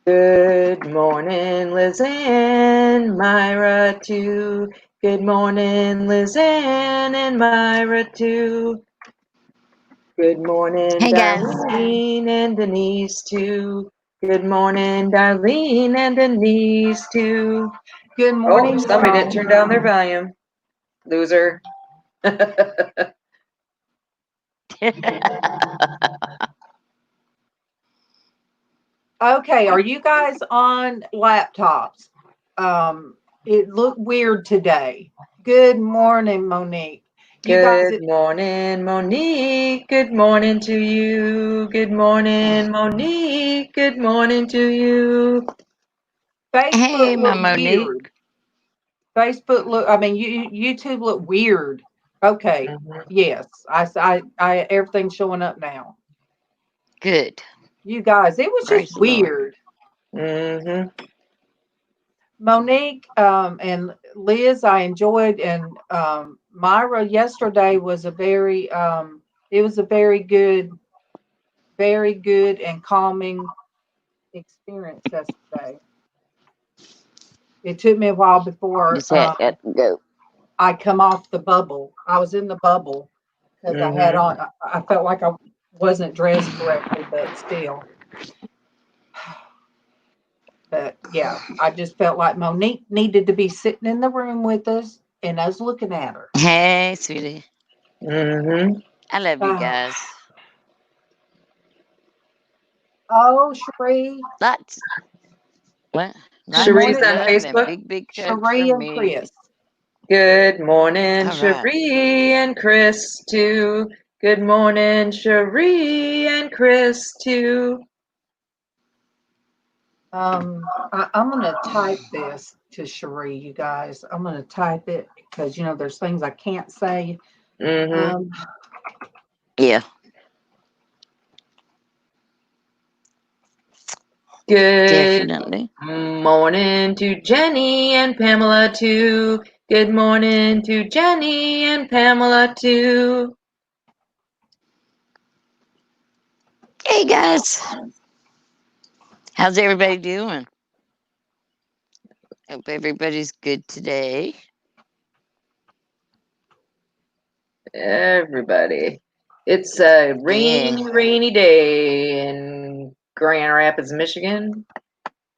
Good morning, LizzAnn, Myra too. Good morning, LizzAnn and Myra too. Good morning, Hey guys. Darlene and Denise too. Good morning, Darlene and Denise too. Good morning. Oh, somebody didn't turn down their volume. Loser. Okay, are you guys on laptops? It looked weird today. Good morning, Monique. You guys, Good morning, Monique. Good morning to you. Good morning, Monique. Good morning to you. Facebook Hey, my looked Monique. weird. YouTube looked weird. Okay, yes, I everything's showing up now. Good. You guys, it was Praise just the Lord. weird. Mm-hmm. Monique and Liz, I enjoyed, and Myra yesterday was a very it was a very good and calming experience yesterday. It took me a while before Just had to go. I come off the bubble. I was in the bubble because I had on. I felt like I wasn't dressed correctly, but still. But yeah, I just felt like Monique needed to be sitting in the room with us and us looking at her. Hey, sweetie. Mm-hmm. I love you guys. Oh, Sheree. Lots. What? Good Lots of Cherie's morning, on love and Facebook. big hugs Sheree from and me. Chris. Good morning, All right. Cherie and Chris too. Good morning, Cherie and Chris too. I'm gonna type this to Sheree, you guys. I'm gonna type it because there's things I can't say. Mm-hmm. Um, Yeah. Good Definitely. morning to Jenny and Pamela too. Good morning to Jenny and Pamela too. Hey guys. How's everybody doing? Hope everybody's good today. Everybody. It's a rainy day in Grand Rapids, Michigan.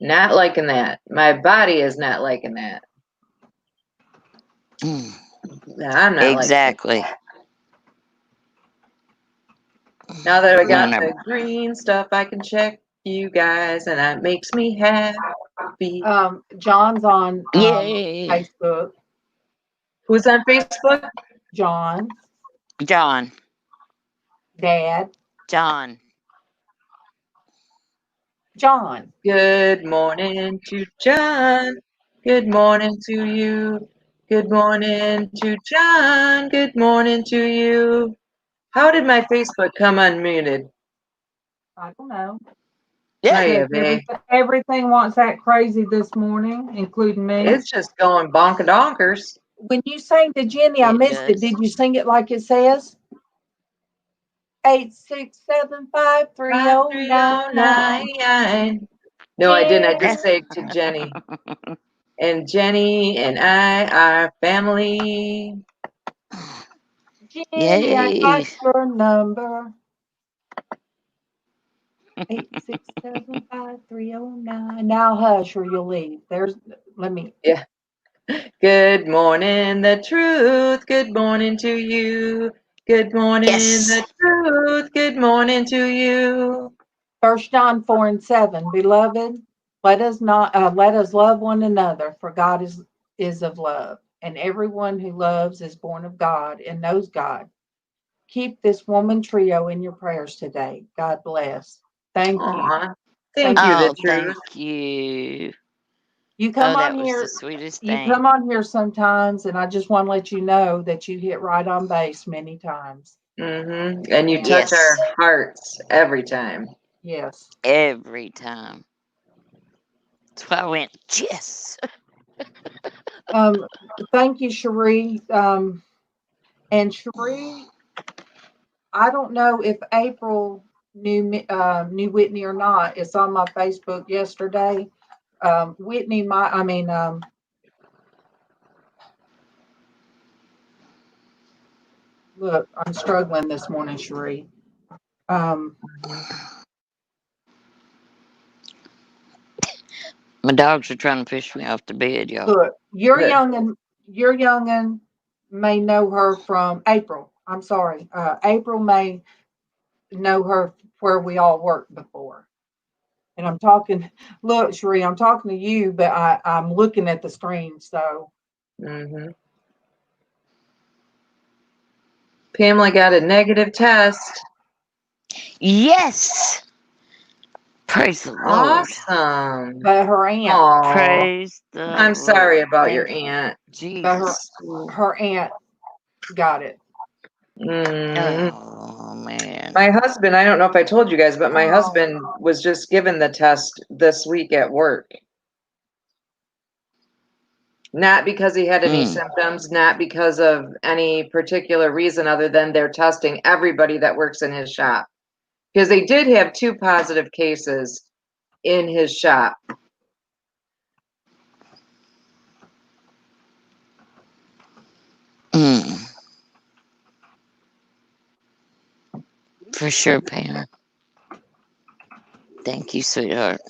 Not liking that. My body is not liking that. I'm not Exactly. liking it. Now that I got the green stuff, I can check you guys, and that makes me happy. John's on Yay. Facebook. Who's on Facebook? John, John. Dad, John. John. Good morning to John. Good morning to you. Good morning to John. Good morning to you. How did my Facebook come unmuted? I don't know. Yeah. Everything wants that crazy this morning, including me. It's just going bonkadonkers. When you sang to Jenny, I missed it. Did you sing it like it says? 8675309. No, I didn't. I just sang to Jenny. And Jenny and I are family. Jenny, I Yay. got your number. 8675309. Now hush or you'll leave. Yeah. Good morning, the truth. Good morning to you. Good morning, the truth. Good morning to you. 1 John 4:7. Beloved, let us love one another, for God is of love, and everyone who loves is born of God and knows God. Keep this woman trio in your prayers today. God bless. Thank you. Thank you, the Thank truth. you. You come that on was here. the sweetest You thing. come on here sometimes, and I just want to let you know that you hit right on base many times. Mm-hmm. And you touch our hearts every time. Yes. Every time. That's why I went, yes. Thank you, Cherie. And Cherie, I don't know if April knew Whitney or not. It's on my Facebook yesterday. Whitney, look, I'm struggling this morning, Cherie. My dogs are trying to push me off the bed, y'all. Look, your Good. youngin may know her from April. I'm sorry. April may know her where we all worked before. And I'm talking, look, Cherie, I'm talking to you, but I'm looking at the screen. So Mm-hmm. Pamela got a negative test. Yes! Praise the Lord. Awesome. but her aunt, Aw. Praise the I'm Lord. sorry about your Thank you, aunt. Jesus. her aunt got it. Mm. Oh, man. My husband, I don't know if I told you guys, but my Oh. husband was just given the test this week at work. Not because he had any symptoms, not because of any particular reason other than they're testing everybody that works in his shop. Because they did have 2 positive cases in his shop. For sure, Pam. Thank you, sweetheart.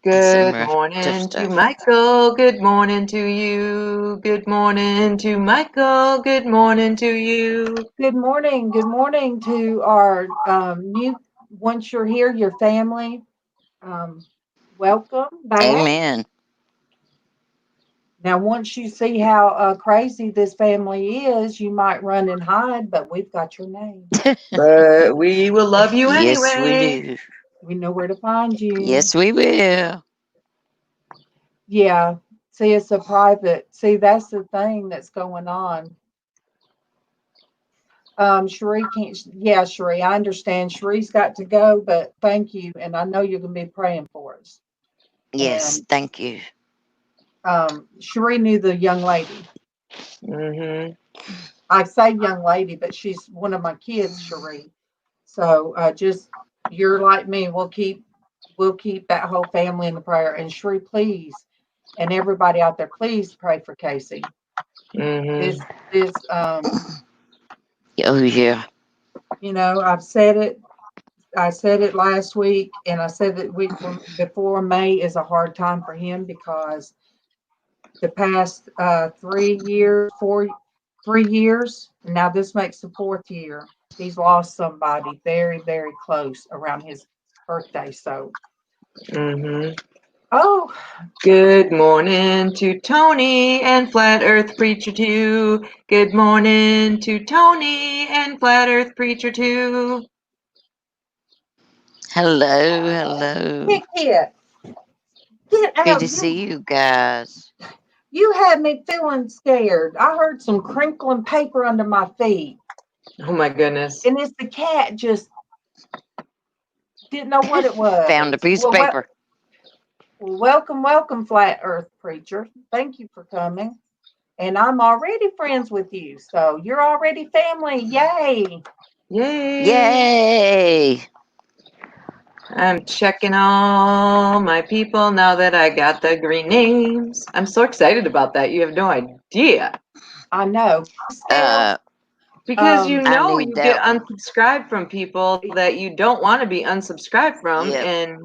Good morning to Michael. Good morning to you. Good morning to Michael. Good morning to you. Good morning. Good morning to our new, once you're here, your family. Welcome back. Amen. Now, once you see how crazy this family is, you might run and hide, but we've got your name. But we will love you Yes, anyway. we do. We know where to find you. Yes, we will. Yeah. See, it's a private. See, that's the thing that's going on. Cherie can't. Yeah, Cherie, I understand. Cherie's got to go, but thank you, and I know you're going to be praying for us. Yes, And thank you. Cherie knew the young lady. Mm-hmm. I say young lady, but she's one of my kids, Cherie. So just you're like me. We'll keep that whole family in the prayer. And Cherie, please, and everybody out there, please pray for Casey. Mm-hmm. This Oh, yeah. you know, I've said it. I said it last week, and I said that week before. May is a hard time for him because the past 3 years, and now this makes the 4th year. He's lost somebody very, very close around his birthday. So, Mm-hmm. oh, Good morning to Tony and Flat Earth Preacher 2. Good morning to Tony and Flat Earth Preacher 2. Hello, hello. Get Good out! to see you guys. You had me feeling scared. I heard some crinkling paper under my feet. Oh my goodness. And it's the cat just didn't know what it was. Found a piece of paper. Welcome, Flat Earth Preacher. Thank you for coming. And I'm already friends with you. So you're already family. Yay. Yay. Yay. I'm checking all my people now that I got the green names. I'm so excited about that. You have no idea. I know. Because you know need you that get one. unsubscribed from people that you don't want to be unsubscribed from. Yep. And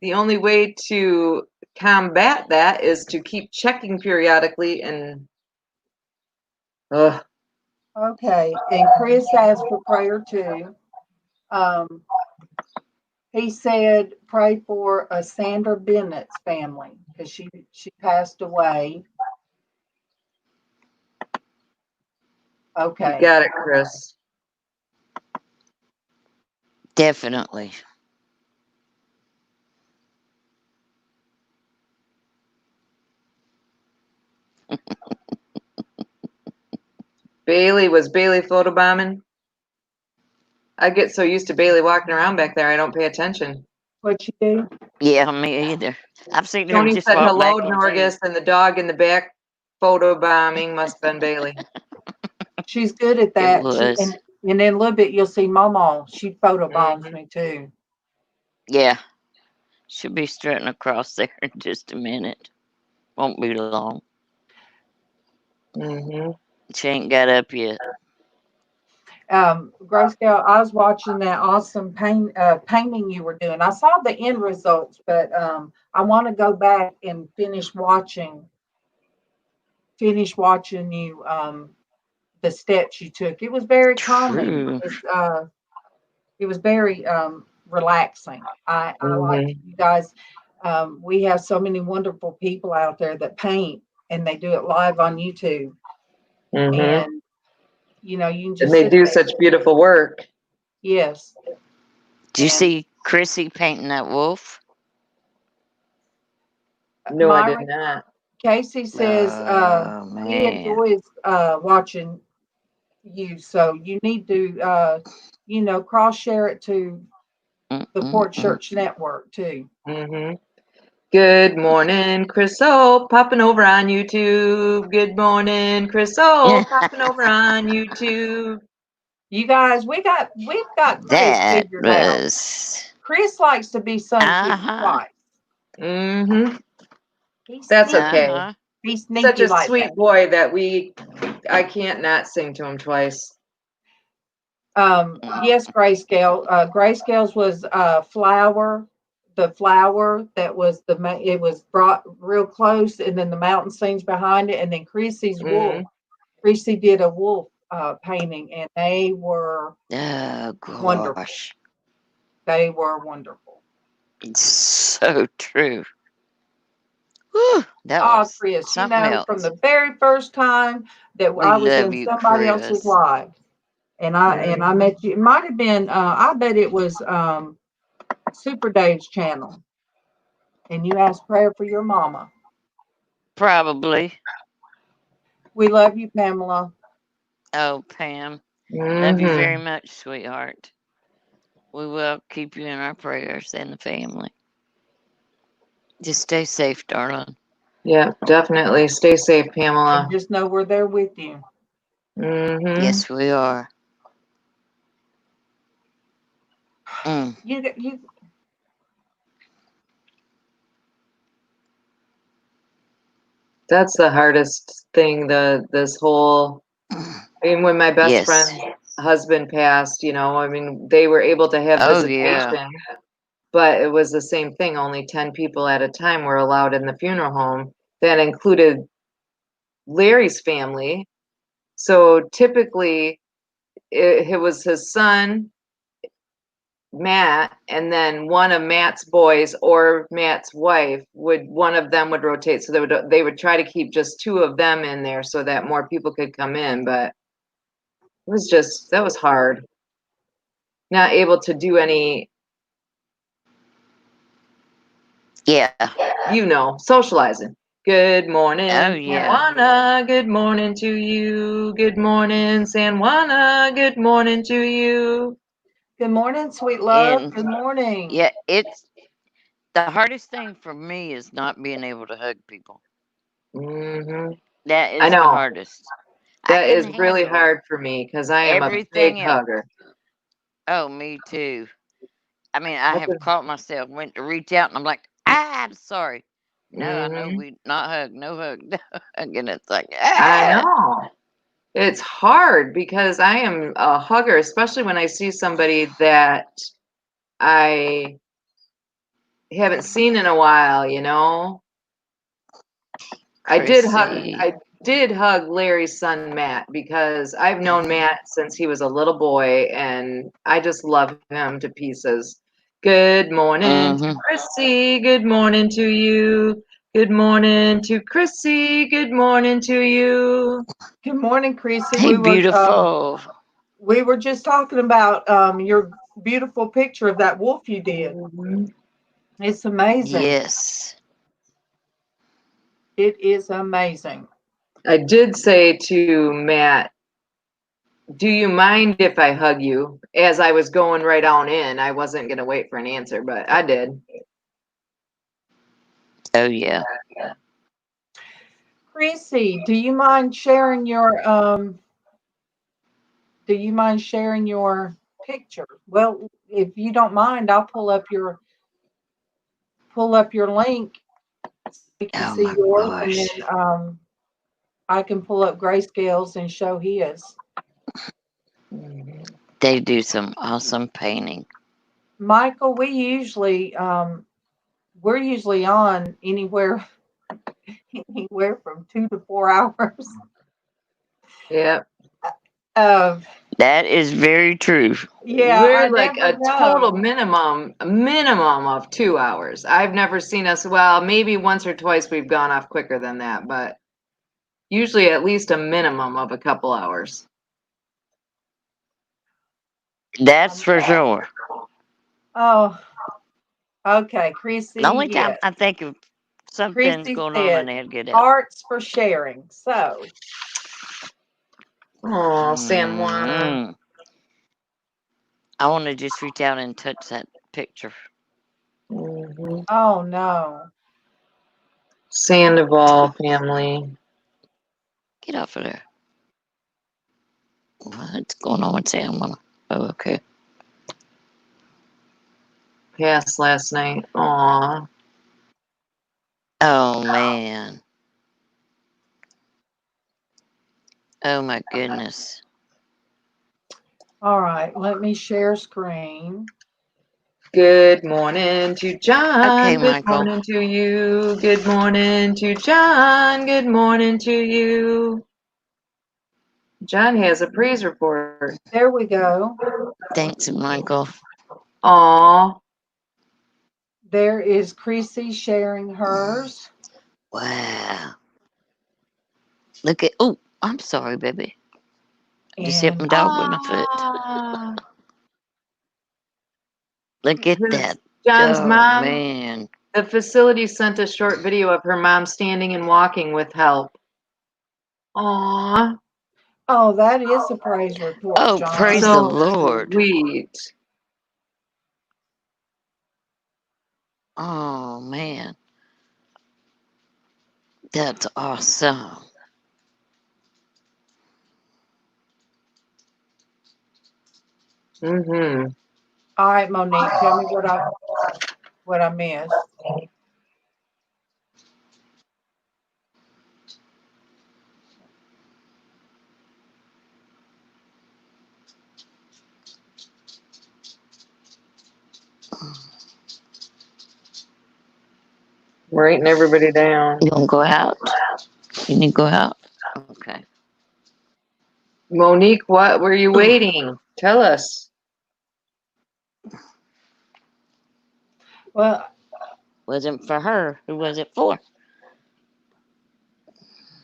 the only way to combat that is to keep checking periodically and Okay. And Chris asked for prayer too. He said pray for Sandra Bennett's family because she passed away. Okay. You got it, Chris. Definitely. Bailey photobombing? I get so used to Bailey walking around back there, I don't pay attention. What you do? Yeah, me either. I've seen her Tony just said walk hello, back in too. Norgus, and the dog in the back photobombing. Must have been Bailey. She's good at It that. was. And in a little bit, you'll see MawMaw. She photobombs me too. Yeah. She'll be strutting across there in just a minute. Won't be long. Mm-hmm. She ain't got up yet. Grayscale, I was watching that awesome painting you were doing. I saw the end results, but I want to go back and finish watching you the steps you took. It was very calming. True. It was very relaxing. I like Mm-hmm. you guys. We have so many wonderful people out there that paint, and they do it live on YouTube. Mm-hmm. And you know, you can And just they sit do there. such beautiful work. Yes. Did you And see Chrissy painting that wolf? No, I did Myra not. Casey says Oh, he man. enjoys watching you, so you need to cross share it to the Porch Mm-mm-mm. Church Network too. Mm-hmm. Good morning, Chris O. Popping over on YouTube. Good morning, Chris O. Popping over on YouTube. You guys, we've got Chris That figured out. was. Chris likes to be sun Uh kissed huh. twice. Mm-hmm. He's That's sneaky. Uh okay. huh. He's Such sneaky a like that. sweet boy that I can't not sing to him twice. Yes, Grayscale. Grayscale's was flower. The flower that was it was brought real close, and then the mountain scenes behind it, and then Chrissy's wolf. Mm-hmm. Chrissy did a wolf painting, and they were Oh, wonderful. gosh. They were wonderful. It's so true. Whew, that Oh, was Chris, something from else. the very first time that We I was love in you, somebody else's Chris. live, and I Mm-hmm. met you. It might have been. I bet it was Super Dave's channel, and you asked prayer for your mama. Probably. We love you, Pamela. Oh, Pam. Love you very Mm-hmm. much, sweetheart. We will keep you in our prayers and the family. Just stay safe, darling. Yeah, definitely. Stay safe, Pamela. And just know we're there with you. Mm-hmm. Yes, we are. Mm. You That's the hardest thing. This whole. I mean, when my best Yes. friend's husband passed, I mean, they were able to have Oh, yeah. visitation, but it was the same thing. Only 10 people at a time were allowed in the funeral home. That included Larry's family. So typically, it was his son, Matt, and then one of Matt's boys or Matt's wife one of them would rotate. So they would try to keep just two of them in there so that more people could come in. But that was hard. Not able to do any, Yeah. socializing. Good morning, Oh, San yeah. Juana. Good morning to you. Good morning, San Juana. Good morning to you. Good morning, sweet love. And Good morning. yeah, it's the hardest thing for me is not being able to hug people. Hmm. That I is the know. hardest. I That can is really handle hard for me because I am a big everything else. hugger. Oh, me too. I mean, I have Mm-hmm. caught myself, went to reach out, and I'm like, I'm sorry. No, I know we not hug, no hug, no hug. And it's like, I ah. know. It's hard because I am a hugger, especially when I see somebody that I haven't seen in a while. I did hug Chrissy. I did hug Larry's son Matt because I've known Matt since he was a little boy and I just love him to pieces. Good morning to Mm-hmm. Chrissy. Good morning to you. Good morning to Chrissy. Good morning to you. Good morning, Chrissy. Hey, beautiful. We were just talking about your beautiful picture of that wolf you did. Mhm. It's amazing. Yes. It is amazing. I did say to Matt, do you mind if I hug you? As I was going right on in, I wasn't going to wait for an answer, but I did. Oh, yeah. Traci, do you mind sharing your picture? Well, if you don't mind, I'll pull up your link so you can Oh see my yours, and gosh. then I can pull up Grayscales and show his. They do some awesome painting. Michael, we're usually on anywhere from 2 to 4 hours. Yep. Uh, That is very true. yeah, We're I like never a total know. minimum of 2 hours. I've never seen us, well, maybe once or twice we've gone off quicker than that, but usually at least a minimum of a couple hours. That's for sure. Oh, okay, The Chrissy. only time Yes, I think of something's Chrissy going on, said and they'll get up. hearts for sharing. So, Oh, San Juan. Mm. I want to just reach out and touch that picture. Mm-hmm. oh no, Sandoval family. Get off of there. What's going on with Sam? Oh, okay. Passed last night. Aw. Oh man. Oh my goodness. all right. Let me share screen. Good morning to John. Okay, Good Michael. morning to you. Good morning to John. Good morning to you. John has a praise report. There we go. Thanks, Michael. Aw. There is Chrissy sharing hers. Wow. Look at. Oh, I'm sorry, baby. I just hit my And dog with my foot. Ah. Look at His- that. John's Oh mom, man. the facility sent a short video of her mom standing and walking with help. Aw. oh, that is a praise report, Oh, John. praise the So Lord. sweet. Oh man. That's awesome. Mm-hmm. All right, Monique, tell me what I missed. Writing everybody down. You gonna go out? You need to go out? Okay. Monique, what were you waiting? Tell us. Well, Wasn't for her. Who was it for?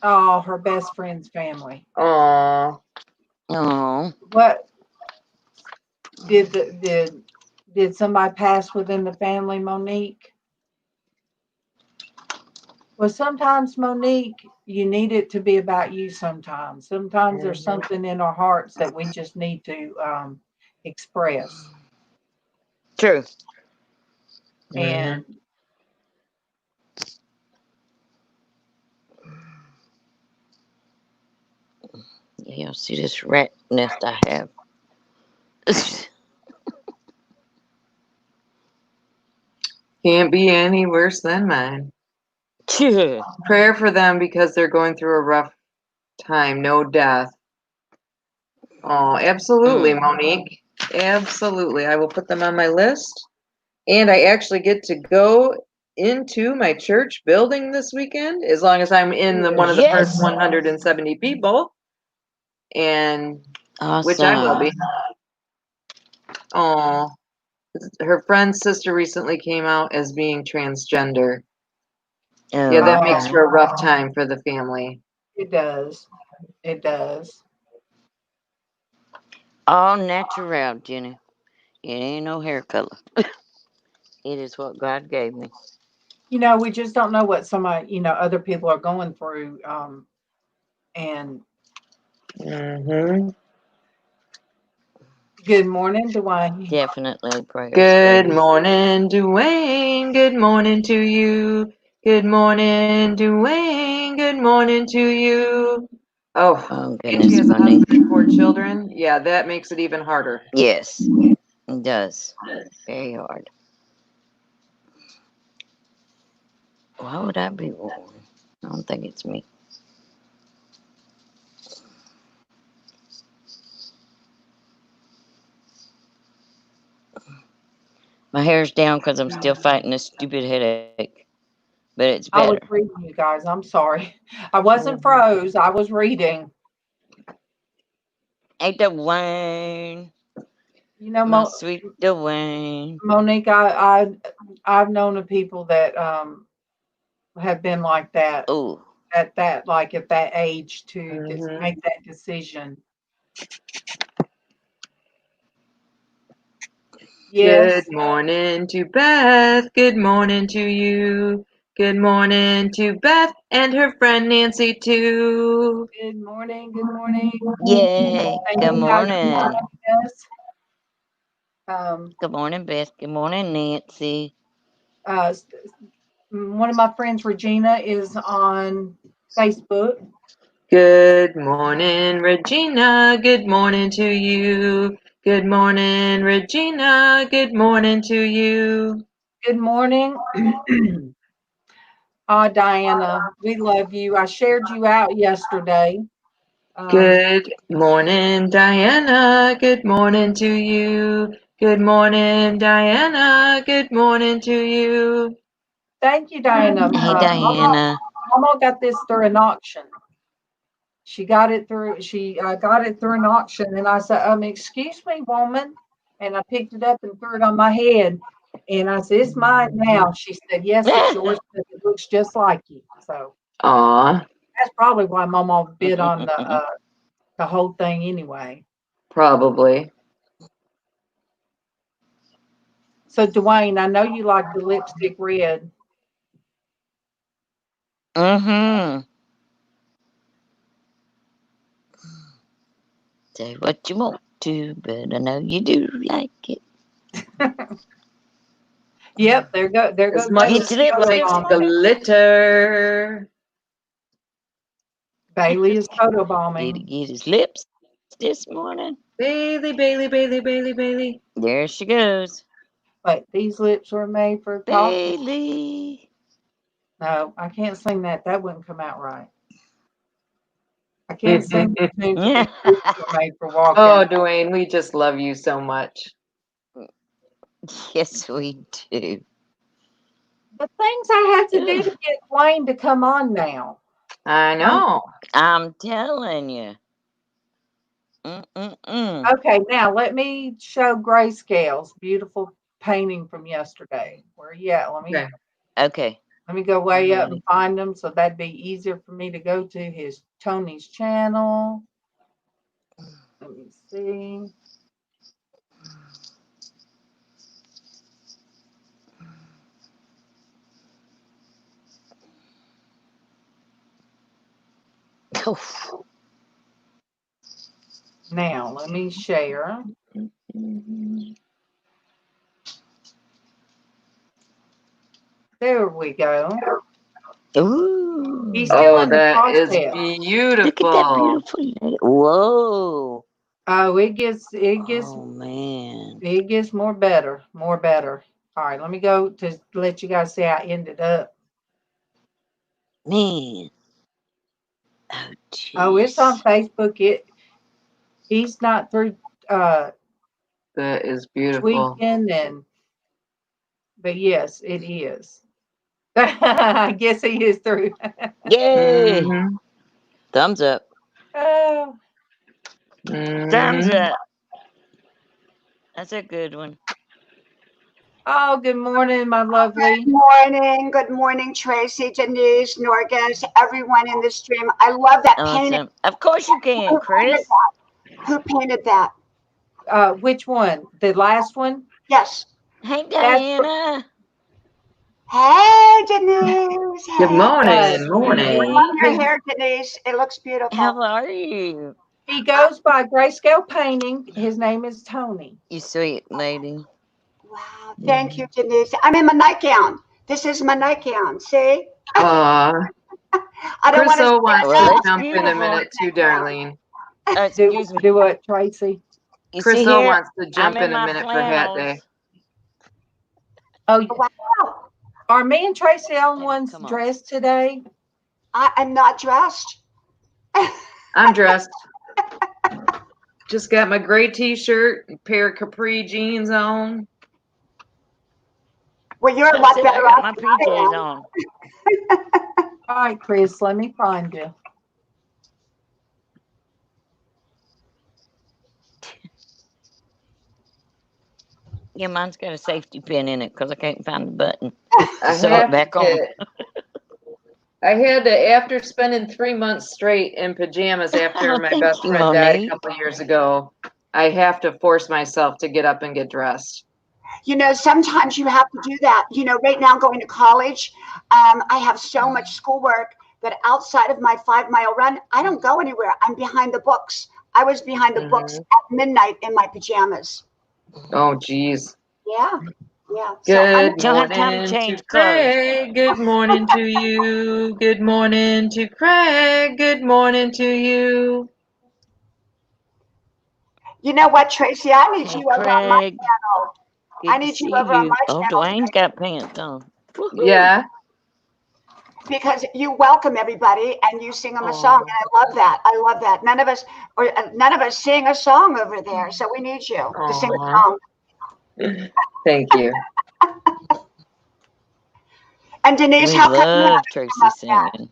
oh, her best friend's family. Aw. Oh. What did somebody pass within the family, Monique? Well, sometimes, Monique, you need it to be about you sometimes. Sometimes there's Mhm. something in our hearts that we just need to express. True. And Yeah, see this rat nest I have. Can't be any worse than mine. Yeah. Prayer for them because they're going through a rough time. No death. Oh, absolutely, Monique. Absolutely. I will put them on my list. And I actually get to go into my church building this weekend, as long as I'm in one of the first Yes. 170 people. And which I will Awesome. be. Oh, her friend's sister recently came out as being transgender. Yeah, that makes Okay. for a rough time for the family. it does. It does. All natural, Jenny. It ain't no hair color. It is what God gave me. We just don't know what other people are going through. And Mm-hmm. good morning, Dwayne. Definitely prayers, Good baby. morning, Dwayne. Good morning to you. Good morning, Dwayne. morning. Good morning to you. Oh, Oh, and she goodness, has a Monique. husband and 4 children. Yeah, that makes it even harder. Yes, it does. Very hard. Why would I be warm? I don't think it's me. My hair's down because I'm still fighting this stupid headache. But it's I was better. reading, you guys. I'm sorry. I wasn't froze. I was reading. Hey, Dwayne. You know, My sweet Dwayne. Monique, I've known of people that have been like that Oh, at that age to Mhm. make that decision. Yes. Good morning to Beth. Good morning to you. Good morning to Beth and her friend Nancy too. Good morning. Good morning. yay. And Good you guys can morning. join us. Good morning, Beth. Good morning, Nancy. Uh, one of my friends, Regina, is on Facebook. Good morning, Regina. Good morning to you. Good morning, Regina. Good morning to you. Good morning. Diana, we love you. I shared you out yesterday. Good morning, Diana. Good morning to you. Good morning, Diana. Good morning to you. Thank you, Diana. Hey, Diana. Mama got this through an auction. She got it through. She got it through an auction, and I said, "Excuse me, woman," and I picked it up and threw it on my head, and I said, "It's mine now." She said, "Yes, it's yours, because it looks just like you." So Aw, that's probably why Mama bid on the whole thing anyway. probably. So Dwayne, I know you like the lipstick red. Mm-hmm. Say what you want to, but I know you do like it. Yep, there As goes much Get Bailey's your as she lips, photo lips, likes bombing. Monique. glitter. Bailey is photo bombing. Did he get his lips this morning? Bailey, Bailey, Bailey, Bailey, Bailey. There she goes. But these lips were made for talking. Bailey. No, I can't sing that. That wouldn't come out right. I can't sing the tune for these lips were made for walking. Oh, Dwayne, we just love you so much. Yes, we do. The things I have to do to get Wayne to come on now. I know. I'm telling you. Mm-mm-mm. Okay, now let me show Grayscale's beautiful painting from yesterday. Where are you at? Okay. Okay. Let me go way up Ready. and find them, so that'd be easier for me to go to his Tony's channel. Let me see. Now let me share. There we go. Ooh. He's still Oh, in the that is process. Look at that beautiful. beautiful lady. Whoa. Oh, Oh, man. it gets more better. All right, let me go to let you guys see how I ended up. Man. Oh, Oh, it's on jeez. Facebook. He's not through That is beautiful. tweaking but yes, it is. I guess he is through. Yay. Mm-hmm. Thumbs up. Oh, Thumbs Mm-hmm. up. That's a good one. good morning, my lovely. Good morning, Tracy, Denise, Norgas, everyone in the stream. I love that painting. Awesome. Of course you can, Who painted Chris. that? Who painted that? Which one? The last one? Yes. Hey, That's Diana. Hey, Denise. Good Hey. morning. I Morning. love your hair, Denise. It looks beautiful. How are you? he goes by Grayscale Painting. His name is Tony. You sweet lady. Wow. Thank you, Denise. I'm in my nightgown. This is my nightgown. See? Aw, I don't want Crystal to. wants Well, to that's jump in a beautiful. minute too, Darlene. Excuse me. Do what, Tracy? You see Crystal here, wants to jump I'm in a my minute for Hat Day. flannels. Oh, Wow. are me and Tracy the only ones Come on. dressed today? I'm not dressed. I'm dressed. Just got my gray t-shirt, and pair of capri jeans on. Well, you're a I lot said I better got off my than I PJs am. on. All right, Chris, let me find you. Yeah, mine's got a safety pin in it because I can't find the button. I Sew have it back to on. I had to, after spending 3 months straight in pajamas after Oh, my thank best you, friend died a Monique. couple years ago, I have to force myself to get up and get dressed. You know, sometimes you have to do that. You know, right now going to college, I have so much schoolwork that outside of my 5-mile run, I don't go anywhere. I'm behind the books. I was behind the books at midnight in my pajamas. Oh, geez. Yeah. Yeah. Good Don't have time to morning to change clothes. Craig. Good morning to you. Good morning to Craig. Good morning to you. You know what, Tracy? I need Hey, you over on my Craig. channel. Good I to need you see over on you. my Oh, channel, Dwayne's Tracy, got pants on. Woohoo. Yeah. because you welcome everybody and you sing them a song, and I love that. I love that. None of us sing a song over there, so we need you to sing a Aw. song. Thank you. And Denise, We how come you love haven't Tracy come up yet? singing.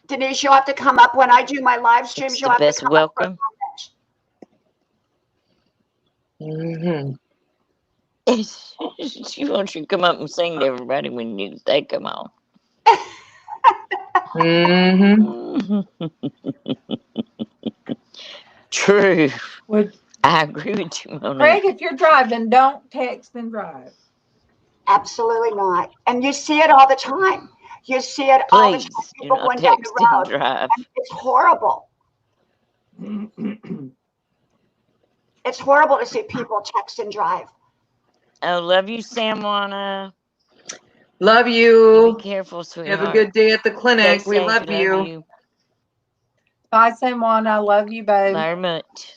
Denise, you'll have to come up when I do my live streams. It's You'll the have to best come up for a welcome. comment. She wants you to come up and sing to everybody when they come on. True. Would I agree with you, Monique. Craig, if you're driving, don't text and drive. Absolutely not. And you see it all the time. You see it all the Please time. do People not going down the text and road. drive. And it's horrible. It's horrible to see people text and drive. Oh, love you, Samwana. Love You you. be careful, sweetheart. Have a good day at the Stay clinic. We safe. love you. Bye, Simone. I love you, babe. Very much.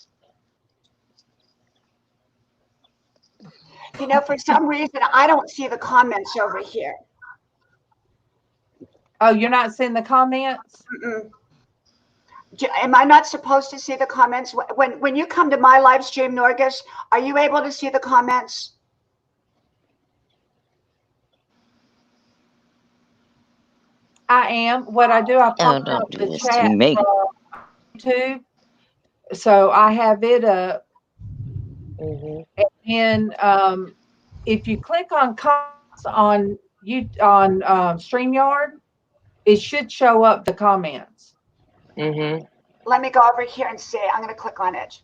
You know, for some reason, I don't see the comments over here. Oh, you're not seeing the comments? Mm-mm. Am I not supposed to see the comments? When you come to my live stream, Norgus, are you able to see the comments? I am. What I do, I Oh, pop don't out do the this to chat me. from YouTube. So I have it up. And if you click on comments on StreamYard, it should show up the comments. Let me go over here and see. I'm going to click on it.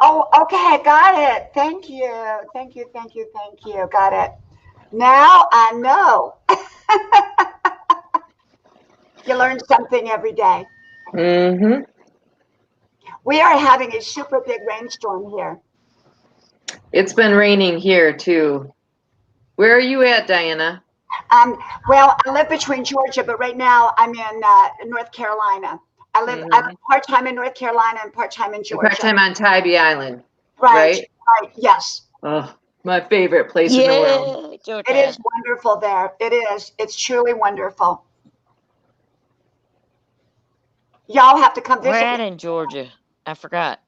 Oh, okay. Got it. Thank you. Thank you. Thank you. Thank you. Got it. Now I know. You learn something every day. We are having a super big rainstorm here. It's been raining here too. Where are you at, Diana? Well, I live between Georgia, but right now I'm in North Carolina. I live part-time in North Carolina and part-time in Georgia. Part-time on Tybee Island. Right. Yes. Oh, my favorite place in the world. Georgia. It is wonderful there. It is. It's truly wonderful. Y'all have to come visit. Where at in Georgia? I forgot.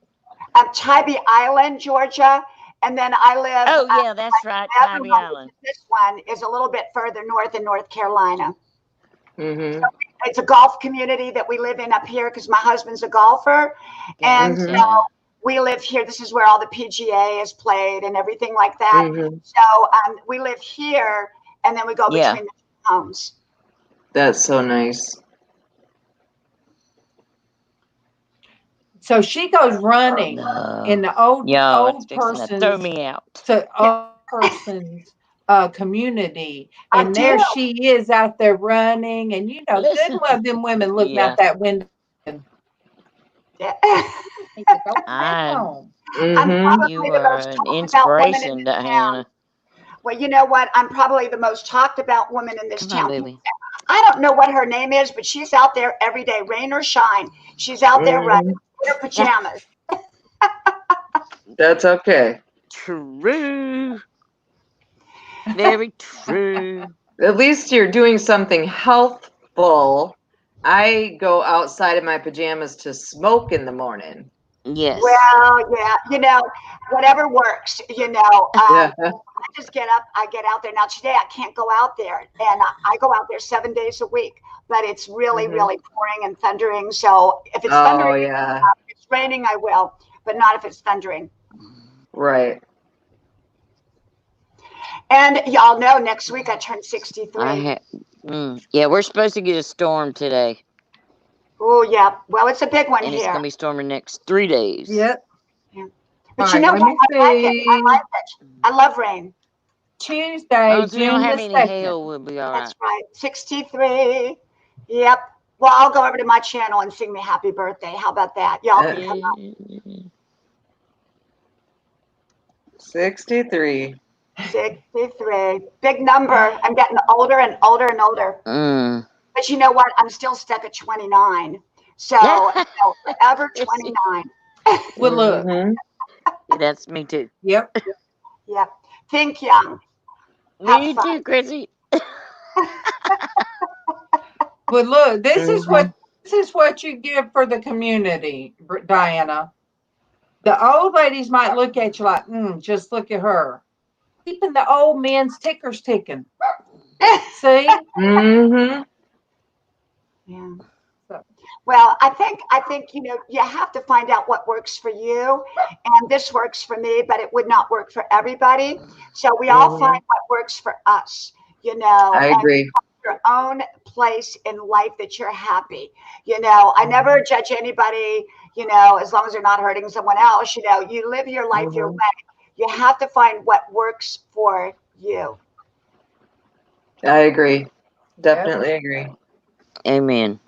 Tybee Island, Georgia. And then I live. Oh, yeah, that's right. Tybee Island. This one is a little bit further north in North Carolina. Mm-hmm. So it's a golf community that we live in up here because my husband's a golfer. And so we live here. This is where all the PGA is played and everything like that. Mm-hmm. So we live here and then we go between the homes. That's so nice. So she goes running in the old person's, throw me out. So old person's community, and I there do. she is out there running, and you know, Listen. good well them women looking out that window. Yeah. Home. You are an inspiration, Diana. Well, you know what? I'm probably the most talked about woman in this town. Baby. I don't know what her name is, but she's out there every day, rain or shine. She's out there running in her pajamas. That's okay. True. Very true. At least you're doing something healthful. I go outside in my pajamas to smoke in the morning. Yes. Well, yeah, whatever works, Yeah. I just get up, I get out there. Now today I can't go out there, and I go out there 7 days a week, but it's really, really pouring and thundering. So if it's thundering, Yeah. if it's raining, I will, but not if it's thundering. Right. And y'all know next week I turn 63. Yeah, we're supposed to get a storm today. Oh, yeah. Well, it's a big one And here. it's going to be storming next 3 days. Yep. Yeah. But you know what? I like it. I like it. I love rain. Tuesday, As we don't June have the any 2nd. hail, we'll be all right. That's right. 63. Yep. Well, I'll go over to my channel and sing me happy birthday. How about that? Y'all can come up. 63. 63. Big number. I'm getting older and older and older. But you know what? I'm still stuck at 29. So forever 29. Well, look. That's me too. Yep. Yep. Think young. Me too, Chrissy. Well, look. This is what you give for the community, Diana. The old ladies might look at you like, just look at her. Keeping the old men's tickers ticking. See? Mm-hmm. Yeah. Well, I think you have to find out what works for you, and this works for me, but it would not work for everybody. So we all find what works for us. I agree. Your own place in life that you're happy. I never judge anybody. As long as they're not hurting someone else. You live your life your way. You have to find what works for you. I agree. Definitely agree. Amen.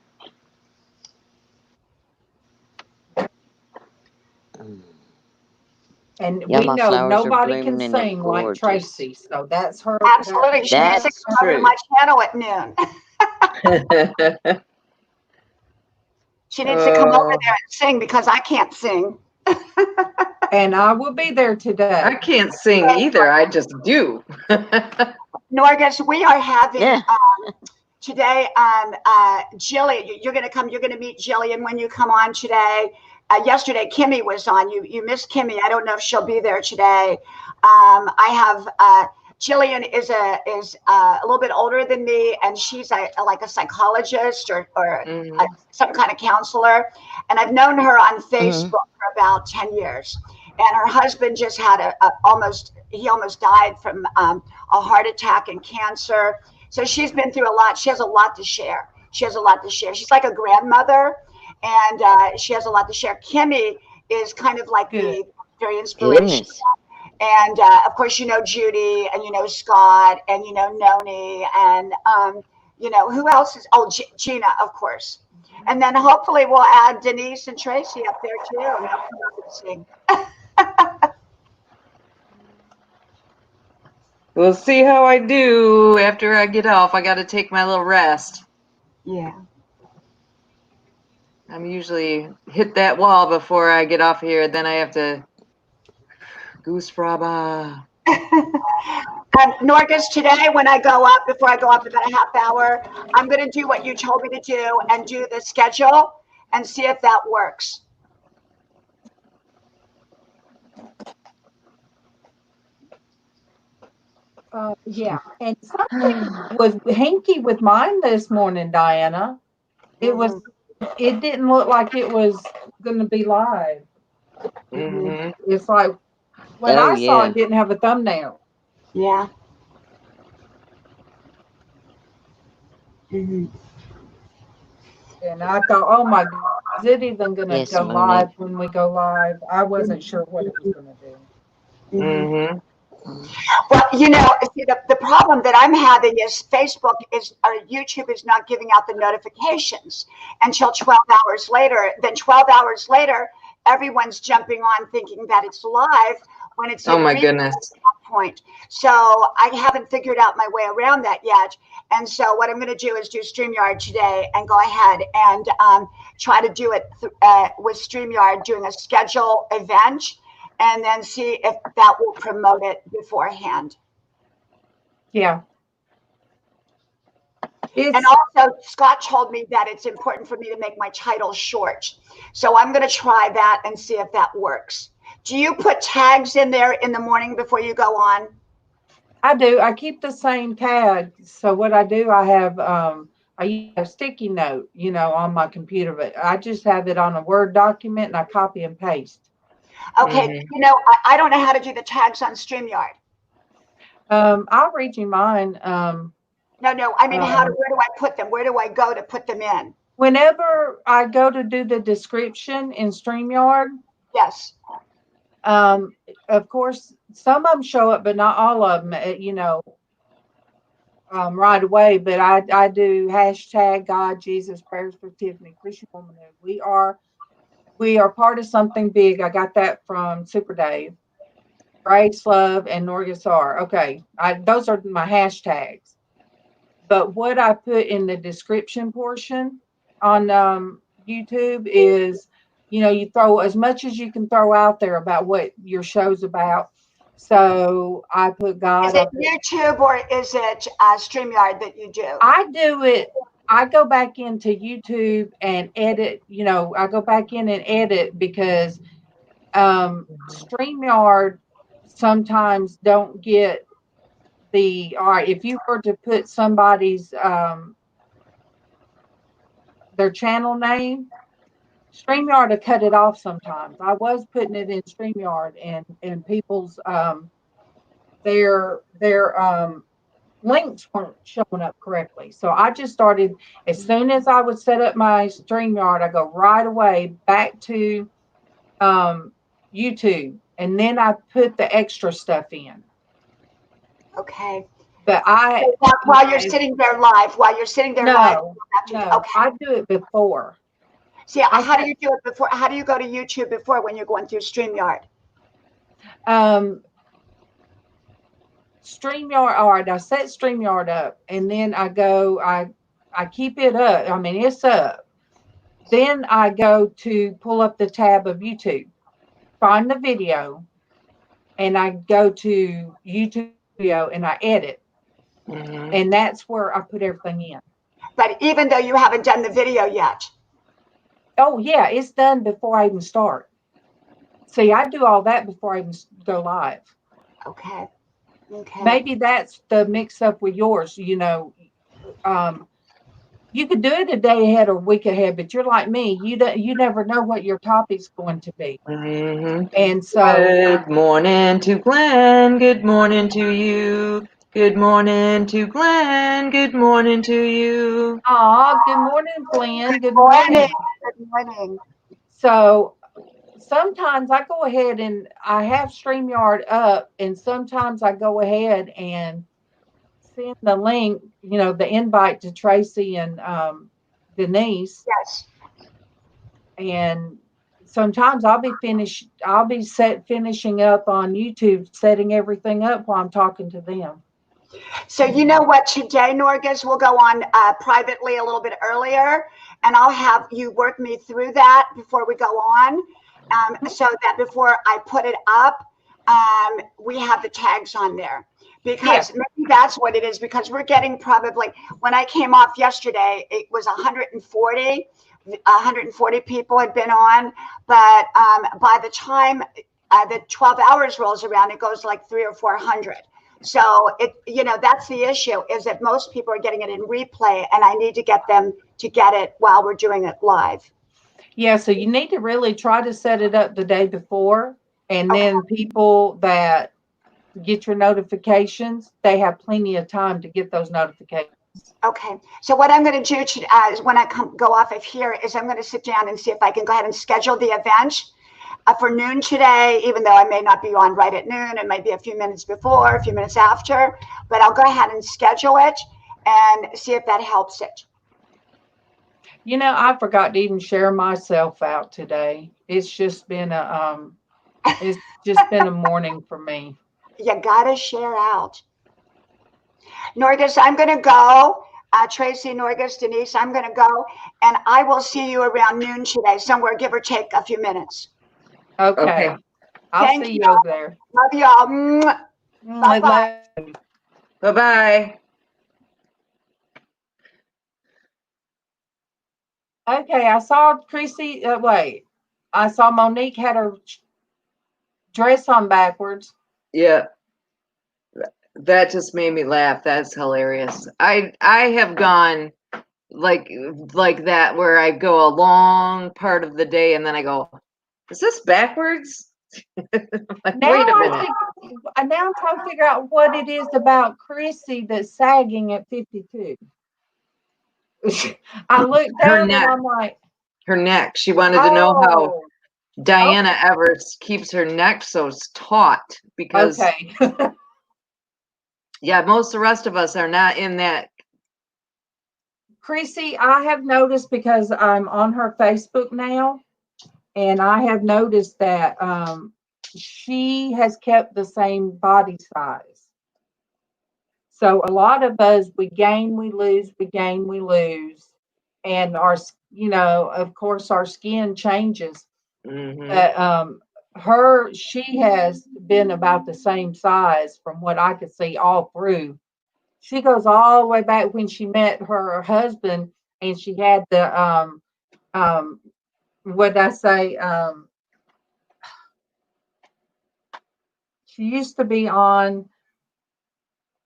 And Yeah, we my know flowers are nobody can blooming and they're sing like gorgeous. Traci. So that's her. Absolutely. She needs to come over to my channel at noon. She needs to come over there and sing because I can't sing. And I will be there today. I can't sing either. I just do. Norgus, we are having today Jillian. You're going to come. You're going to meet Jillian when you come on today. Yesterday, Kimmy was on. You missed Kimmy. I don't know if she'll be there today. I have Jillian is a little bit older than me, and she's like a psychologist or some kind of counselor. And I've known her on Facebook for about 10 years. And her husband just had almost died from a heart attack and cancer. So she's been through a lot. She has a lot to share. She's like a grandmother, and she has a lot to share. Kimmy is kind of like me, very inspirational. And of course, Judy, and Scott, and Noni, and who else is? Oh, Gina, of course. And then hopefully we'll add Denise and Traci up there too, and they'll come up and sing. We'll see how I do after I get off. I got to take my little rest. Yeah. I'm usually hit that wall before I get off here. Then I have to goose braba. Norgus, today when I go up, before I go up about a half hour, I'm going to do what you told me to do and do the schedule and see if that works. Yeah, and something was hinky with mine this morning, Diana. It didn't look like it was going to be live. It's like when I saw it didn't have a thumbnail. Yeah. And I thought, oh my God, is it even going to go live when we go live? I wasn't sure what it was going to do. Well, the problem that I'm having is Facebook or YouTube is not giving out the notifications until 12 hours later. Then 12 hours later, everyone's jumping on thinking that it's live when it's my goodness point. So I haven't figured out my way around that yet. And so what I'm going to do is do StreamYard today and go ahead and try to do it with StreamYard, doing a schedule event, and then see if that will promote it beforehand. Yeah. And also, Scott told me that it's important for me to make my titles short. So I'm going to try that and see if that works. Do you put tags in there in the morning before you go on? I do. I keep the same tag. So what I do, I have I use a sticky note, on my computer, but I just have it on a Word document and I copy and paste. Okay. I don't know how to do the tags on StreamYard. I'll read you mine. No. I mean, where do I put them? Where do I go to put them in? Whenever I go to do the description in StreamYard, yes. Of course, some of them show up, but not all of them, right away. But I do hashtag God, Jesus, prayers for Tiffany, Christian Womanhood. We are part of something big. I got that from Super Dave, Grace, Love, and Norgasar. Okay, those are my hashtags. But what I put in the description portion on YouTube is, you throw as much as you can throw out there about what your show's about. So I put God. Is it YouTube or is it StreamYard that you do? I do it. I go back into YouTube and edit. I go back in and edit because StreamYard sometimes don't get all right, if you were to put somebody's their channel name, StreamYard to cut it off sometimes. I was putting it in StreamYard and people's their links weren't showing up correctly. So I just started, as soon as I would set up my StreamYard, I go right away back to YouTube, and then I put the extra stuff in. Okay. But while you're sitting there live, no, okay. I do it before. See, how do you do it before? How do you go to YouTube before when you're going through StreamYard? StreamYard, all right, I set StreamYard up, and then I go, I keep it up. I mean, it's up. Then I go to pull up the tab of YouTube, find the video, and I go to YouTube video and I edit. And that's where I put everything in. But even though you haven't done the video yet? Oh, yeah, it's done before I even start. See, I do all that before I even go live. Okay. Maybe that's the mix-up with yours, you could do it a day ahead or a week ahead, but you're like me. You never know what your topic's going to be. And so... Good morning to Glenn. Good morning to you. Good morning to Glenn. Good morning to you. Good morning, Glenn. Good morning. Good morning. So sometimes I go ahead and I have StreamYard up, and sometimes I go ahead and send the link, the invite to Traci and Denise. Yes. And sometimes I'll be finishing up on YouTube, setting everything up while I'm talking to them. So you know what, today, Norgas, we'll go on privately a little bit earlier, and I'll have you work me through that before we go on, so that before I put it up, we have the tags on there. Because maybe that's what it is, because we're getting probably, when I came off yesterday, it was 140 people had been on, but by the time the 12 hours rolls around, it goes like 300 or 400. So that's the issue, is that most people are getting it in replay, and I need to get them to get it while we're doing it live. Yeah, so you need to really try to set it up the day before, and then people that get your notifications, they have plenty of time to get those notifications. Okay, so what I'm going to do is when I go off of here is I'm going to sit down and see if I can go ahead and schedule the event for noon today, even though I may not be on right at noon. It might be a few minutes before, a few minutes after, but I'll go ahead and schedule it and see if that helps it. I forgot to even share myself out today. It's just been a morning for me. You gotta share out. Norgus, I'm gonna go. Traci, Norgus, Denise, I'm gonna go, and I will see you around noon today, somewhere, give or take a few minutes. Okay. Okay. I'll Thank see you. you over there. Love y'all. Mwah. I Bye-bye. love you. Bye-bye. Okay, I saw Tracy. Wait, I saw Monique had her dress on backwards. Yeah. That just made me laugh. That's hilarious. I have gone like that where I go a long part of the day and then I go, is this backwards? Like, Now wait a minute. now I'm trying to figure out what it is about Chrissy that's sagging at 52. I looked Her down neck. and I'm like, Her neck. She wanted to know how oh, Diana ever keeps her neck so taut because okay. yeah, most of the rest of us are not in that. Chrissy, I have noticed because I'm on her Facebook now, and I have noticed that she has kept the same body size. So a lot of us, we gain, we lose, we gain, we lose, and of course, our skin changes. Mhm. But she has been about the same size from what I could see all through. She goes all the way back when she met her husband, and she had the what did I say? She used to be on.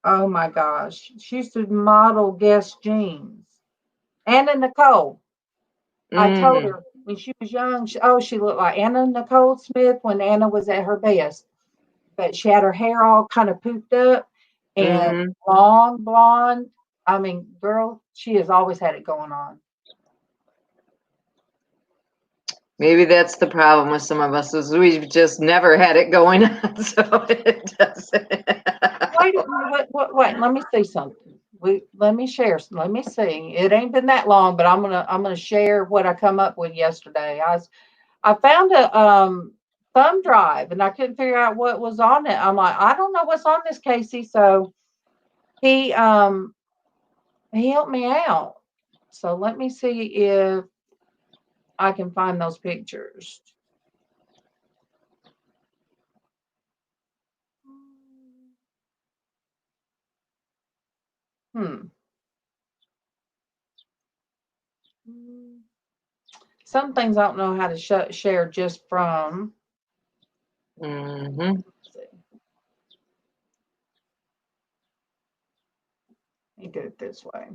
Oh my gosh, she used to model Guess jeans. Anna Nicole. I told Mm. her when she was young. She looked like Anna Nicole Smith when Anna was at her best. But she had her hair all kind of poofed up and Mhm. long blonde. I mean, girl, she has always had it going on. Maybe that's the problem with some of us is we've just never had it going on, so it doesn't. Wait, let me see something. Let me share. Let me see. It ain't been that long, but I'm gonna share what I come up with yesterday. I found a thumb drive and I couldn't figure out what was on it. I'm like, I don't know what's on this, Casey. So he helped me out. So let me see if I can find those pictures. Hmm. Some things I don't know how to share just from. Mhm. Let me do it this way.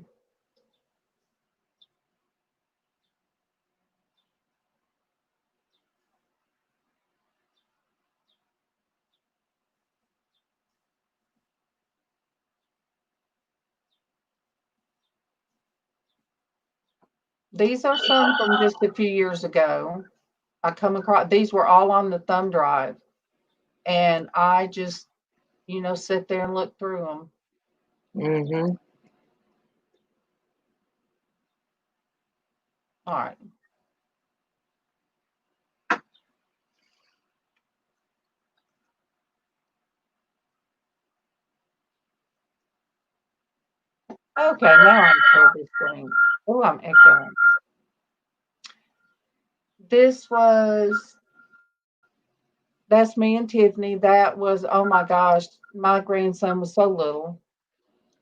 These are some from just a few years ago. I come across these were all on the thumb drive, and I just sit there and look through them. Mhm. All right. Okay, now I'm share this screen. Oh, I'm echoing. That's me and Tiffany. That was, oh my gosh, my grandson was so little.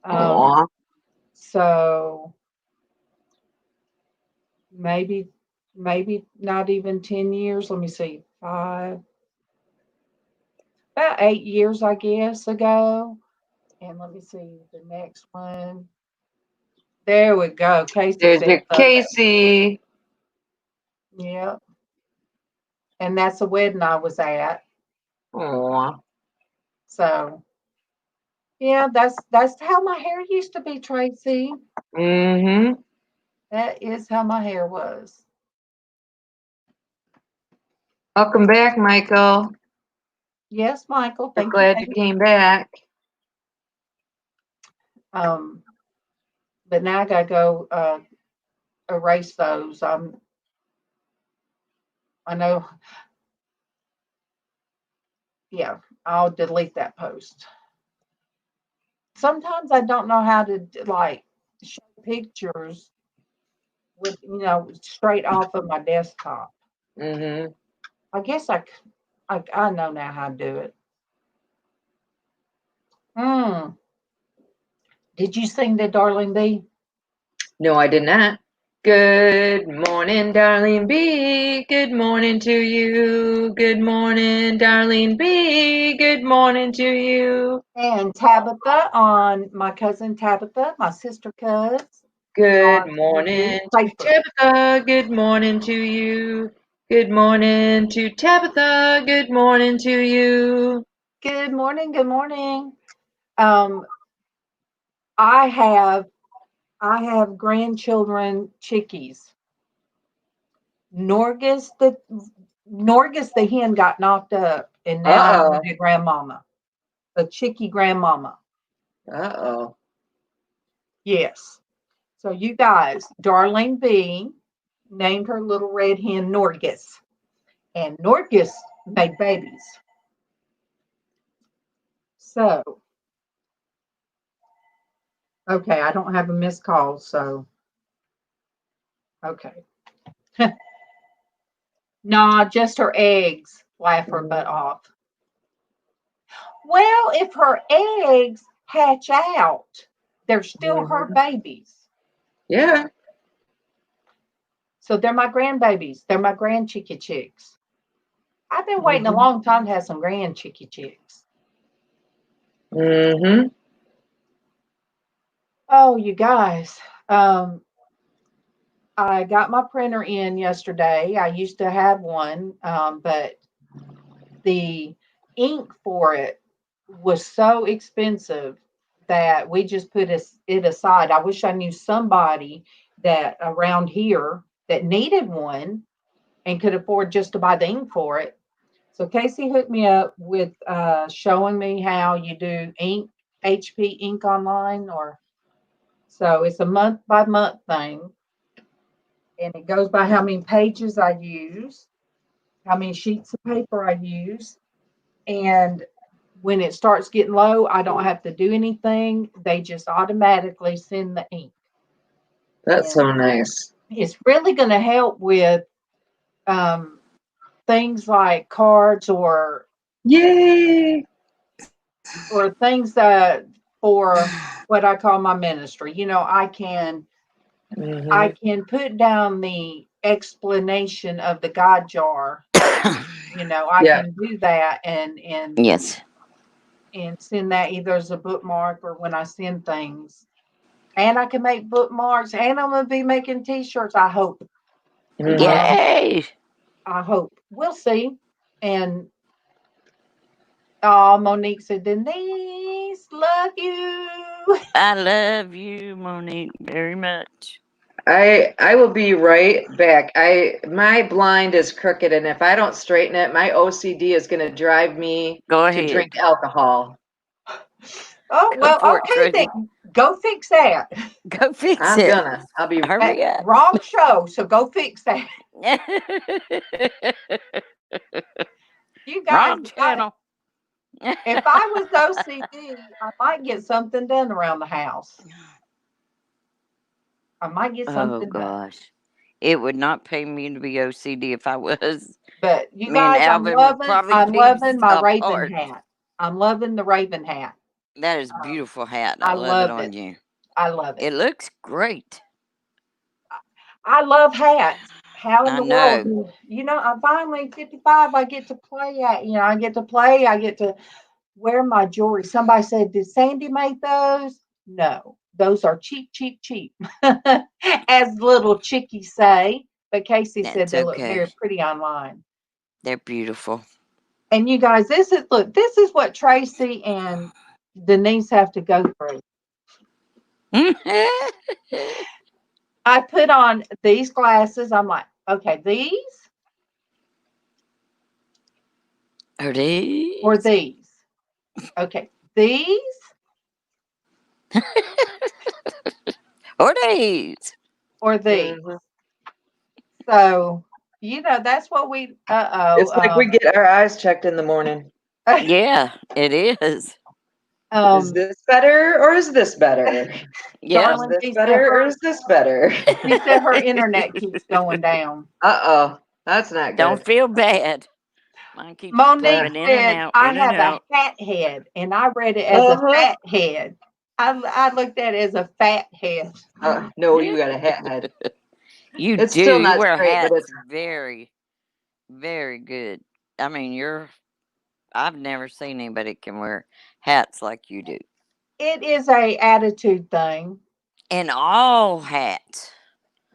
Um, Aw. so maybe not even 10 years. Let me see, about 8 years, I guess, ago. And let me see the next one. There we go. Casey There's said your Sunday. Casey. Yeah. And that's a wedding I was at. Aw. So yeah, that's how my hair used to be, Tracy. Mhm. That is how my hair was. Welcome back, Michael. Yes, Michael. We're Thank you, glad you baby. came back. Um, but now I gotta go erase those. I know Yeah, I'll delete that post. Sometimes I don't know how to like show pictures with straight off of my desktop. Mm-hmm. I guess I know now how to do it. Mm. Did you sing the Darling Bee? No, I did not. Good morning, darling bee. Good morning to you. Good morning, darling bee. Good morning to you. And Tabitha on my cousin Tabitha, my sister cuz. Good On morning to paper. Tabitha. Good morning to you. Good morning to Tabitha. Good morning to you. Good morning. Good morning. Um, I have grandchildren chickies. Norgus the hen got knocked up, and now I'm Uh-oh. the grandmama, the chickie grandmama. Uh-oh. Yes. So you guys, Darlene B named her little red hen Norgus, and Norgus made babies. So okay, I don't have a missed call, so okay. Nah, just her eggs laugh her butt off. Well, if her eggs hatch out, they're still her babies. Yeah. So they're my grandbabies. They're my grand chickie chicks. I've been waiting a long time to have some grand chickie chicks. Mm-hmm. Oh, you guys. I got my printer in yesterday. I used to have one, but the ink for it was so expensive that we just put it aside. I wish I knew somebody that around here that needed one and could afford just to buy the ink for it. So Casey hooked me up with showing me how you do ink, HP ink online, or so it's a month by month thing, and it goes by how many pages I use, how many sheets of paper I use, and when it starts getting low, I don't have to do anything. They just automatically send the ink. That's And so nice. it's really going to help with things like cards or Yay! things for what I call my ministry. I can put down the explanation of the God jar. I Yeah. can do that and Yes. and send that either as a bookmark or when I send things. And I can make bookmarks, and I'm gonna be making T-shirts. I hope. Yay! I hope. We'll see. And oh, Monique said, Denise, love you. I love you, Monique, very much. I will be right back. My blind is crooked, and if I don't straighten it, my OCD is going to drive me Go to ahead. drink alcohol. Oh, Go well, for it, okay Traci. then. Go fix that. Go fix I'm it. gonna. I'll be. Hurry up. Wrong show, so go fix that. You guys, Wrong channel. if I was OCD, I might get something done around the house. I might get Oh something done. gosh, it would not pay me to be OCD if I was. But you Me and guys, Alvin would probably I'm be loving my Raven apart. hat. I'm loving the Raven hat. That is a beautiful hat. I I love it love on it. you. I love it. It looks great. I love hats. How in I the world? know. I'm finally 55. I get to play at, I get to play. I get to wear my jewelry. Somebody said, did Sandy make those? No, those are cheap, cheap, cheap. As little chickies say. But Casey said That's they look very okay. pretty online. They're beautiful. And you guys, this is what Traci and Denise have to go through. I put on these glasses. I'm like, okay, these Are these? or these? Okay, these Or these? or these. Mhm. So, that's what we, It's like we get our eyes checked in the morning. Yeah, it is. Is Um, this better or is this better? Yeah. Is darling, this better or is this better? she said her internet keeps going down. Uh-oh. That's not Don't good. feel bad. Mine keeps Monique flipping in and said, out, I in and have a out. hat head, and I read it as a Uh-huh. fat head. I looked at it as a fat head. No, you got a hat head. You It's do. still You not wear straight, but hats it's very, very good. I mean, I've never seen anybody can wear hats like you do. It is a attitude thing. And all hats.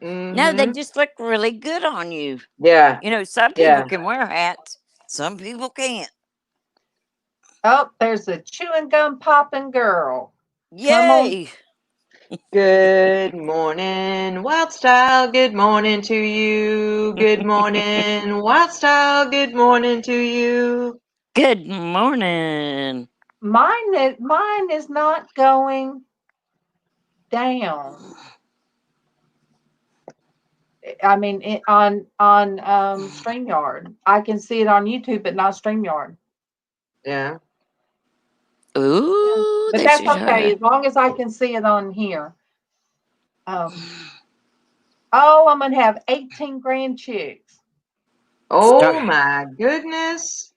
No, they mm-hmm. just look really good on you. Yeah. You know, some people Yeah. can wear hats, some people can't. Oh, there's a chewing gum popping girl. Come on. Yay! Good morning, Wild Style. Good morning to you. Good morning, Wild Style. Good morning to you. Good morning. Mine is not going down. I mean, on StreamYard. I can see it on YouTube, but not StreamYard. Yeah. Ooh, But they that's should okay as long as I can see it on here. Oh, I'm gonna have 18 grand chicks. Oh start. my goodness.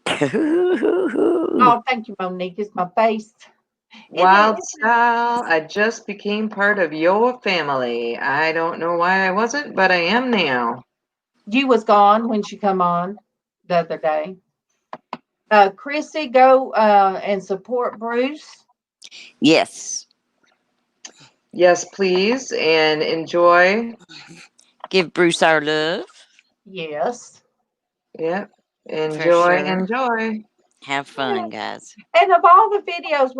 Oh, thank you, Monique. It's my face. Wild Style, I just became part of your family. I don't know why I wasn't, but I am now. You was gone when she come on the other day. Chrissy, go and support Bruce. Yes. Yes, please, and enjoy. Give Bruce our love. Yes. Yep. For Enjoy, sure. enjoy. Have fun, guys. And of all the videos,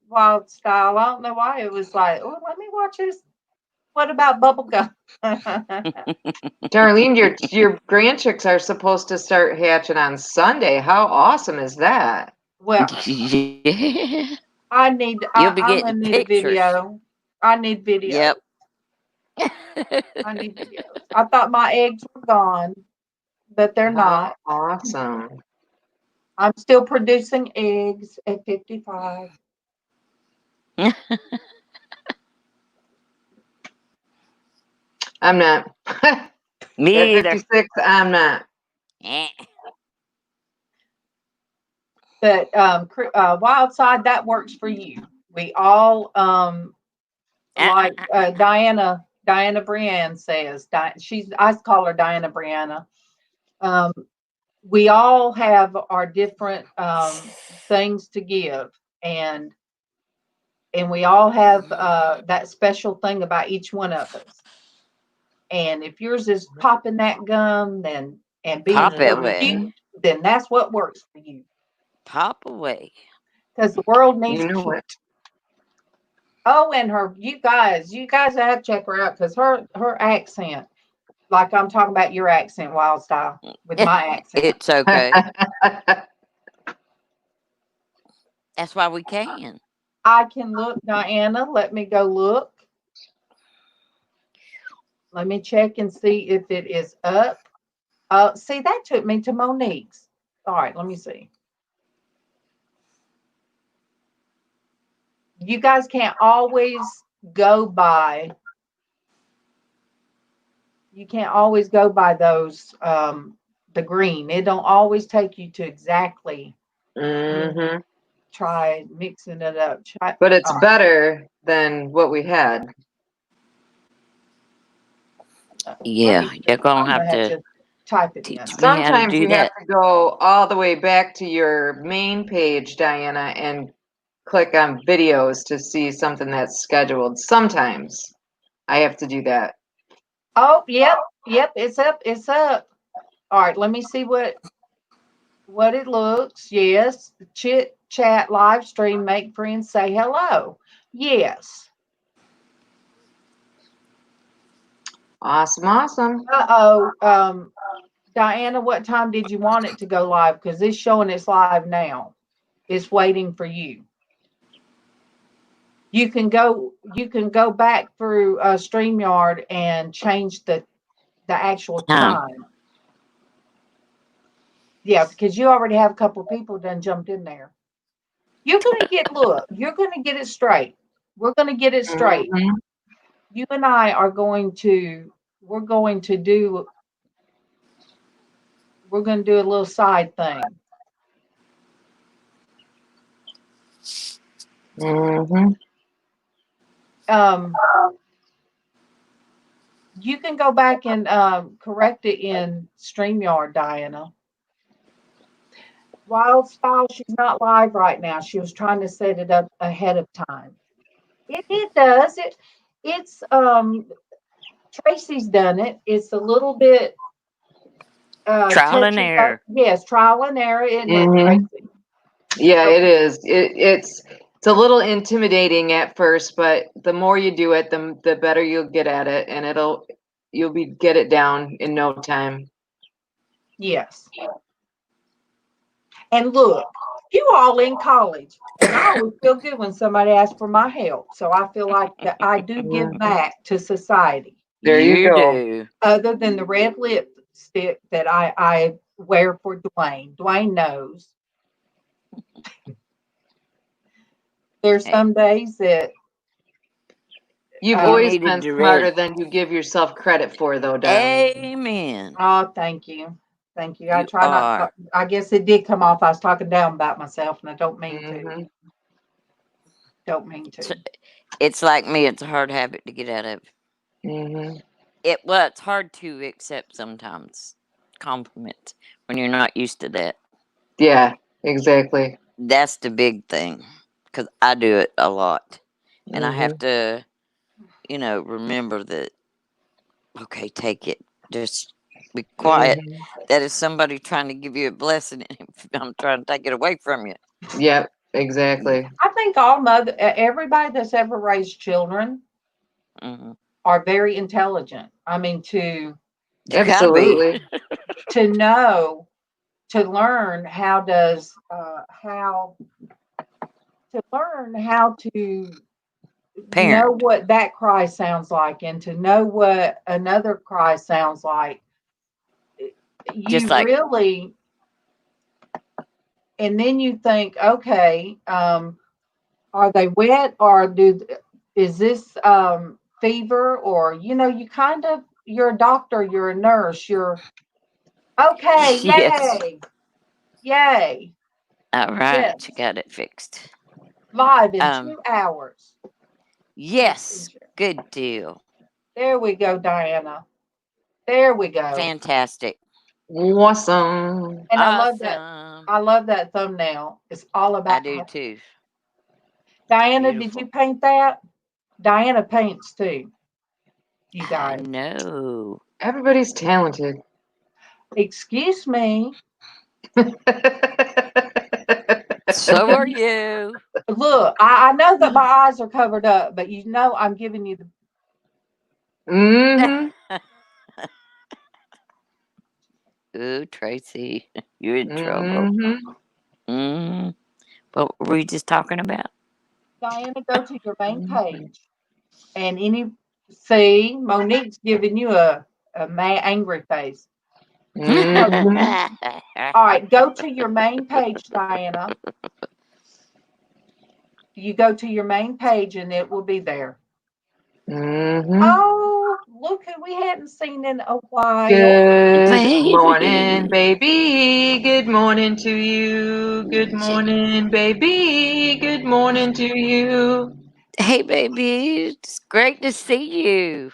wild style, I don't know why it was like, oh, let me watch this. What about bubblegum? Darlene, your grandchicks are supposed to start hatching on Sunday. How awesome is that? Well, Yeah. I need. You'll be I'm gonna getting need a pictures. video. I need video. Yep. I need videos. I thought my eggs were gone, but they're How not. awesome. I'm still producing eggs at 55. I'm not. At Me either. 56, I'm not. Eh. But wild side, that works for you. We all like Diana Brienne says. I call her Diana Brianna. Um, we all have our different things to give, and we all have that special thing about each one of us. And if yours is popping that gum, and being Pop it so away. cute, then that's what works for you. Pop away. Because the world needs You know cute. what? Oh, and you guys have to check her out because her accent, like I'm talking about your accent, Wild Style, with my accent. It's okay. That's why we can. I can look, Diana. Let me go look. Let me check and see if it is up. See, that took me to Monique's. All right, let me see. You guys can't always go by. You can't always go by those the green. It don't always take you to exactly. hmm Try mixing it up. But it's better than what we had. Yeah, you're going to have to type it in. teach me how to Sometimes do you have that. to go all the way back to your main page, Diana, and click on videos to see something that's scheduled. Sometimes I have to do that. Oh, yep, it's up, All right, let me see what it looks. Yes, chit chat live stream, make friends, say hello. Yes. Awesome. Diana, what time did you want it to go live? Because it's showing it's live now. It's waiting for you. You can go back through StreamYard and change the actual time. Yeah, because you already have a couple of people done jumped in there. You're gonna get it straight. We're gonna get it straight. Mhm. You and I are we're going to do a little side thing. Mhm. Um, you can go back and correct it in StreamYard, Diana. Wild Style, she's not live right now. She was trying to set it up ahead of time. It does. It's Tracy's done it. It's a little bit Trial touch and and go. error. Yes, trial and error, isn't it, Mhm. Tracy? Yeah, But it is. It's a little intimidating at first, but the more you do it, the better you'll get at it, and you'll get it down in no time. yes. And look, you all in college, and I always feel good when somebody asks for my help. So I feel like that I do give back to society. There you You go. do. Other than the red lipstick that I wear for Dwayne. Dwayne knows. There's Hey, some days that You've you always needed been to smarter read. than you give yourself credit for, though, darling. Amen. oh, thank you. Thank you. I You try not to are. I guess it did come off. I was talking down about myself and I don't mean to. Mhm. Don't mean to. It's like me. It's a hard habit to get out of. Mhm. Well, it's hard to accept sometimes compliments when you're not used to that. Yeah, exactly. That's the big thing because I do it a lot, and I have Mhm. to, remember that. Okay, take it. Just be quiet. Mhm. That is somebody trying to give you a blessing, and I'm trying to take it away from you. Yep, exactly. I think everybody that's ever raised children Hmm. are very intelligent. I mean, to You gotta be. Absolutely. know, to learn how to learn how to know Parent. what that cry sounds like and to know what another cry sounds like. Just You like really, and then you think, okay, are they wet or is this fever or you kind of you're a doctor, you're a nurse, you're okay, yes. yay, All right, you yes, got it fixed. live in Um. 2 hours. Yes. Good deal. There we go, Diana. There we go. Fantastic. Awesome. And Awesome. I love that thumbnail. It's all I about do too. Diana, did you Beautiful. paint that? Diana paints too, you I guys. know. Everybody's talented. Excuse me. So are you. Look, I know that my eyes are covered up, but I'm giving you the. Mhm. Ooh, Tracy, you're in trouble. Mhm. Mm. What were we just talking about? Diana, go to your main Mhm. page, and see Monique's giving you a angry face. No, Mhm. all right, go to your main page, Diana. You go to your main page, and it will be there. Mhm. Oh, look who we hadn't seen in a while. Good morning, Baby. baby. Good morning to you. Good morning, baby. Good morning to you. Hey, baby. It's great to see you.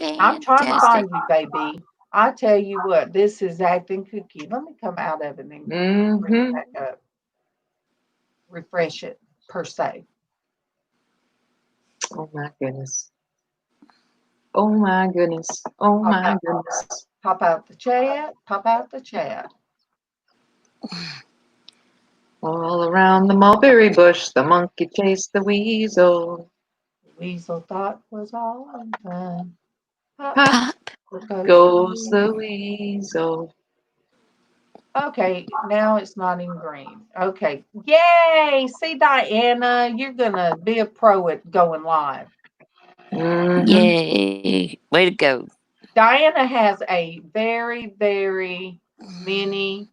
I'm trying to Fantastic. find you, baby. I tell you what, this is acting cookie. Let me come out of it and bring it Mhm. back up. Refresh it, per se. Oh my goodness. Oh my goodness. Oh Pop my out, goodness. pop out the chat. Pop out the chat. All around the mulberry bush, the monkey chased the weasel. The weasel thought was all in fun. Pop Pop Pop. goes the goes the weasel. weasel. Okay, now it's not in green. Okay, yay! See, Diana, you're gonna be a pro at going live. Mhm. Yay. Way to go. Diana has a very, very many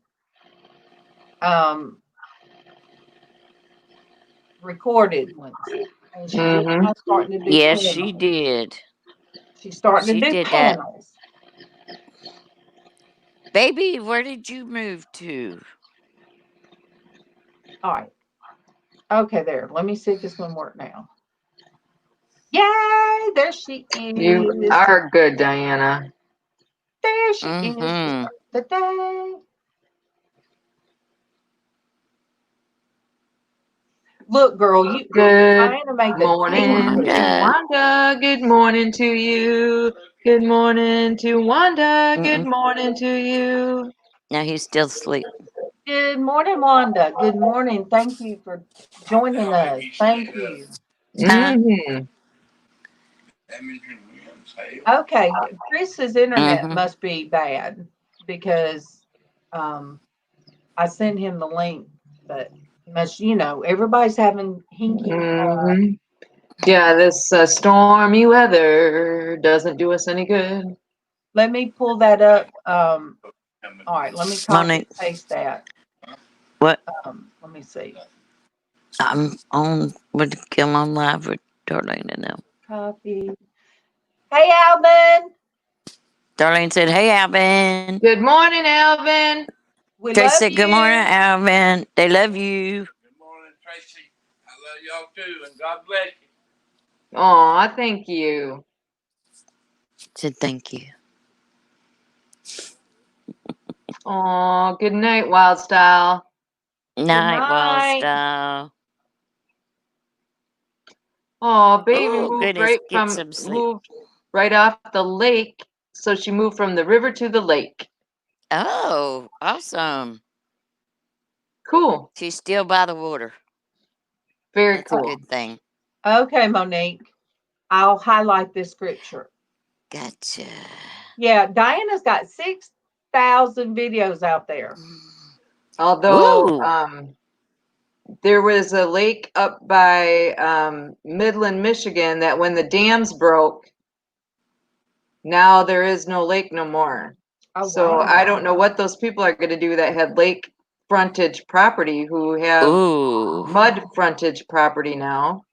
um, recorded ones. And she's just Mhm. now starting to do Yes, panels. she did. She's starting She to do did that. panels. Baby, where did you move to? All right. Okay, there. Let me see if this one work now. Yay! There she You is. are good, Diana. There she is to Mm-hmm. start the day. Look, girl, you Good Diana made the morning dangerous. to Wanda. Wanda. Good morning to you. Good morning to Wanda. Good Mm-mm. morning to you. Now he's still asleep. Good morning, Wanda. Good morning. Thank you for joining us. Thank you. Huh? Mhm. Okay, Chris's internet Mm-hmm. must be bad because um, I sent him the link, but must everybody's having hinky. Mhm. Yeah, this stormy weather doesn't do us any good. Let me pull that up. All right, let me copy Monique, and paste that. what? Let me see. I'm on with Come on live with Darlene now. Copy. Hey, Alvin. Darlene said, "Hey, Alvin." Good morning, Alvin. We Traci love said, "Good morning, you. Alvin. They love you." Good morning, Traci. I love y'all too, and God bless you. Aw, thank you. Said, "Thank you." Aw, good night, Wild Style. Good Night, Wild night. Style. Oh, baby Oh, moved goodness, right get some sleep. moved right off the lake. So she moved from the river to the lake. Oh, awesome. Cool. She's still by the water. Very That's a cool. good thing. Okay, Monique. I'll highlight this scripture. Gotcha. Yeah, Diana's got 6,000 videos out there. Although Woo! there was a lake up by Midland, Michigan that when the dams broke, now there is no lake no more. Oh, So wow. I don't know what those people are going to do that had lake frontage property who have Ooh. mud frontage property now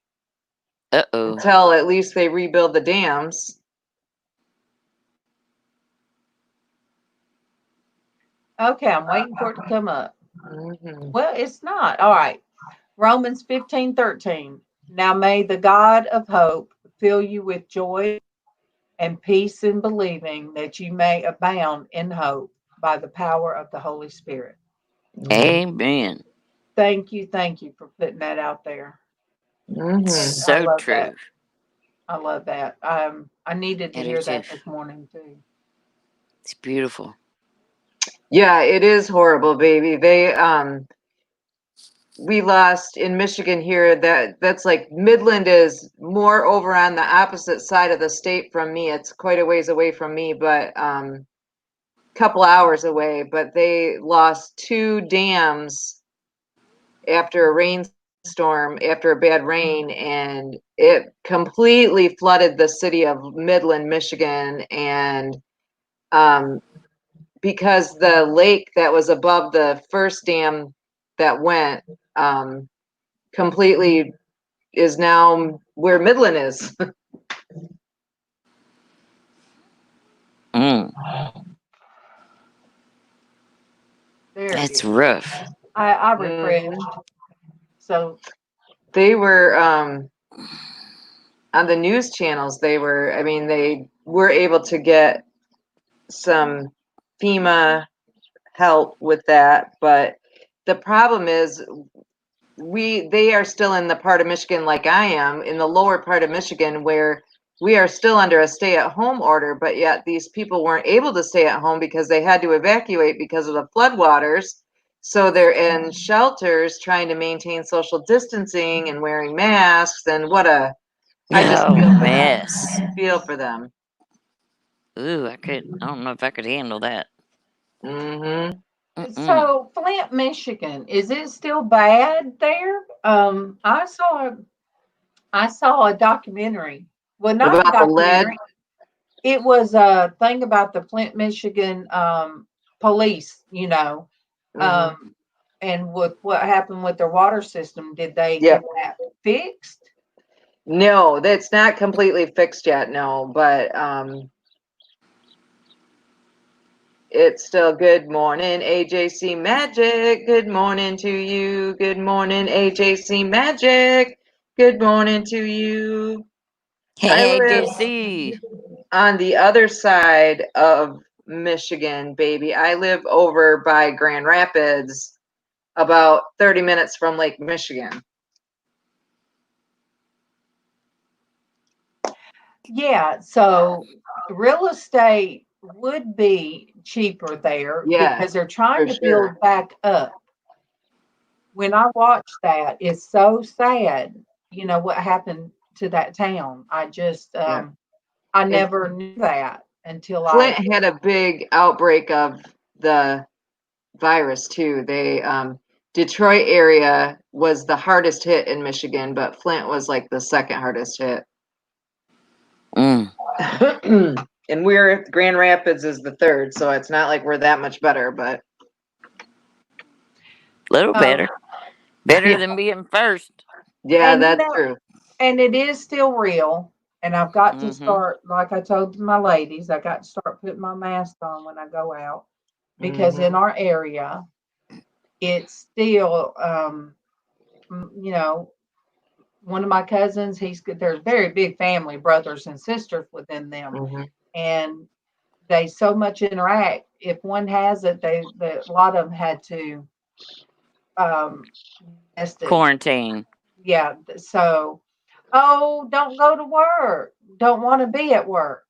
Uh-oh. until at least they rebuild the dams. Okay, I'm waiting for it to come up. Mhm. Well, it's not. All right. Romans 15:13. Now may the God of hope fill you with joy and peace in believing that you may abound in hope by the power of the Holy Spirit. Amen. Thank you for putting that out there. Mhm. I So love true. that. I love that. I needed to I do hear too. that this morning too. It's beautiful. Yeah, it is horrible, baby. They we lost in Michigan here. That's like Midland is more over on the opposite side of the state from me. It's quite a ways away from me, but couple hours away. But they lost 2 dams after a rainstorm, after a bad rain, and it completely flooded the city of Midland, Michigan. And because the lake that was above the first dam that went completely is now where Midland is. Mm, There it that's is. rough. I refreshed. So They were on the news channels. They were able to get some FEMA help with that, but the problem is they are still in the part of Michigan like I am, in the lower part of Michigan, where we are still under a stay-at-home order, but yet these people weren't able to stay at home because they had to evacuate because of the floodwaters. So they're in shelters trying to maintain social distancing and wearing masks, and I just Oh, mess. feel for them. Ooh, I don't know if I could handle that. Mm-hmm. Mm-mm. so Flint, Michigan, is it still bad there? I saw a documentary Well, not a About the lead? documentary. It was a thing about the Flint, Michigan police, and with what happened with their water system. Did they Yep. get that fixed? No, that's not completely fixed yet, no, but it's still good morning, AJC Magic. Good morning to you. Good morning, AJC Magic. Good morning to you. I Hey, live JC. on the other side of Michigan, baby. I live over by Grand Rapids, about 30 minutes from Lake Michigan. Yeah, so real estate would be cheaper there Yeah, because they're trying for to build sure. back up. When I watch that, it's so sad, what happened to that town. I just Yeah. I And never knew that until Flint had a big outbreak of the virus too. They Detroit area was the hardest hit in Michigan, but Flint was like the second hardest hit. Mm. And Grand Rapids is the third, so it's not like we're that much better, but A little better. Better yeah, than being first. yeah, and that's true. and it is still real. And I've got to Mhm. start, like I told my ladies, I got to start putting my mask on when I go out because in our area, it's still, one of my cousins, there's very big family, brothers and sisters within them, and they so much interact. If one has it, a lot of them had to tested. Quarantine. Yeah, so don't go to work. Don't want to be at work.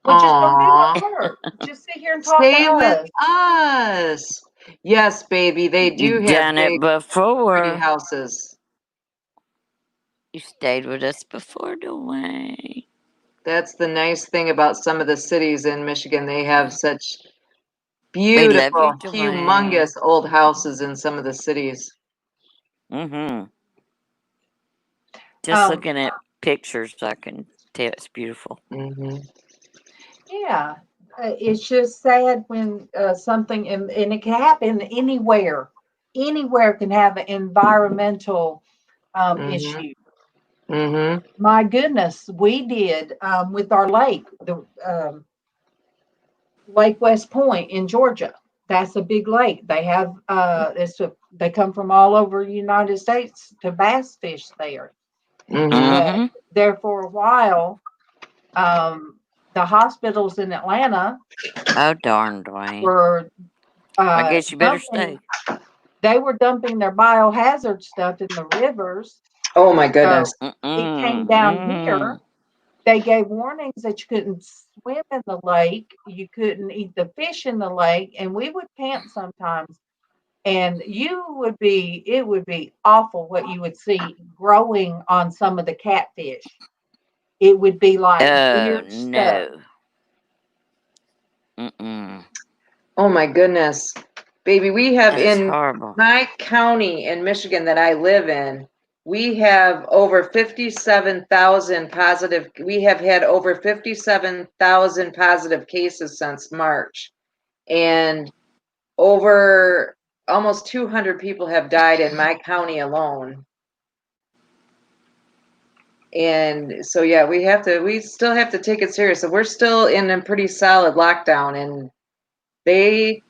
Well, just don't be Aw. at work. Just sit here and talk to Stay with us. us. Yes, baby, they do You've have done it big, pretty before. houses. You stayed with us before, Dwayne. That's the nice thing about some of the cities in Michigan. They have such We love beautiful, you, Dwayne. humongous old houses in some of the cities. Mm-hmm. Just looking at pictures, I can tell it's beautiful. Yeah, it's just sad when something, and it can happen anywhere. Anywhere can have an environmental issue. My goodness, we did with our lake, the Lake West Point in Georgia. That's a big lake. They have they come from all over the United States to bass fish there. But there for a while, the hospitals in Atlanta Oh, darn, Dwayne. were I guess you better stay. They were dumping their biohazard stuff in the rivers. Oh my goodness. So it came down here. They gave warnings that you couldn't swim in the lake, you couldn't eat the fish in the lake, and we would camp sometimes. And it would be awful what you would see growing on some of the catfish. It would be like weird stuff. Oh my goodness. Baby, we have That's in horrible. my county in Michigan that I live in, we have over 57,000 positive. We have had over 57,000 positive cases since March. And over almost 200 people have died in my county alone. And so, yeah, we still have to take it serious. So we're still in a pretty solid lockdown, and they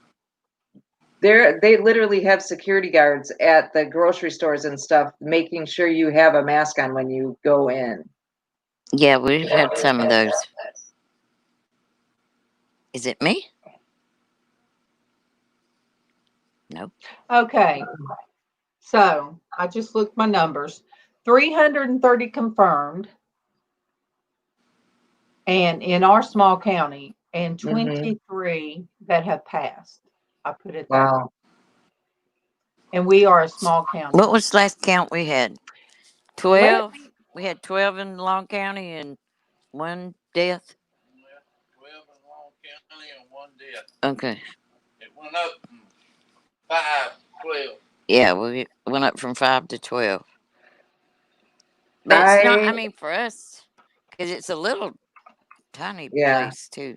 literally have security guards at the grocery stores and stuff, making sure you have a mask on when you go in. Yeah, we've had some of those. Is it me? Nope. Okay. So I just looked my numbers. 330 confirmed. And in our small county, and 23 that have passed. I put it that way. And we are a small county. What was the last count we had? 12? We had 12 in Long County and one death? 12 in Long County and 1 death. Okay. It went up from 5 to 12. Yeah, we went up from 5 to 12. But it's not, I mean, for us, Because it's a little tiny Yeah. place, too.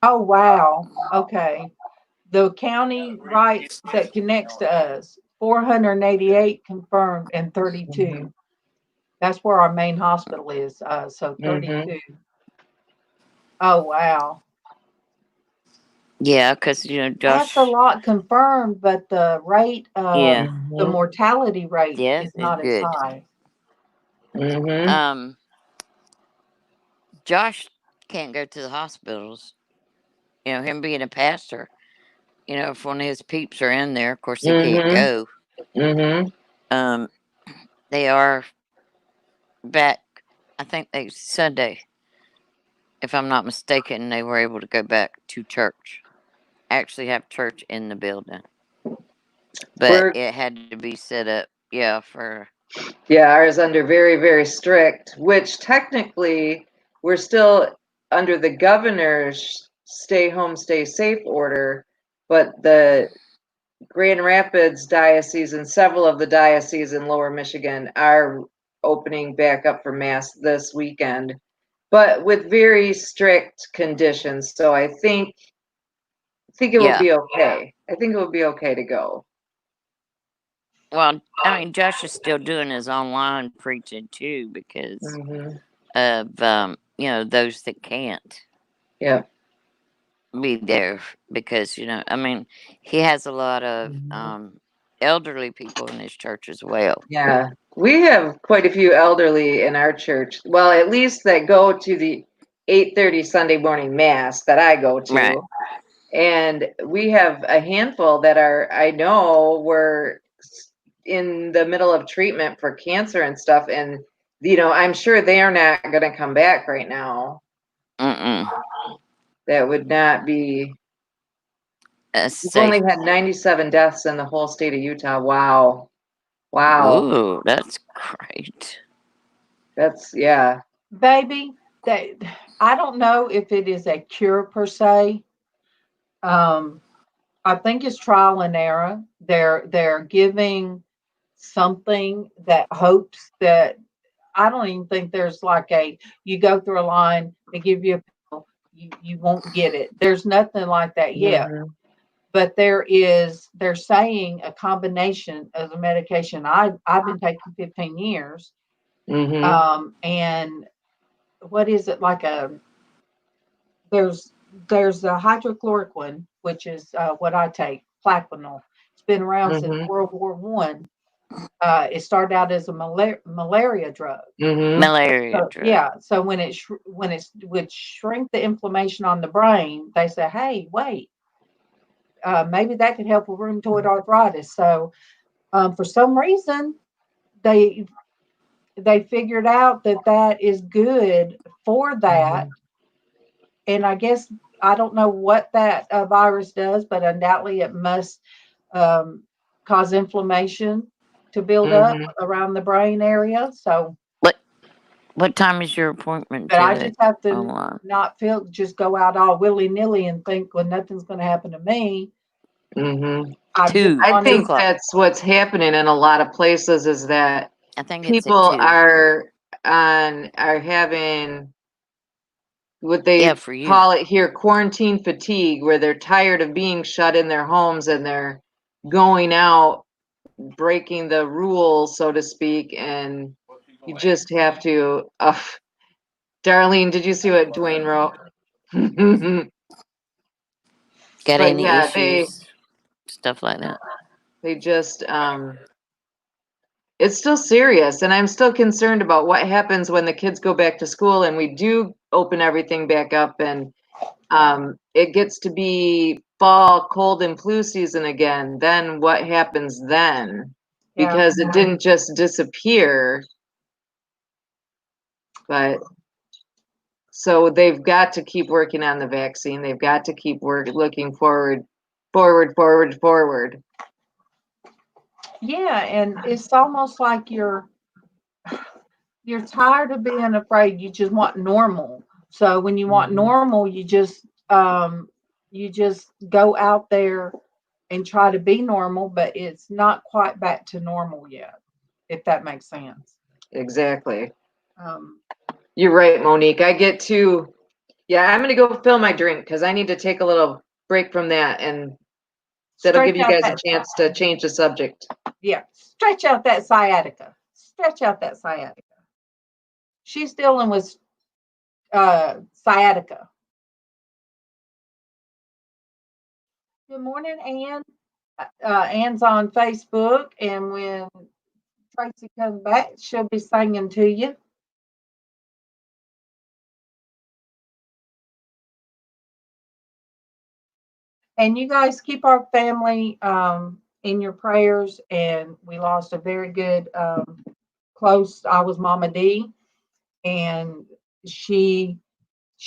Oh, wow. Okay. The county right that connects to us, 488 confirmed and 32. Mm-hmm. That's where our main hospital is. So Mm-hmm. 32. Oh, wow. Yeah, because, That's Josh. a lot confirmed, but the rate of Yeah. the mortality rate Yeah, is it's not as good. high. Mm-hmm. Josh can't go to the hospitals. Him being a pastor, if one of his peeps are in there, of course, he can't Mm-hmm. go. Mm-hmm. They are back, I think Sunday, if I'm not mistaken, they were able to go back to church. Actually have church in the building. But it had to be set up, for... Yeah, ours under very, very strict, which technically we're still under the governor's stay home, stay safe order, but the Grand Rapids diocese and several of the dioceses in Lower Michigan are opening back up for mass this weekend, but with very strict conditions. So I think it will be okay. I think it will be okay to go. Well, I mean, Josh is still doing his online preaching too because of those that can't. Yeah. Be there because I mean, he has a lot of elderly people in his church as well. Yeah, we have quite a few elderly in our church. Well, at least that go to the 8:30 Sunday morning mass that I go to. Right. And we have a handful that I know were in the middle of treatment for cancer and stuff. And, I'm sure they are not going to come back right now. That would not be. We've only had 97 deaths in the whole state of Utah. Wow. Ooh, that's great. That's, yeah. Baby, I don't know if it is a cure per se. I think it's trial and error. They're giving something that hopes that I don't even think there's like you go through a line, they give you a pill, you won't get it. There's nothing like that yet. But they're saying a combination of the medication I've been taking 15 years. And what is it like there's a hydrochloroquine, which is what I take, Plaquenil. It's been around since World War One. It started out as a malaria drug. Malaria drug. Yeah. So when it would shrink the inflammation on the brain, they say, hey, wait, maybe that could help with rheumatoid arthritis. So for some reason, they figured out that is good for that. And I guess I don't know what that virus does, but undoubtedly it must cause inflammation to build up around the brain area. So, what time is your appointment? But I just have to not just go out all willy nilly and think, well, nothing's going to happen to me. I think that's what's happening in a lot of places is that I think people are having what they call it here quarantine fatigue, where they're tired of being shut in their homes and they're going out, breaking the rules, so to speak, and you just have to. Darlene, did you see what Dwayne wrote? Got any issues? Stuff like that. They just, it's still serious, and I'm still concerned about what happens when the kids go back to school and we do open everything back up and it gets to be fall cold and flu season again. Then what happens then? Because it didn't just disappear, but so they've got to keep working on the vaccine. They've got to keep looking forward. Yeah, and it's almost like you're tired of being afraid. You just want normal. So when you want normal, you just go out there and try to be normal, but it's not quite back to normal yet, if that makes sense. Exactly. Um, You're right, Monique. I'm going to go fill my drink because I need to take a little break from that, and that'll give stretch you out guys a that chance to change the subject. stretch out that sciatica. Stretch out that sciatica. She's dealing with sciatica. Good morning, Ann. Ann's on Facebook, and when Traci comes back, she'll be singing to you. And you guys keep our family in your prayers. And we lost a very good close. I was Mama D, and she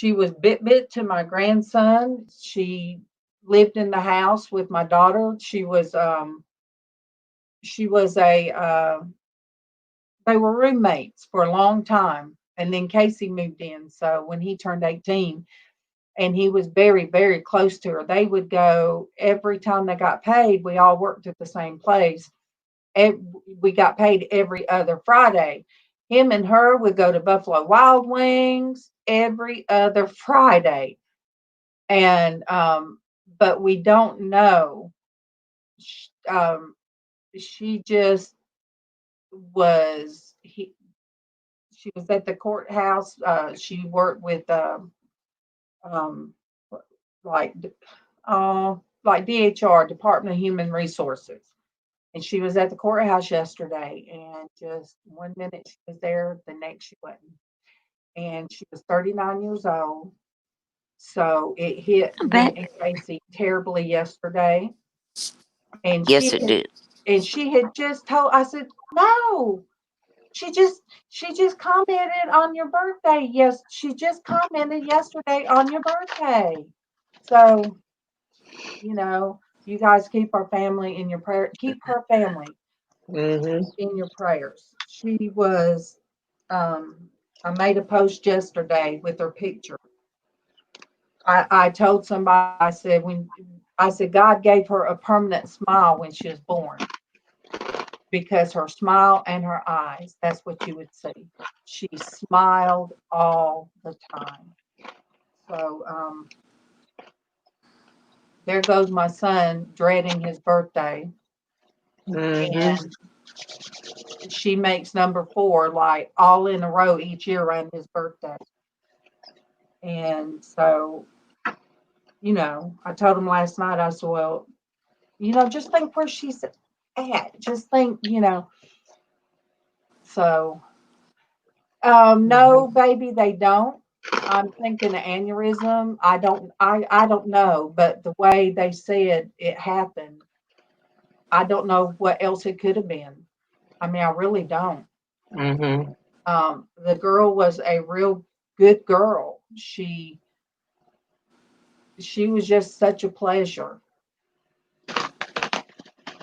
was bit to my grandson. She lived in the house with my daughter. She was a they were roommates for a long time, and then Casey moved in. So when he turned 18, and he was very, very close to her, they would go every time they got paid. We all worked at the same place. We got paid every other Friday. Him and her would go to Buffalo Wild Wings every other Friday. And but we don't know. She just was she was at the courthouse. She worked with like like DHR, Department of Human Resources. And she was at the courthouse yesterday, and just one minute she was there, the next she wasn't. And she was 39 years old. So it hit me and Casey terribly yesterday. And Yes, it did. And she had just told, I said, no, she just commented on your birthday. Yes, she just commented yesterday on your birthday. So, you guys keep our family in your prayer. Keep her family in your prayers. She was, I made a post yesterday with her picture. I told somebody, I said, God gave her a permanent smile when she was born, because her smile and her eyes, that's what you would see. She smiled all the time. So there goes my son dreading his birthday. And she makes number 4 like all in a row each year around his birthday. And so, I told him last night, I said, well, just think where she's at. Just think, So, no, baby, they don't. I'm thinking an aneurysm. I don't know, but the way they said it happened, I don't know what else it could have been. I mean, I really don't. The girl was a real good girl. She was just such a pleasure.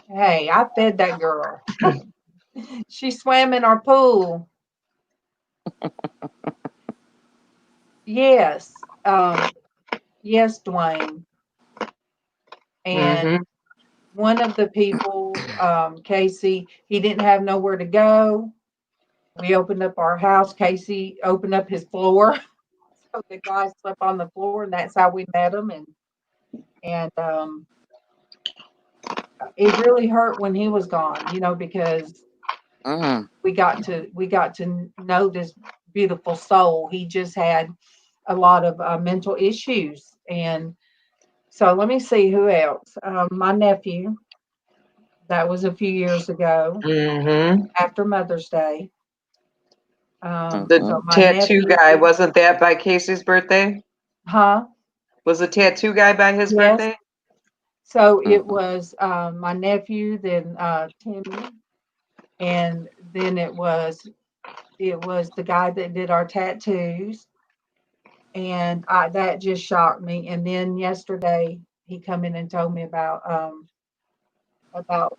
Hey, I fed that girl. She swam in our pool. Yes. Yes, Dwayne. And one of the people, Casey, he didn't have nowhere to go. We opened up our house. Casey opened up his floor. So the guy slept on the floor, and that's how we met him. And it really hurt when he was gone, because we got to know this beautiful soul. He just had a lot of mental issues. And so let me see who else. My nephew, that was a few years ago, after Mother's Day. The tattoo guy, wasn't that by Casey's birthday? Huh? Was the tattoo guy by his birthday? So it was my nephew, then Timmy, and then it was the guy that did our tattoos, and that just shocked me. And then yesterday he come in and told me about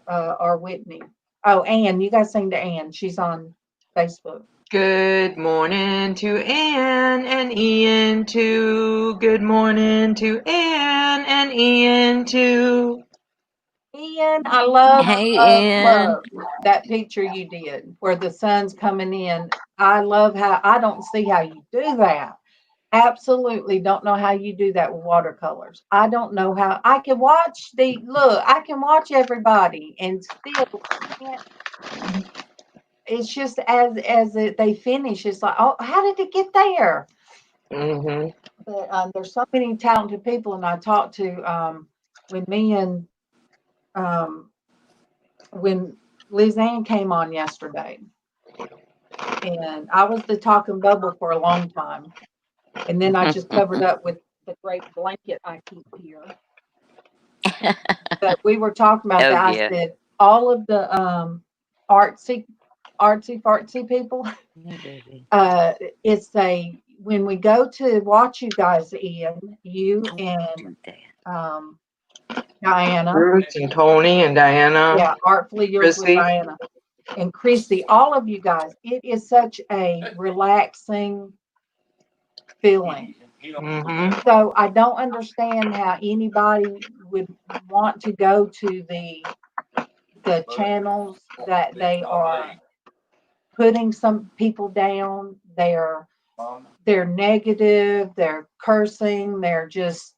our Whitney. Oh, Ann, you guys sing to Ann. She's on Facebook. Good morning to Ann and Ian too. Good morning to Ann and Ian too. Ian Ian, I love, Hey, love, Ian. love that picture you did where the sun's coming in. I love how, I don't see how you do that. Absolutely don't know how you do that with watercolors. I don't know how. I can watch I can watch everybody and still can't. It's just they finish, it's like, oh, how did it get there? Mm-hmm. But there's so many talented people, and I talked to when me and when LizzAnn came on yesterday, and I was the talking bubble for a long time, and then I just covered up with the great blanket I keep here. But we were talking about Oh, that. yeah. I said all of the artsy fartsy people. It's when we go to watch you guys, Ian, you and Diana. Bruce and Tony and Diana. Yeah, Artfully Yours with Chrissy. Diana and Christy, all of you guys. It is such a relaxing feeling. Mm-hmm. So I don't understand how anybody would want to go to the channels that they are putting some people down. They're negative, they're cursing, they're just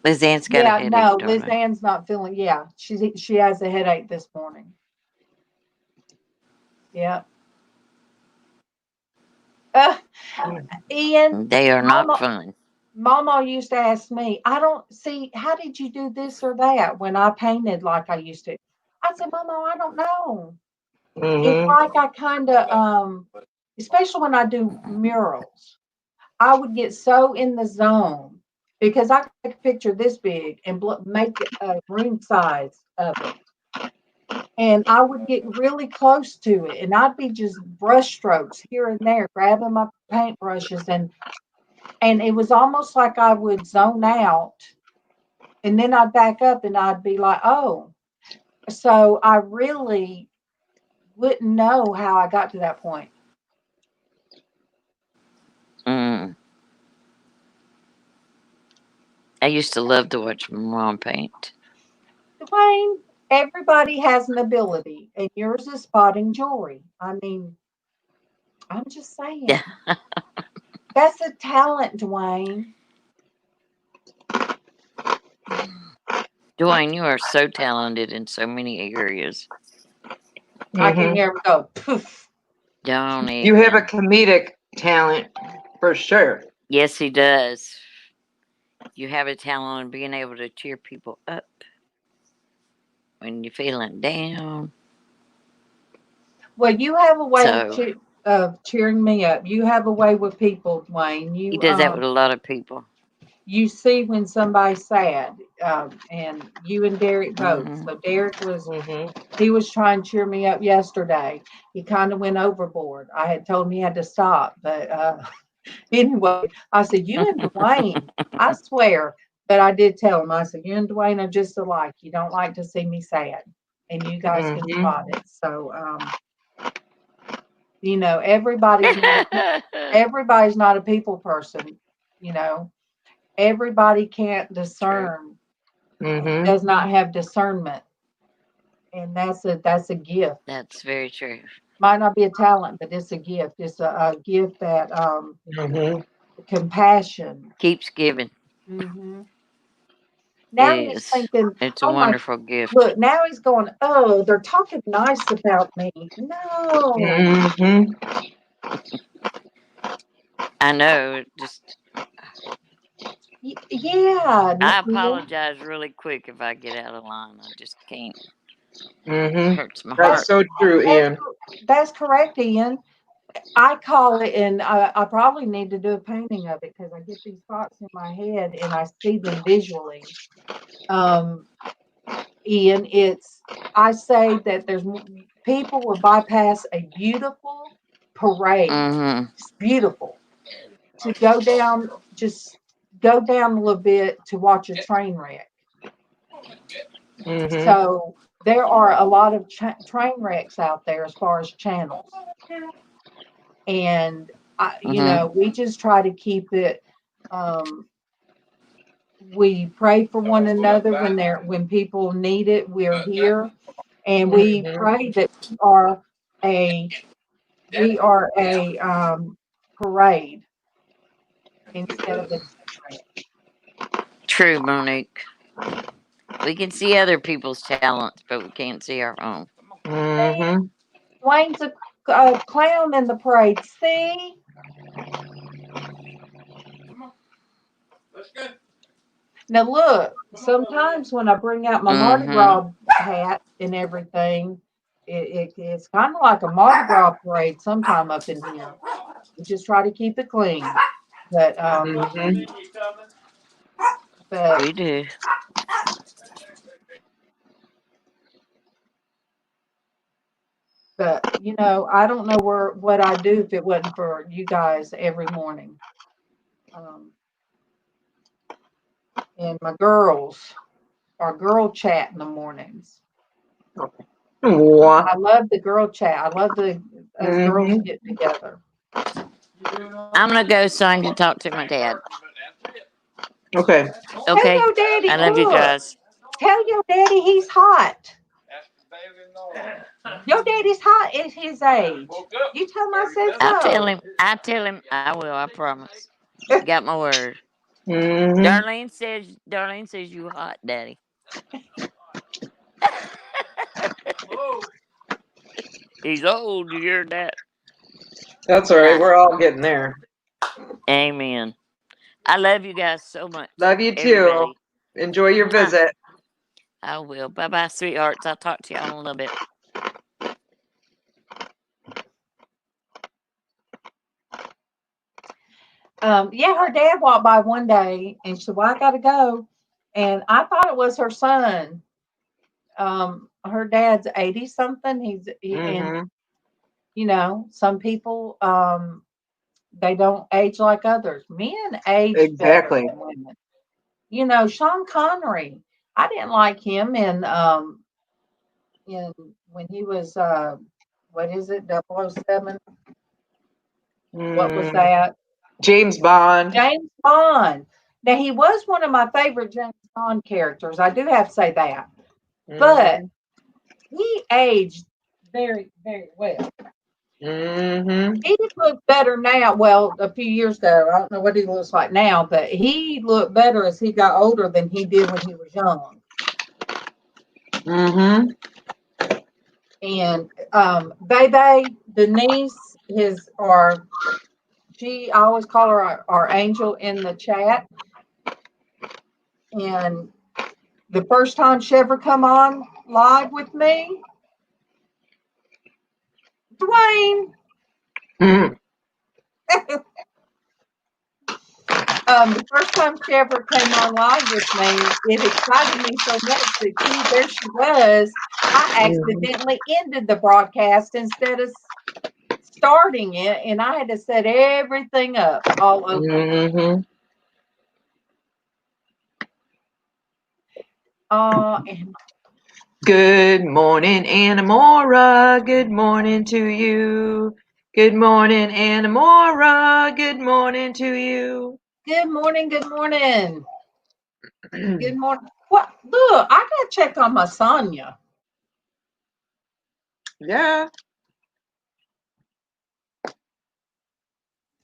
LizzAnn's got a headache. no, Darling. LizzAnn's not feeling, she has a headache this morning. Yeah. Ian, They are not fun. MawMaw used to ask me, I don't see, how did you do this or that when I painted like I used to? I said, MawMaw, I don't know. It's like I kind of, especially when I do murals, I would get so in the zone because I could take a picture this big and make it a room size of it. And I would get really close to it, and I'd be just brush strokes here and there, grabbing my paint brushes, and it was almost like I would zone out, and then I'd back up and I'd be like, oh. So I really wouldn't know how I got to that point. I used to love to watch my mom paint. Dwayne, everybody has an ability, and yours is spotting jewelry. I mean, I'm just saying. Yeah. That's a talent, Dwayne. Dwayne, you are so talented in so many areas. I can hear him go, poof. Don't even. You have a comedic talent for sure. Yes, he does. You have a talent on being able to cheer people up when you're feeling down. Well, you have a way of cheering me up. You have a way with people, Dwayne. He does that with a lot of people. You see when somebody's sad, and you and Derek both. So Derek was, he was trying to cheer me up yesterday. He kind of went overboard. I had told him he had to stop, but anyway, I said, you and Dwayne, I swear. But I did tell him, I said, you and Dwayne are just alike. You don't like to see me sad, and you guys can spot it. So, everybody's not a people person. Everybody can't discern, does not have discernment, and that's a gift. That's very true. Might not be a talent, but it's a gift. It's a gift that compassion keeps giving. Now he's thinking, it's a wonderful gift. Look, now he's going, oh, they're talking nice about me. No. I know. Just yeah. I apologize really quick if I get out of line. I just can't. It hurts my heart. That's so true, Ian. That's correct, Ian. I call it, and I probably need to do a painting of it because I get these thoughts in my head and I see them visually. Ian, I say that there's people will bypass a beautiful parade. It's beautiful to go down, just go down a little bit to watch a train wreck. So there are a lot of train wrecks out there as far as channels. And, we just try to keep it we pray for one another when people need it. We're here, and we pray that we are a parade instead of a True, Monique. We can see other people's talents, but we can't see our own. Mm-hmm. Dwayne's a clown in the parade. See? Let's go. Now look, sometimes when I bring out my Mardi Gras hat and everything, it's kind of like a Mardi Gras parade sometime up in here. We just try to keep it clean. But but We do. but you know, I don't know what I'd do if it wasn't for you guys every morning. And my girls, our girl chat in the mornings. What? I love the girl chat. I love us girls get together. I'm gonna go so I can talk to my dad. Okay. Tell your daddy, I love you look. guys. Tell your daddy he's hot. Your daddy's hot at his age. You tell him I said so. I'll tell him. I will. I promise. You got my word. Mm-hmm. Darlene says you hot, Daddy. He's old. You hear that? That's all right. We're all getting there. Amen. I love you guys so much. Love you too. Everybody. Enjoy your visit. I will. Bye bye, sweethearts. I'll talk to y'all in a little bit. Yeah, her dad walked by one day and she said, "Well, I gotta go." And I thought it was her son. Her dad's 80 something. And you know, some people they don't age like others. Men age better than women. You know, Sean Connery. I didn't like him in when he was what is it, 007? What was that? James Bond. James Bond. Now he was one of my favorite James Bond characters. I do have to say that. But he aged very, very well. He looks better now. Well, a few years ago, I don't know what he looks like now, but he looked better as he got older than he did when he was young. And Bebe, Denise, I always call her our angel in the chat. And the first time she ever come on live with me, Dwayne. The first time she ever came on live with me, it excited me so much that there she was. I accidentally ended the broadcast instead of starting it, and I had to set everything up all over. Good morning, Anamora. Good morning to you. Good morning, Anamora. Good morning to you. Good morning. Good morning. Good morning. What? Look, I gotta check on my Sonia. Yeah.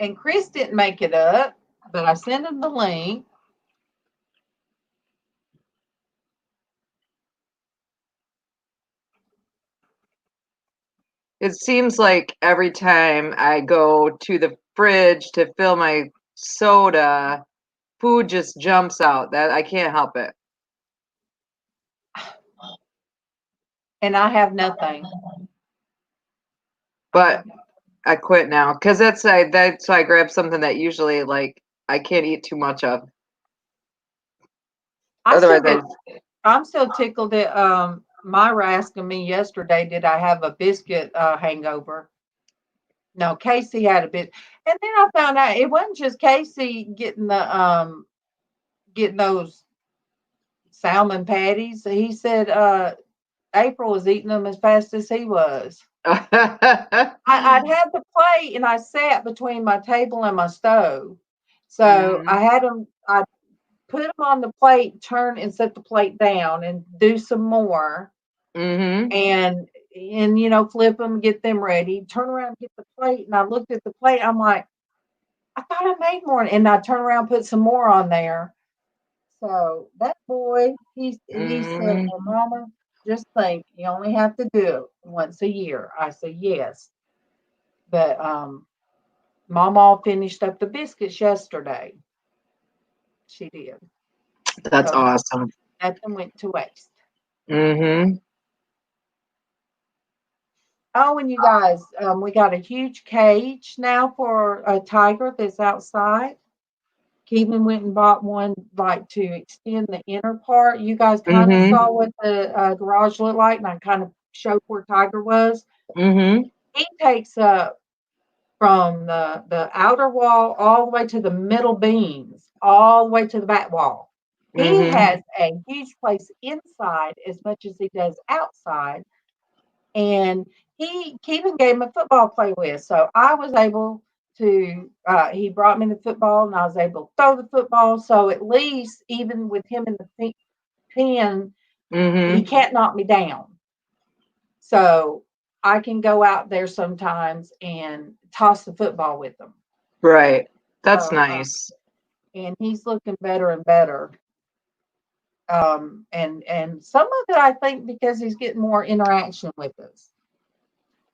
And Chris didn't make it up, but I sent him the link. It seems like every time I go to the fridge to fill my soda, food just jumps out. That I can't help it. And I have nothing. But I quit now because that's why I grab something that usually like I can't eat too much of. I'm still tickled at Myra asking me yesterday, did I have a biscuit hangover? No, Casey had a bit, and then I found out it wasn't just Casey getting those salmon patties. He said April was eating them as fast as he was. I'd had the plate and I sat between my table and my stove. So I had them, I put them on the plate, turn and set the plate down and do some more. Mm-hmm. And you know, flip them, get them ready, turn around, get the plate. And I looked at the plate. I'm like, I thought I made more. And I turn around, put some more on there. So that boy, he said, Mm-hmm. well, Mama, just think you only have to do it once a year. I said, yes. But MawMaw finished up the biscuits yesterday. She did. That's So awesome. nothing went to waste. Mm-hmm. Oh, and you guys, we got a huge cage now for a tiger that's outside. Keegan went and bought one like to extend the inner part. You guys kind of Mm-hmm. saw what the garage looked like, and I kind of showed where Tiger was. Mm-hmm. He takes up from the outer wall all the way to the middle beams, all the way to the back wall. He Mm-hmm. has a huge place inside as much as he does outside. And he even gave him a football to play with. So I was able to, he brought me the football and I was able to throw the football. So at least, even with him in the pen, he Mm-hmm. can't knock me down. So I can go out there sometimes and toss the football with him. Right. That's So, nice. and he's looking better and better. And some of it, I think, because he's getting more interaction with us.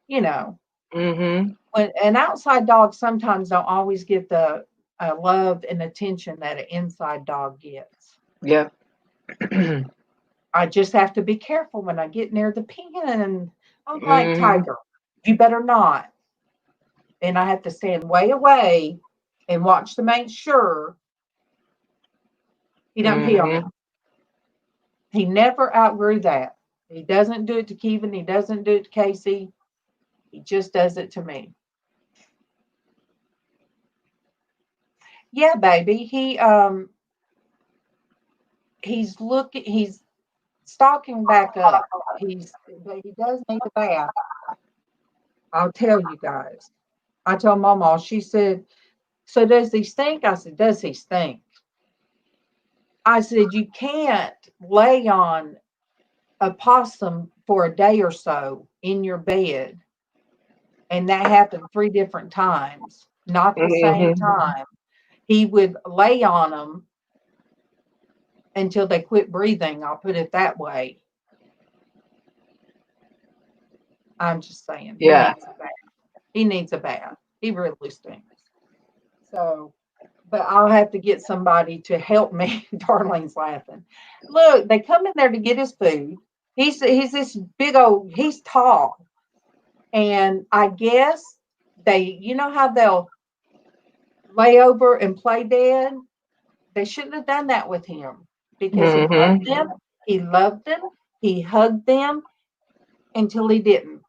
You know, Mm-hmm. when an outside dog sometimes don't always get the love and attention that an inside dog gets. Yep. I just have to be careful when I get near the pen. I'm like, Mm-hmm. Tiger, you better not. And I have to stand way away and watch to make sure he doesn't pee on me. Mm-hmm. He never outgrew that. He doesn't do it to Kevin. He doesn't do it to Casey. He just does it to me. Yeah, baby. He's stalking back up. But he does need a bath. I'll tell you guys. I told MawMaw, she said, so does he stink? I said, does he stink? I said, you can't lay on a possum for a day or so in your bed. And that happened 3 different times, not the same Mm-hmm. time. He would lay on them until they quit breathing. I'll put it that way. I'm just saying. Yeah. He needs a bath. He really stinks. So, but I'll have to get somebody to help me. Darlene's laughing. Look, they come in there to get his food. He's this big old, he's tall. And I guess you know how they'll lay over and play dead? They shouldn't have done that with him because he loved Mm-hmm. them. He loved them. He hugged them until he didn't.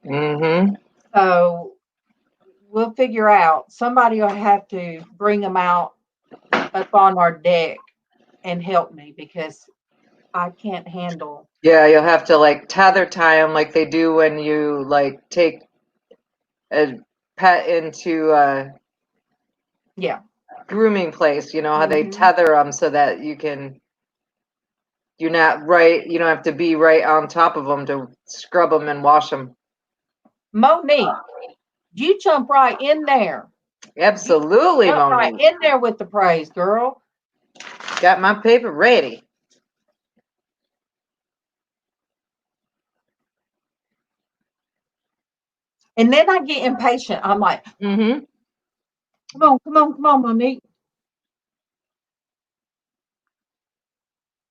Mm-hmm. So we'll figure out. Somebody will have to bring him out up on our deck and help me because I can't handle. Yeah, you'll have to like tether tie them like they do when you like take a pet into a Yeah. grooming place. You know how they Mhm. tether them so that you're not right. You don't have to be right on top of them to scrub them and wash them. Monique, you jump right in there. Absolutely, Jump right Monique. in there with the praise, girl. Got my paper ready. And then I get impatient. I'm like, Mm-hmm. come on, Monique.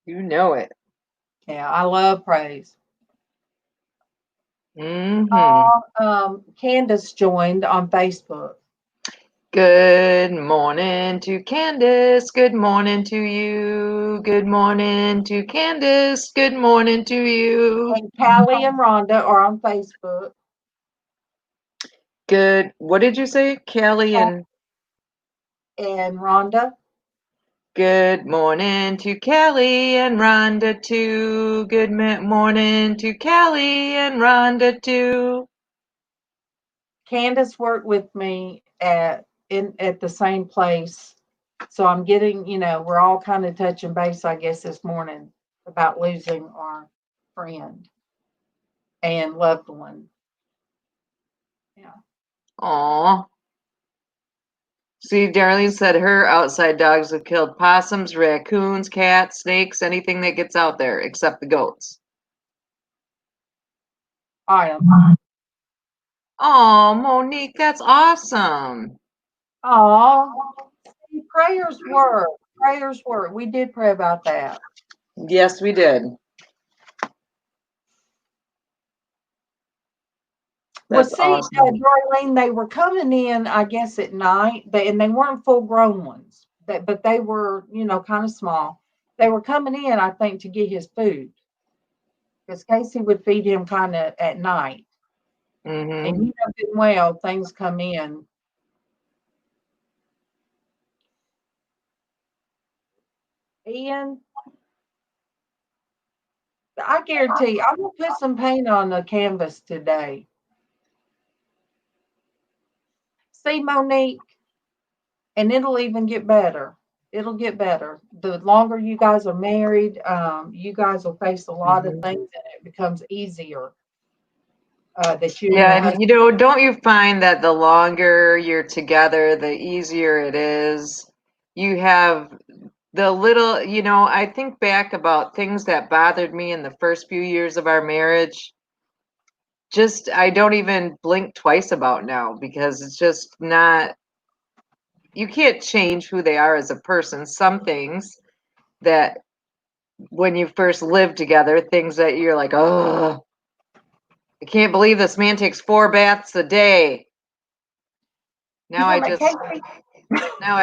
You know it. Yeah, I love praise. Mm-hmm. Candace joined on Facebook. Good morning to Candace. Good morning to you. Good morning to Candace. Good morning to you. And Callie and Rhonda are on Facebook. Good. What did you say, Kelly? And Rhonda. good morning to Kelly and Rhonda too. Good morning to Kelly and Rhonda too. Candace worked with me at the same place So I'm getting, we're all kind of touching base, I guess, this morning about losing our friend and loved one. Yeah. Aw. See, Darlene said her outside dogs have killed possums, raccoons, cats, snakes, anything that gets out there except the goats. I am. Oh, Monique, that's awesome. Oh, prayers work. Prayers work. We did pray about that. Yes, we did. Well, That's see, awesome. Darlene, they were coming in, I guess, at night, and they weren't full-grown ones, but they were, kind of small. They were coming in, I think, to get his food, because Casey would feed him kind of at night. Mm-hmm. And good and well, things come in. Ian, I guarantee I'm gonna put some paint on the canvas today. See, Monique, and it'll even get better. It'll get better. The longer you guys are married, you guys will face a lot of things, and it becomes easier. That you and your Yeah, and husband. don't you find that the longer you're together, the easier it is? You have the little, I think back about things that bothered me in the first few years of our marriage. Just, I don't even blink twice about now because it's just not, you can't change who they are as a person. Some things that when you first live together, things that you're like, oh, I can't believe this man takes 4 baths a day. Now I just, now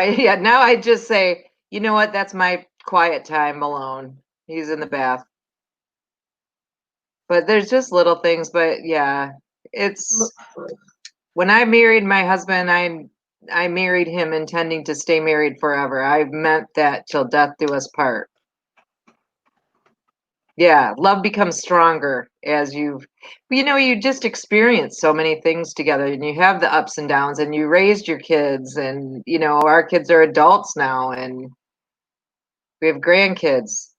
I just say, you know what? That's my quiet time alone. He's in the bath. But there's just little things. But yeah, it's when I married my husband, I married him intending to stay married forever. I meant that till death do us part. Yeah, love becomes stronger as you just experience so many things together and you have the ups and downs and you raised your kids and our kids are adults now and we have grandkids.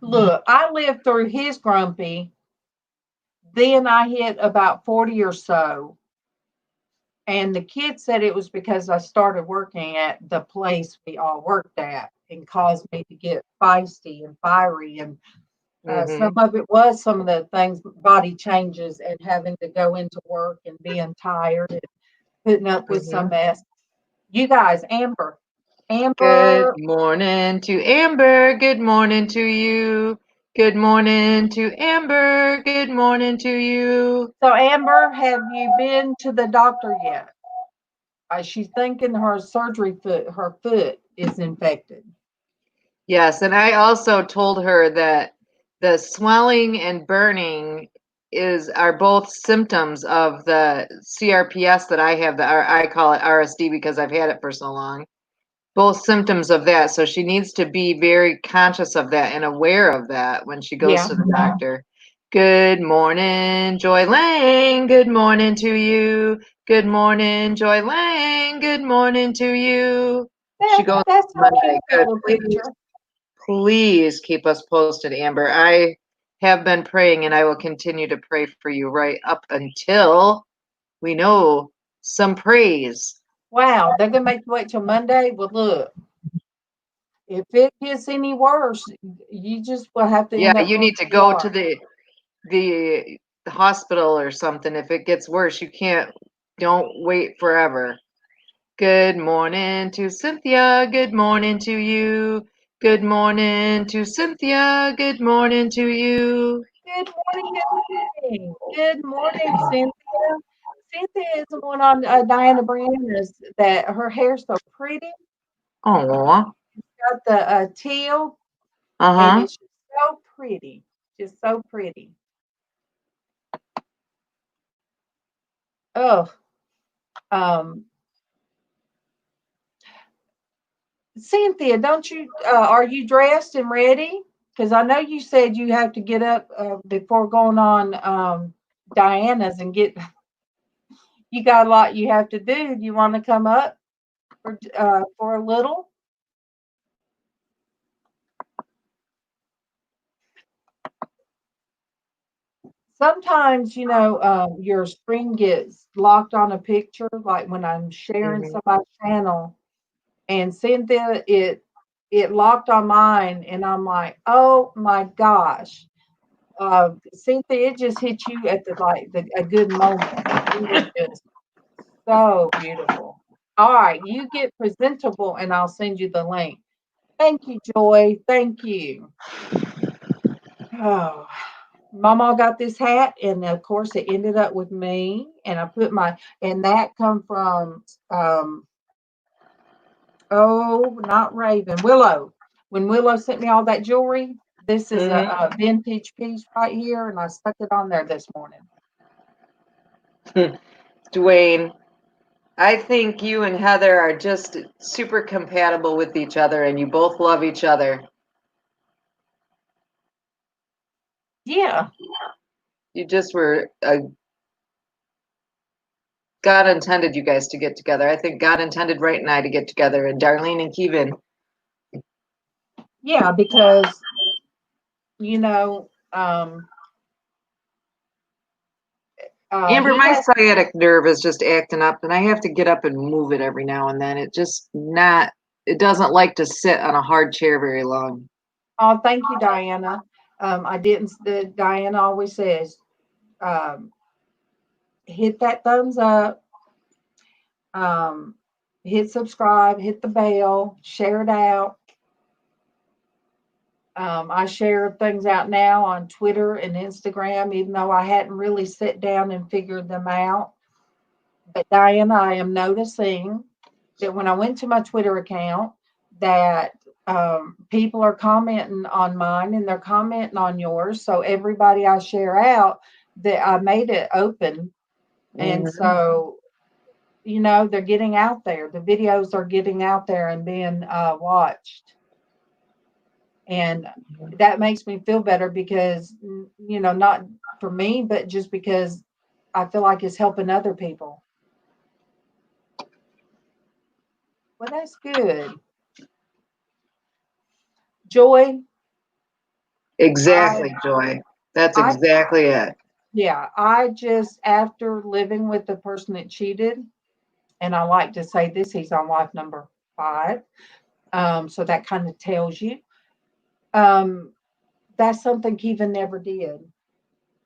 Look, I lived through his grumpy. Then I hit about 40 or so. And the kid said it was because I started working at the place we all worked at and caused me to get feisty and fiery. And some of it was some of the things, body changes and having to go into work and being tired and putting up with some mess. You guys, Amber. Good morning to Amber. Good morning to you. Good morning to Amber. Good morning to you. So, Amber, have you been to the doctor yet? She's thinking her her foot is infected. Yes, and I also told her that the swelling and burning are both symptoms of the CRPS that I have. I call it RSD because I've had it for so long. Both symptoms of that. So she needs to be very conscious of that and aware of that when she goes to the doctor. Good morning, Joy Lang. Good morning to you. Good morning, Joy Lang. Good morning to you. She goes That's her Monday. cute Good. little picture. Please keep us posted, Amber. I have been praying and I will continue to pray for you right up until we know some praise. Wow, they're gonna make you wait till Monday. Well, look, if it gets any worse, you just will have to end Yeah, up you going need to to the go ER. to the hospital or something. If it gets worse, don't wait forever. Good morning to Cynthia. Good morning to you. Good morning to Cynthia. Good morning to you. Good morning, good morning. Good morning, Cynthia. Cynthia is the one on Diana Brianna's that her hair's so pretty. Aw. Got the teal, and Uh-huh. it's just so pretty. Just so pretty. Oh, um, Cynthia, don't you are you dressed and ready? Because I know you said you have to get up before going on Diana's and get. You got a lot you have to do. Do you want to come up for a little? sometimes, your screen gets locked on a picture, like when I'm sharing Mhm. somebody's channel, and Cynthia, it locked on mine, and I'm like, oh my gosh. Cynthia, it just hit you at a good moment. It was just so beautiful. All right, you get presentable, and I'll send you the link. Thank you, Joy. Thank you. Oh, Mama got this hat, and of course, it ended up with me. And I put and that come from not Raven, Willow. When Willow sent me all that jewelry, this is a vintage piece right here, and I stuck it on there this morning. Dwayne, I think you and Heather are just super compatible with each other, and you both love each other. Yeah. You just were God intended you guys to get together. I think God intended Wright and I to get together, and Darlene and Kevin. Yeah, because Amber, he my has sciatic nerve is just acting up, and I have to get up and move it every now and then. It doesn't like to sit on a hard chair very long. Oh, thank you, Diana. I didn't. Diana always says, hit that thumbs up, hit subscribe, hit the bell, share it out. I share things out now on Twitter and Instagram, even though I hadn't really sat down and figured them out. But Diana, I am noticing that when I went to my Twitter account, that people are commenting on mine and they're commenting on yours. So everybody I share out, that I made it open, and so they're getting out there. The videos are getting out there and being watched, and that makes me feel better because not for me, but just because I feel like it's helping other people. Well, that's good. Joy. Exactly, Joy. That's I exactly it. Yeah, I just, after living with the person that cheated, and I like to say this, he's on wife number 5. So that kind of tells you. That's something Kevin never did.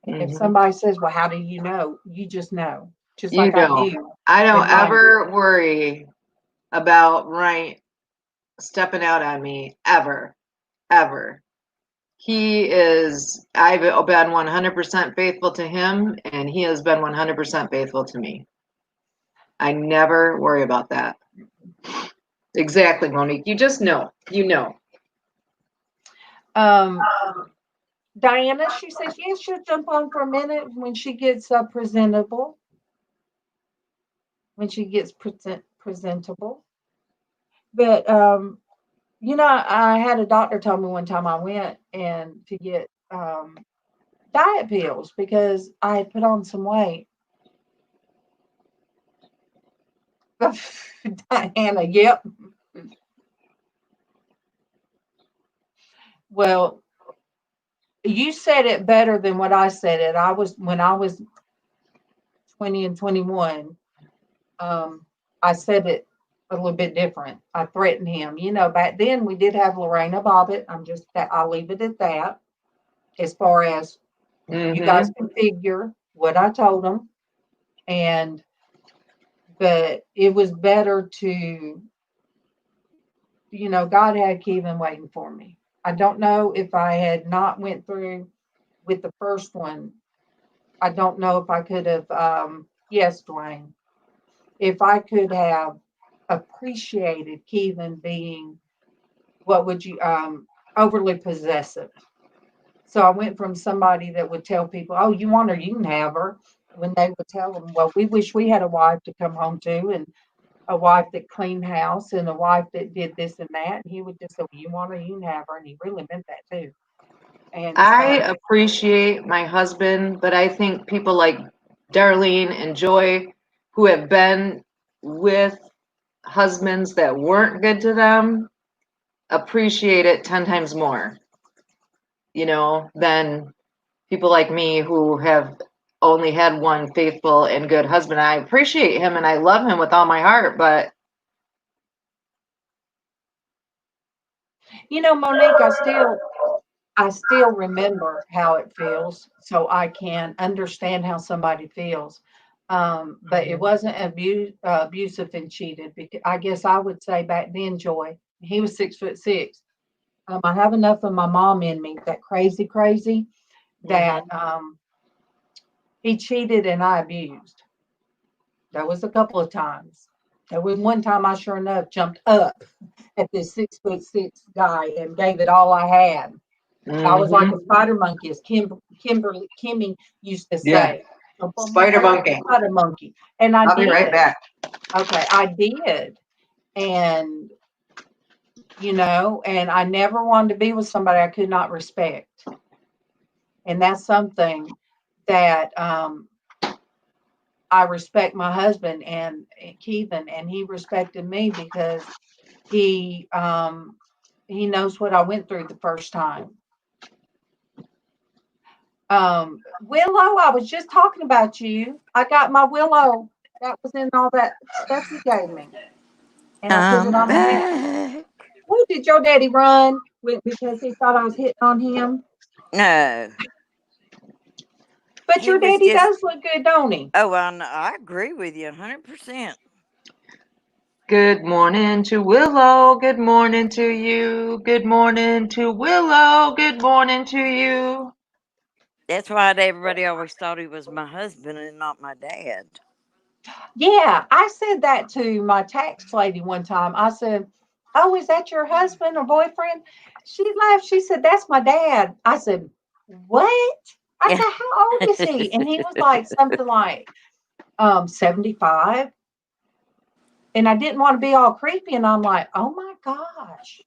And if somebody says, well, how do you know? You just know. Just You like I know, knew. I don't when my- ever worry about Wright stepping out on me, ever, ever. I've been 100% faithful to him, and he has been 100% faithful to me. I never worry about that. Exactly, Monique. You just know. You know. Diana, she says, yes, she'll jump on for a minute when she gets presentable. When she gets presentable. But, I had a doctor tell me one time I went and to get diet pills because I had put on some weight. Diana, yep. Well, you said it better than what I said it. When I was 20 and 21, I said it a little bit different. I threatened him. Back then we did have Lorena Bobbitt. I'll leave it at that. As far as you guys can figure what I told him. But it was better to, God had Kevin waiting for me. I don't know if I had not went through with the first one. I don't know if I could have, yes, Dwayne, if I could have appreciated Kevin being, what would you, overly possessive. So I went from somebody that would tell people, oh, you want her, you can have her. When they would tell them, well, we wish we had a wife to come home to, and a wife that cleaned house, and a wife that did this and that. And he would just say, well, you want her, you can have her. And he really meant that too. And I appreciate my husband, but I think people like Darlene and Joy, who have been with husbands that weren't good to them, appreciate it 10 times more, than people like me who have only had one faithful and good husband. I appreciate him and I love him with all my heart, but Monique, I still remember how it feels, so I can understand how somebody feels. But it wasn't abusive and cheated. Because I guess I would say back then, Joy, he was 6'6". I have enough of my mom in me, that crazy, that he cheated and I abused. There was a couple of times. There was one time I sure enough jumped up at this 6'6" guy and gave it all I had. I was like a spider monkey, as Kimmy used to say. Yeah. Spider monkey. Spider monkey. And I'll be right back. Okay, I did. And and I never wanted to be with somebody I could not respect. And that's something that I respect my husband and Keithan, and he respected me because he knows what I went through the first time. Willow, I was just talking about you. I got my Willow that was in all that stuff you gave me, and I put it on my head. Who did your daddy run with because he thought I was hitting on him? No. But your daddy does look good, don't he? Oh, well, no, I agree with you 100%. Good morning to Willow. Good morning to you. Good morning to Willow. Good morning to you. That's why everybody always thought he was my husband and not my dad. Yeah, I said that to my tax lady one time. I said, "Oh, is that your husband or boyfriend?" She laughed. She said, "That's my dad." I said, "What?" I said, "How old is he?" And he was like something like 75. And I didn't want to be all creepy. And I'm like, "Oh my gosh."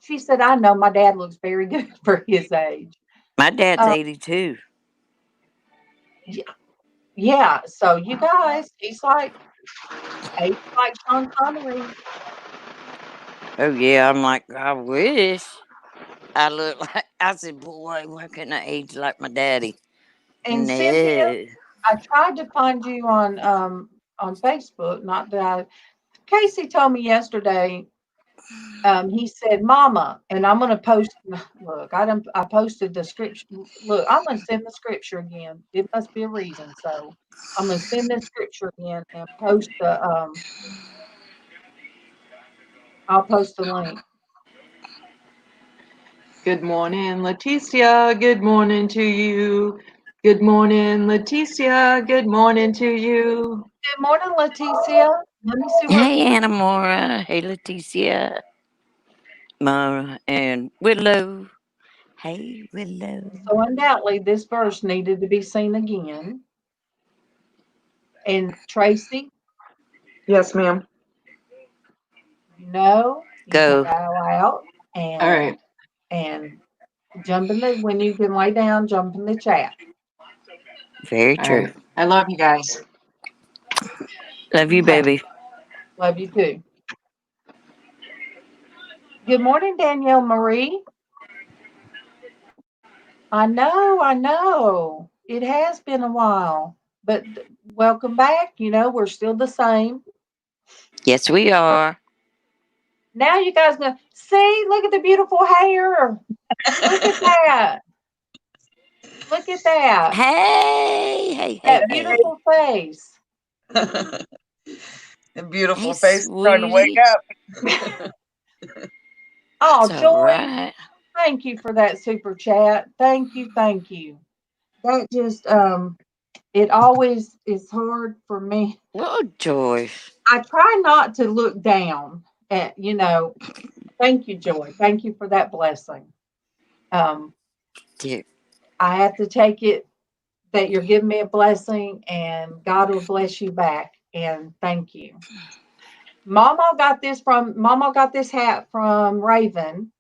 She said, "I know my dad looks very good for his age." My dad's 82. Yeah. So you guys, he's like Sean Connery. Oh, yeah. I'm like, I wish I looked like. I said, boy, why couldn't I age like my daddy? And No. Cynthia, I tried to find you on Facebook. Not that Casey told me yesterday. He said, "Mama," and I'm gonna post. Look, I posted the scripture. Look, I'm gonna send the scripture again. It must be a reason. So I'm gonna send the scripture again and post the. I'll post the link. Good morning, Leticia. Good morning to you. Good morning, Leticia. Good morning to you. Good morning, Leticia. Let me see what. Hey, Anna Mora. Hey, Leticia. Mara and Willow. Hey, Willow. So undoubtedly, this verse needed to be seen again. And Traci. Yes, ma'am. You Go. can bow out and All right. and jump in the when you can lay down, jump in the chat. Very All true. right. I love you guys. Love you, Okay. baby. Love you too. Good morning, Danielle Marie. I know. It has been a while, but welcome back. We're still the same. Yes, we are. Now you guys know. See, look at the beautiful hair. Look at that. Look at that. Hey. That beautiful face. The beautiful Hey, face starting to wake sweetie. up. Oh, It's all Joy. right. Thank you for that super chat. Thank you. That just it always is hard for me. Oh, Joy. I try not to look down at, thank you, Joy. Thank you for that blessing. Dear. I have to take it that you're giving me a blessing and God will bless you back. And thank you. Mama got this hat from Raven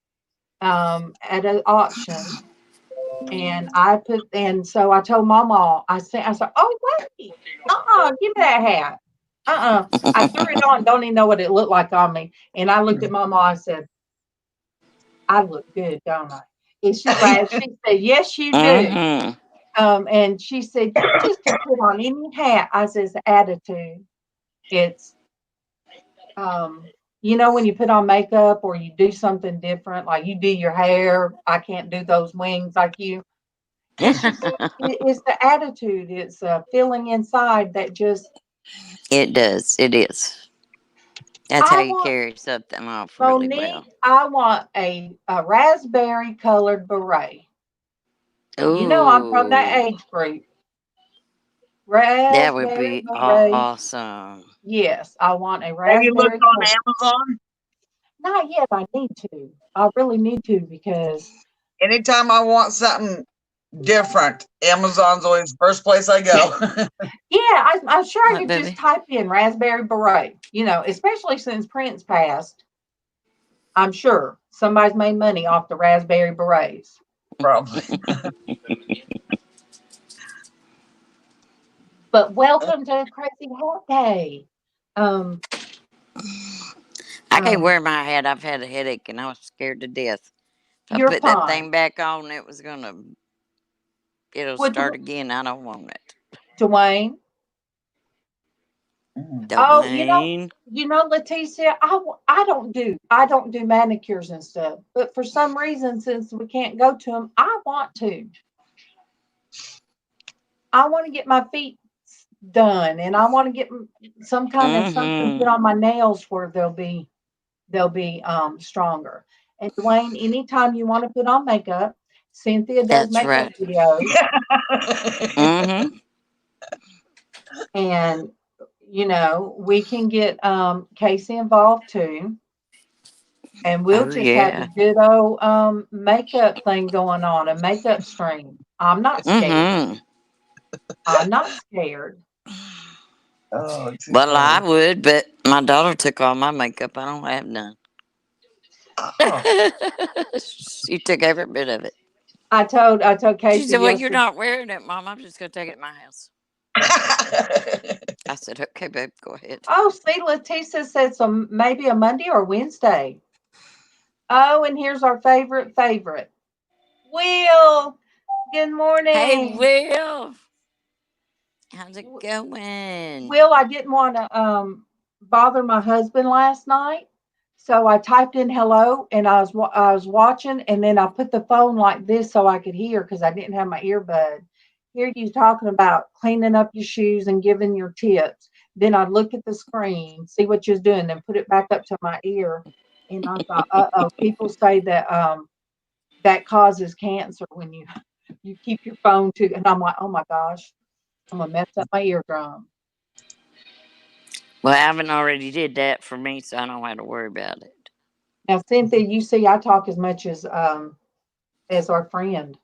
at an auction. And so I told Mama, I said, "Oh, wait, give me that hat." I threw it on, don't even know what it looked like on me. And I looked at Mama, I said, "I look good, don't I?" And she laughed. She said, yes, you do. Mm-hmm. And she said, you just can put on any hat. I says, attitude. It's, when you put on makeup or you do something different, like you do your hair, I can't do those wings like you. And she said, it's the attitude. It's a feeling inside that just. It does. It is. That's how you carry something off really well. I want a raspberry colored beret. Ooh. I'm from that age group. Raspberry That would be beret. awesome. Yes, I want a Have raspberry. you looked on Amazon? Not yet. I need to. I really need to because Anytime I want something different, Amazon's always first place I go. yeah, I'm sure I What, could baby? just type in raspberry beret. Especially since Prince passed. I'm sure somebody's made money off the raspberry berets. Probably. But welcome to Crazy Hat Day. I can't wear my hat. I've had a headache and I was scared to death. If I You're put fine. that thing back on, it'll start again. I don't want it. Dwayne. Dwayne. Leticia, I don't do manicures and stuff, but for some reason, since we can't go to them, I want to. I want to get my feet done, and I want to get some kind of something put on my nails where they'll be stronger. And Dwayne, anytime you want to put on makeup, Cynthia does makeup videos. Mm-hmm. And we can get Casey involved too. And we'll just have a good old makeup thing going on, a makeup stream. I'm not scared. Mm-hmm. I'm not scared. Oh, well, I would, but my daughter took all my makeup. I don't have none. Oh. She took every bit of it. I told Casey. She said, well, you're not wearing it, Mom. I'm just going to take it in my house. I said, okay, babe, go ahead. Oh, see, Leticia said maybe a Monday or Wednesday. Oh, and here's our favorite. Will, good morning. Hey, Will. How's it going? Will, I didn't want to bother my husband last night. So I typed in hello and I was watching, and then I put the phone like this so I could hear because I didn't have my earbud. Hear you talking about cleaning up your shoes and giving your tips. Then I'd look at the screen, see what you're doing, then put it back up to my ear. And I thought, people say that that causes cancer when you keep your phone to, and I'm like, oh my gosh, I'm gonna mess up my eardrum. Well, Alvin already did that for me, so I don't have to worry about it. Now, Cynthia, you see, I talk as much as our friend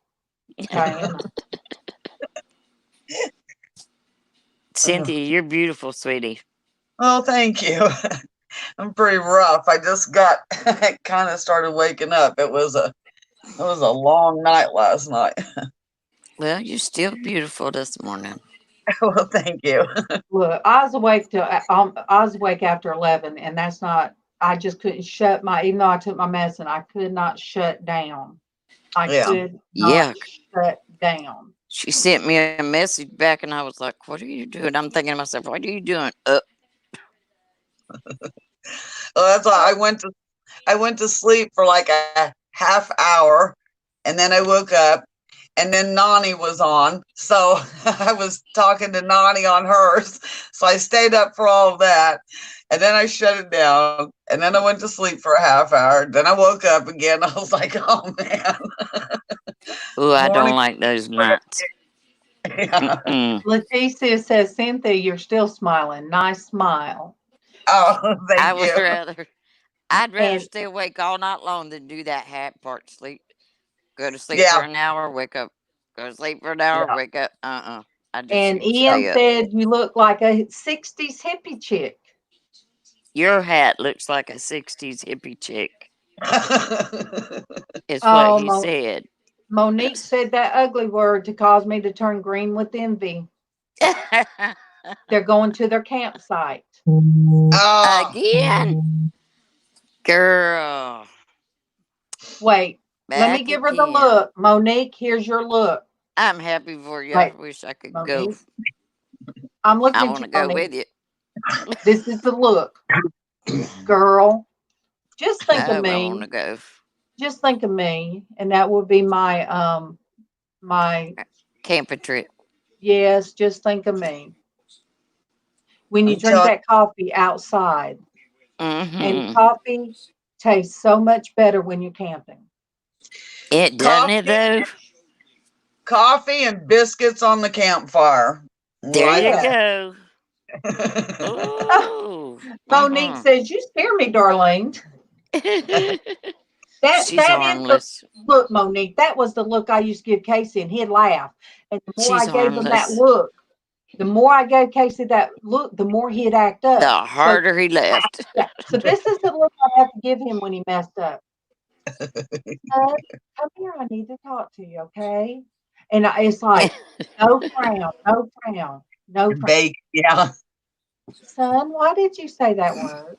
Diana. Cynthia, you're beautiful, sweetie. Oh, thank you. I'm pretty rough. I just got kind of started waking up. It was a long night last night. Well, you're still beautiful this morning. Well, thank you. Look, I was awake after 11, and that's not. I just couldn't shut even though I took my medicine, I could not shut down. I could not shut down. She sent me a message back, and I was like, "What are you doing?" I'm thinking to myself, "What are you doing?" Well, that's why I went to sleep for like a half hour, and then I woke up, and then Nani was on, so I was talking to Nani on hers. So I stayed up for all of that, and then I shut it down, and then I went to sleep for a half hour. Then I woke up again. I was like, "Oh man." Oh, I don't like those nights. Yeah. Leticia says, Cynthia, you're still smiling. Nice smile. Oh, thank you. I'd rather stay awake all night long than do that half part sleep. Go to sleep for an hour, wake up. Go to sleep for an hour, wake up. And Ian said you look like a 60s hippie chick. Your hat looks like a 60s hippie chick. Is what he said. Monique said that ugly word to cause me to turn green with envy. They're going to their campsite. Again. Girl. Wait, Let me Back give her the again. look. Monique, here's your look. I'm happy for you. I Wait, wish I could go. Monique. I'm looking I at want you, to go Monique. with you. This is the look. Girl, just I think of hope I want me. to go. Just think of me. And that would be my Camping trip. yes, just think of me. When you I'm drink telling that coffee outside, and Mm-hmm. coffee tastes so much better when you're camping. It doesn't it though? coffee and biscuits on the campfire. There Light you Yeah. go. Ooh. Monique says, "You scare me, darling." That She's that is the harmless. look, Monique. That was the look I used to give Casey, and he'd laugh. And the more I She's gave him that harmless. look, the more I gave Casey that look, the more he'd act The up. So harder he left. yeah. So this is the look I have to give him when he messed up. Come here. I need to talk to you, okay? And it's like no frown, no frown, no frown. Bake, yeah. Son, why did you say that word?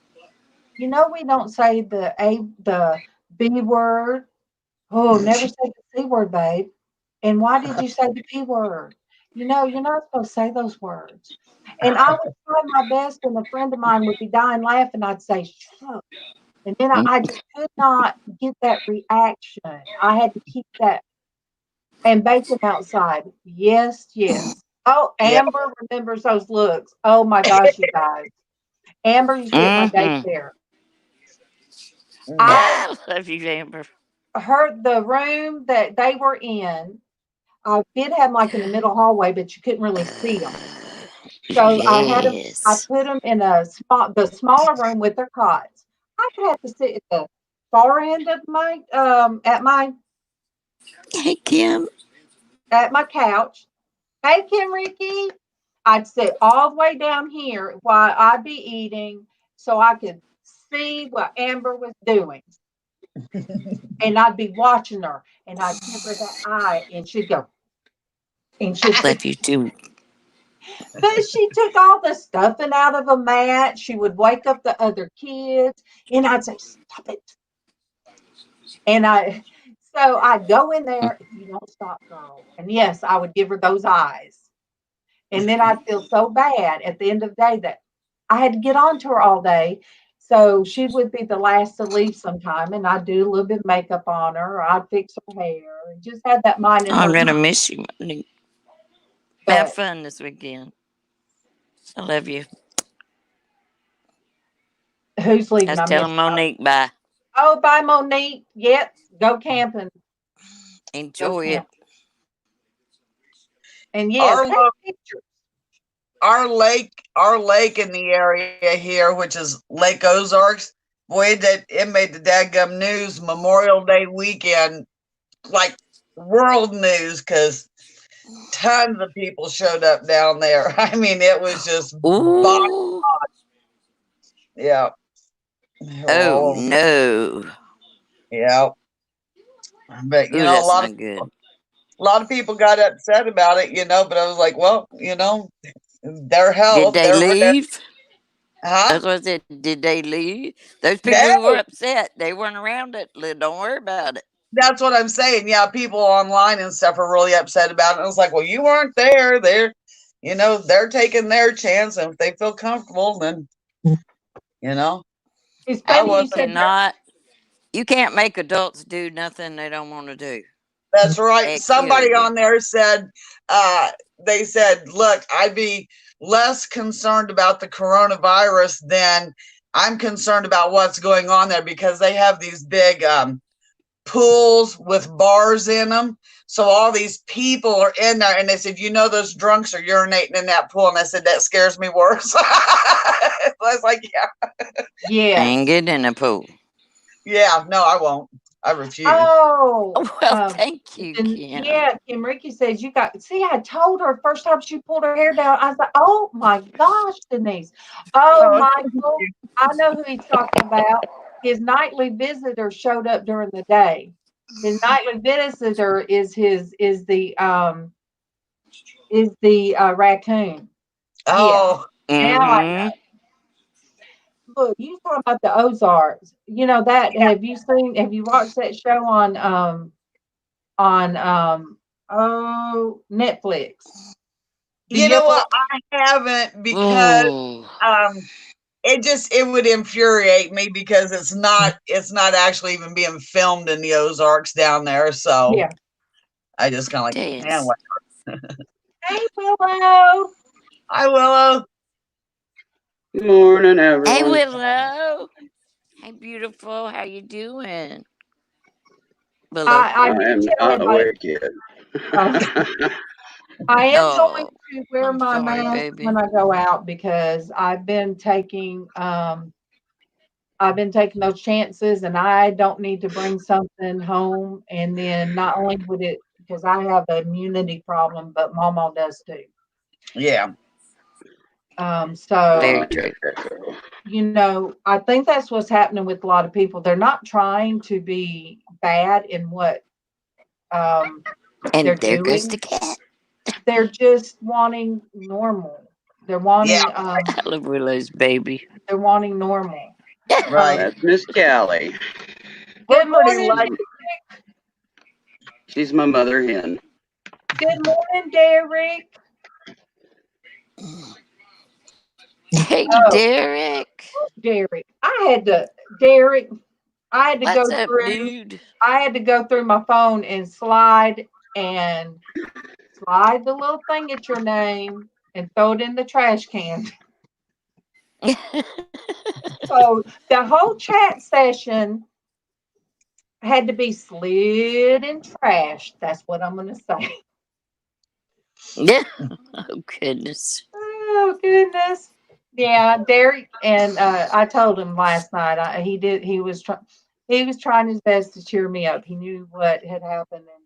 You know we don't say the B word. Oh, never say the C word, babe. And why did you say the P word? You know, you're not supposed to say those words. And I would try my best, and a friend of mine would be dying laughing. I'd say, shut up. And then I just could not get that reaction. I had to keep that and bake them outside. Yes, yes. Oh, Yeah. Amber remembers those looks. Oh my gosh, you guys. Amber used to be at my Mm-hmm. daycare. I I love you, Amber. heard the room that they were in. I did have them like in the middle hallway, but you couldn't really see them. So I had them. I Yes. put them in the smaller room with their cots. I would have to sit at the far end of my Hey, Kim. at my couch. Hey, Kim, Ricky. I'd sit all the way down here while I'd be eating, so I could see what Amber was doing. And I'd be watching her, and I'd give her that eye, and she'd go, and she'd Love you too. but she took all the stuffing out of a mat. She would wake up the other kids, and I'd say, "Stop it!" And I'd go in there. If you don't stop, girl. And yes, I would give her those eyes, and then I'd feel so bad at the end of the day that I had to get on to her all day. So she would be the last to leave sometime, and I'd do a little bit of makeup on her, or I'd fix her hair, and just had that mind in I'm her gonna time. miss you, Monique. Have But fun this weekend. I love you. who's I leaving? was I telling missed. Monique bye. Oh, bye, Monique. Yep, go camping. Go Enjoy it. camping. And yes, Our take lo- pictures. our lake in the area here, which is Lake Ozarks, boy, that it made the dadgum news Memorial Day weekend, like world news, because tons of people showed up down there. I mean, it was just Ooh. yeah. They were Oh all over. no. Yeah. But Ooh, that's not good. a lot of people got upset about it, but I was like, well, their Did health, they their risk. leave? Huh? That's what I said. Did they leave? Those people who were No, upset, they weren't around it. Don't worry about it. that's what I'm saying. Yeah, people online and stuff are really upset about it. I was like, well, you weren't there. They're taking their chance, and if they feel comfortable, then It's I funny you wasn't. said that. You can't make adults do nothing they don't want to do. That's right. Somebody Period. on there said, they said, look, I'd be less concerned about the coronavirus than I'm concerned about what's going on there, because they have these big pools with bars in them. So all these people are in there, and they said, those drunks are urinating in that pool. And I said, that scares me worse. I was like, yeah. Yes. And get in a pool. Yeah, no, I won't. I refuse. Oh, Well, thank you, Kim. yeah, Kim Ricky says you got. See, I told her first time she pulled her hair down. I was like, "Oh my gosh, Denise! Oh, Michael, I know who he's talking about. His nightly visitor showed up during the day. His nightly visitor is the raccoon. Oh, Yeah, now I Mm-hmm. Look, you talking about the Ozarks. You know that have you watched that show on Netflix? Do You you know ever what? I haven't because Ooh. it would infuriate me because it's not actually even being filmed in the Ozarks down there. So yeah. I just kind of like, man, Dance. what? Hey Willow. Hi, Willow. Good morning, Hey, everyone. Willow. Hey, beautiful. How you doing? Willow. I I did am tell not him awake yet. I am going Oh, to wear I'm my sorry, mask baby. when I go out because I've been taking those chances and I don't need to bring something home. And then not only would it, because I have an immunity problem, but MawMaw does too. Yeah. So, Very I true. got that girl. you know, I think that's what's happening with a lot of people. They're not trying to be bad in what they're And there goes doing. the cat. They're just wanting normal. They're Yeah. wanting I love Willow's baby. they're wanting normal. Right. That's Miss Callie. Good We're pretty morning. lucky. She's my mother hen. Good morning, Derek. Hey, Oh, Derek. Derek. I had to go What's up, through dude? I had to go through my phone and slide the little thing at your name and throw it in the trash can. So the whole chat session had to be slid and trashed. That's what I'm gonna say. Yeah. Oh, goodness. Oh goodness. Yeah, Derek and I told him last night. He was trying his best to cheer me up. He knew what had happened and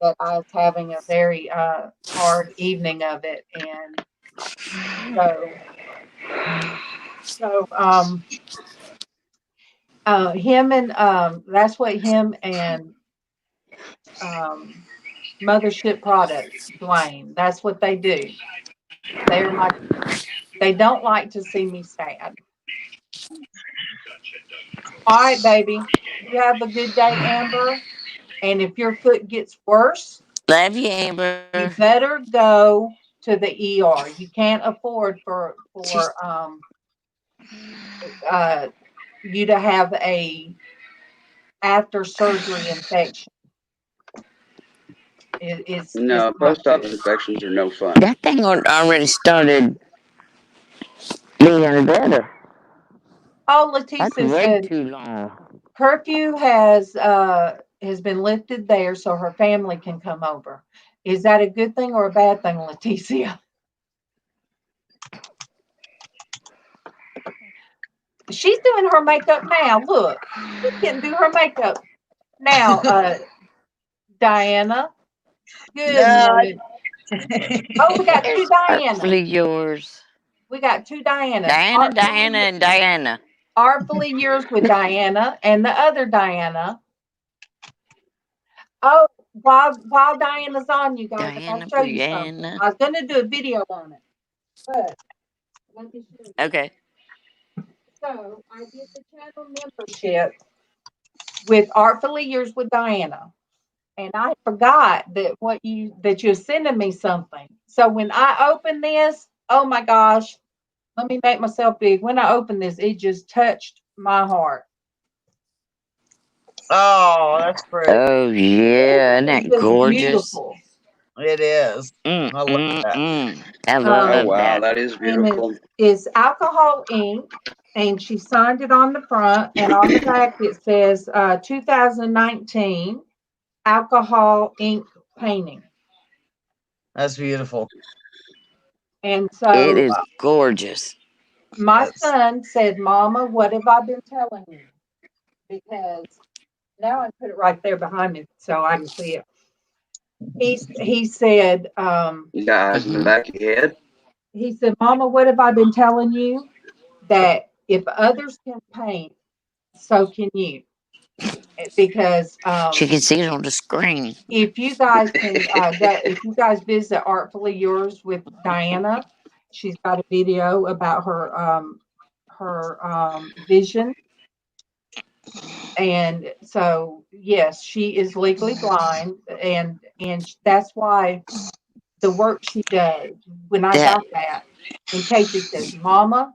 that I was having a very hard evening of it, and so him and that's what him and um, Mothership Products, Dwayne. That's what they do. They're my. They don't like to see me sad. All right, baby. You have a good day, Amber. And if your foot gets worse, Love you, Amber. you better go to the ER. You can't afford for you to have a after surgery infection. It's No, not post-op good. infections are no fun. That thing already started being better. Oh, That's Leticia way said too long. curfew has been lifted there so her family can come over. Is that a good thing or a bad thing, Leticia? She's doing her makeup now. Look, she can do her makeup now. Diana, good No. morning. Oh, we got two There's Dianas. Artfully Yours. We got two Dianas. Diana, and Diana. Artfully Yours with Diana and the other Diana. Oh, while Diana's on, you guys, I Diana, gotta show you something. Brianna. I was gonna do a video on it, but let me show you. Okay. So I did the channel membership with Artfully Yours with Diana. And I forgot that you're sending me something. So when I open this, oh my gosh, let me make myself big. When I open this, it just touched my heart. Oh, that's pretty. Oh, yeah. Isn't It's that just gorgeous? beautiful. It is. Mm, I love mm, that. mm. I Oh love wow, that. that is And beautiful. it's alcohol ink, and she signed it on the front, and on the back it says 2019 alcohol ink painting. That's beautiful. And It so is gorgeous. my That's son said, "Mama, what have I been telling you?" Because now I put it right there behind me so I can see it. He said, You got eyes in the back of your head. Mama, what have I been telling you? That if others can paint, so can you. Because She can see it on the screen. if you guys can if you guys visit Artfully Yours with Diana, she's got a video about vision. And so, yes, she is legally blind, and that's why the work she does. When I That got that, and Casey says, "Mama,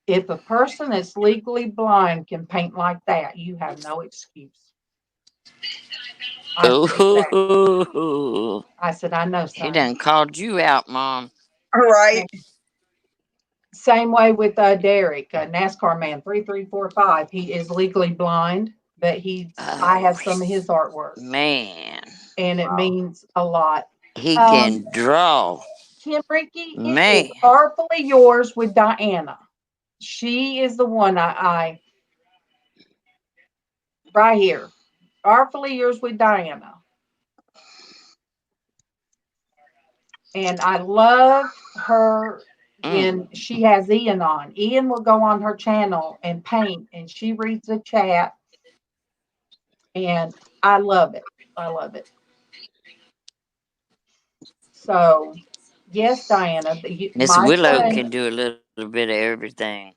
if a person that's legally blind can paint like that, you have no excuse." I said, "Exactly." ooh, I said, "I know, he son." done called you out, Mom. Right. Same way with Derek, NASCAR man 3345. He is legally blind, but I Oh have some of his artwork, man, and it means a lot. he Um, can draw. Kim Ricky, it is Man, artfully yours with Diana. She is the one I right here. Artfully yours with Diana. And I love her mm. when she has Ian on. Ian will go on her channel and paint, and she reads the chat, and I love it. I love it. So, yes, Diana, Miss Willow can do a little bit of everything.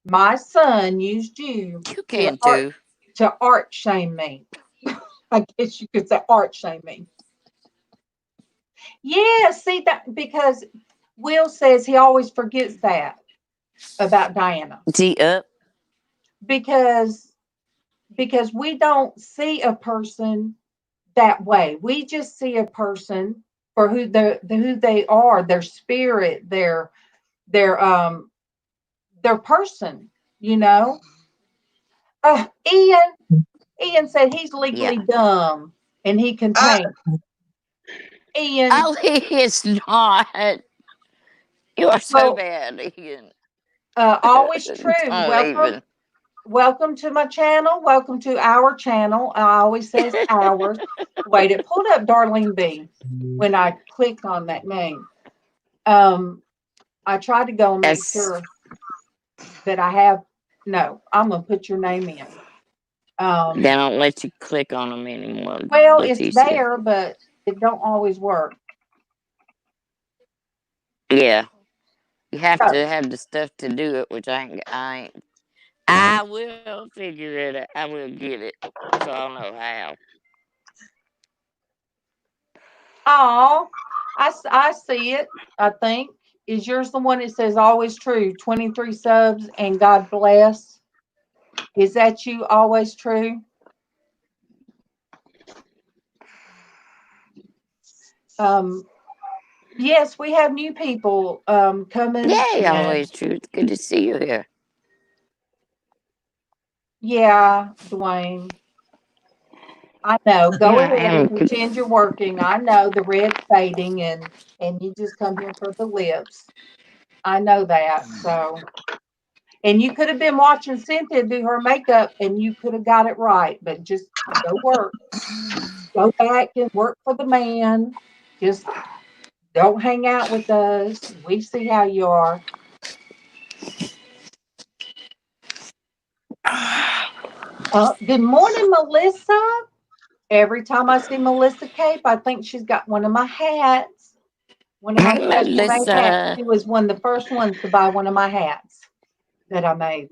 my son used you You to can too. art shame me. I guess you could say art shame me. Yeah, see that because Will says he always forgets that about Diana Is he up? because we don't see a person that way. We just see a person for who they are, their spirit, their their person, you know. Ian said he's Yeah. legally dumb and he can Uh, paint. Ian, Oh, he is not. You are so well, bad, Ian. always true. Don't even. Welcome to my channel. Welcome to our channel. I always says ours. Wait, it pulled up Darlene B when I clicked on that name. I tried to go and make That's, sure that I have. No, I'm gonna put your name in. they don't let you click on them anymore, Well, it's Leticia. there, but it don't always work. Yeah. You have So, to have the stuff to do it, which I will figure it out. I will get it. So I'll know how. oh, I see it. I think is yours the one that says always true. 23 subs and God bless. Is that you? Always true. Um, yes, we have new people coming, Yay, and always true. It's good to see you here. yeah, Dwayne. I know. Go Yeah, I ahead and am. pretend you're working. I know the red's fading, and you just come here for the lips. I know that. So, and you could have been watching Cynthia do her makeup, and you could have got it right. But just go work. Go back and work for the man. Just don't hang out with us. We see how you are. Good morning, Melissa. Every time I see Melissa Cape, I think she's got one of my hats, one of my Hey, custom made hats. Melissa. She was one of the first ones to buy one of my hats that I made.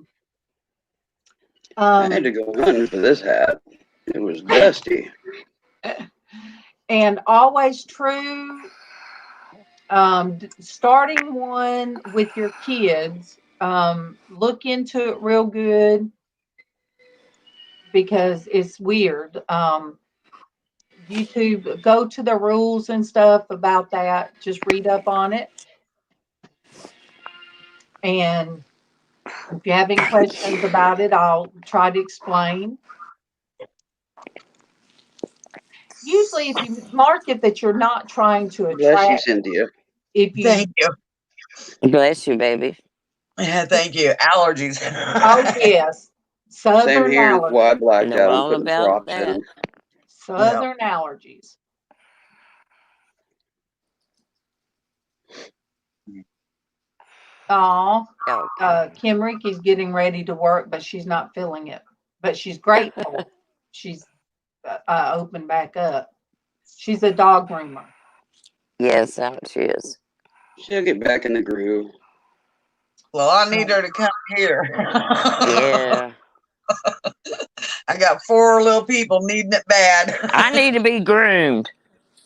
I had to go hunting for this hat. It was dusty. And always true. Starting one with your kids, look into it real good because it's weird. YouTube, go to the rules and stuff about that. Just read up on it. And if you have any questions about it, I'll try to explain. Usually, if you mark it that you're not trying to Bless you, attract, Cynthia. if you, thank you. Bless you, baby. Yeah, thank you. Allergies. oh yes, Same Southern here. That's why I allergies, blacked Know out on all putting about drops that. in. Yeah. Southern allergies. Oh, Kim Ricky's getting ready to work, but she's not feeling it. But she's grateful. She's opened back up. She's a dog groomer. Yes, she is. She'll get back in the groove. Well, I need her to come here. Yeah. I got 4 little people needing it bad. I need to be groomed.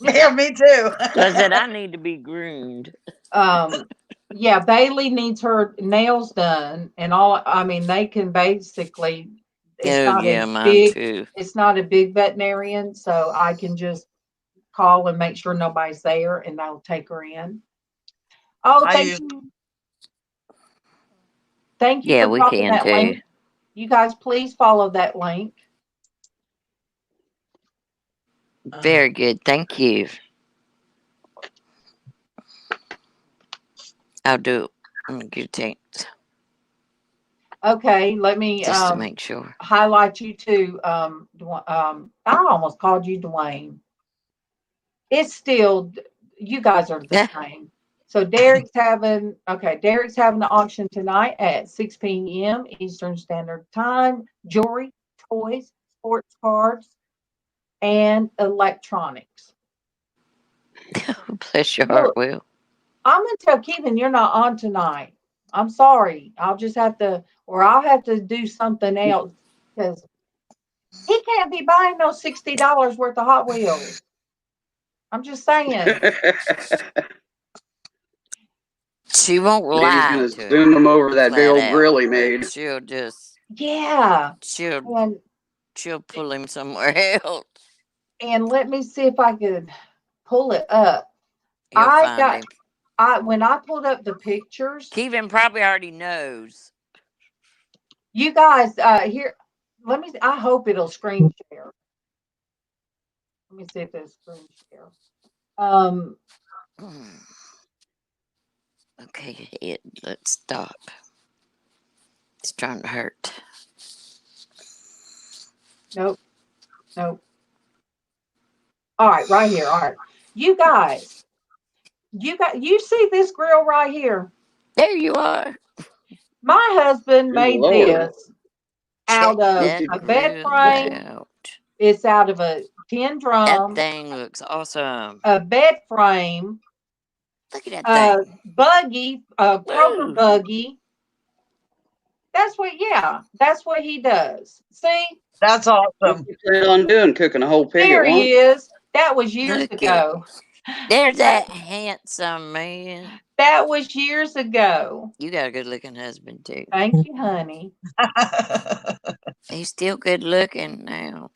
Yeah, me too. I said I need to be groomed. Yeah, Bailey needs her nails done and all. I mean, they can basically, it's Oh not yeah, a mine big, too. it's not a big veterinarian, so I can just call and make sure nobody's there and they'll take her in. Oh, I thank use you. Thank you Yeah, for we dropping can that too. link. You guys, please follow that link. Very good. Thank you. I'll do it. I'm gonna get a Okay, let me just to make sure. highlight you too. I almost called you Dwayne. It's still, you guys are the same. So Derek's having the auction tonight at 6 p.m. Eastern Standard Time. Jewelry, toys, sports cards, and electronics. Bless your heart, Look, Will. I'm gonna tell Kevin you're not on tonight. I'm sorry. I'll just have to, or I'll have to do something else because he can't be buying no $60 worth of Hot Wheels. I'm just saying. She won't He's lie gonna to zoom him over that big flat old out, grill he but made. she'll just Yeah. she'll pull him somewhere else. And let me see if I could pull it up. He'll find him. When I pulled up the pictures, Kevin probably already knows. you guys here, let me see, I hope it'll screen share. Let me see if it's screen share. Okay, let's stop. It's trying to hurt. Nope. All right, right here. All right. You guys, you see this grill right here? There you are. My husband Good made Lord. this out of That a bed grill frame. out. It's out of a tin That drum, thing looks awesome. a bed frame, Look at that thing. buggy, a Kroger Woo. buggy. That's what he does. See, that's What awesome. you plan on doing? Cooking a whole pig there at he once? is. That was years Look at ago. There's that handsome man. That was years ago. You got a good looking husband too. Thank you, honey. He's still good looking now.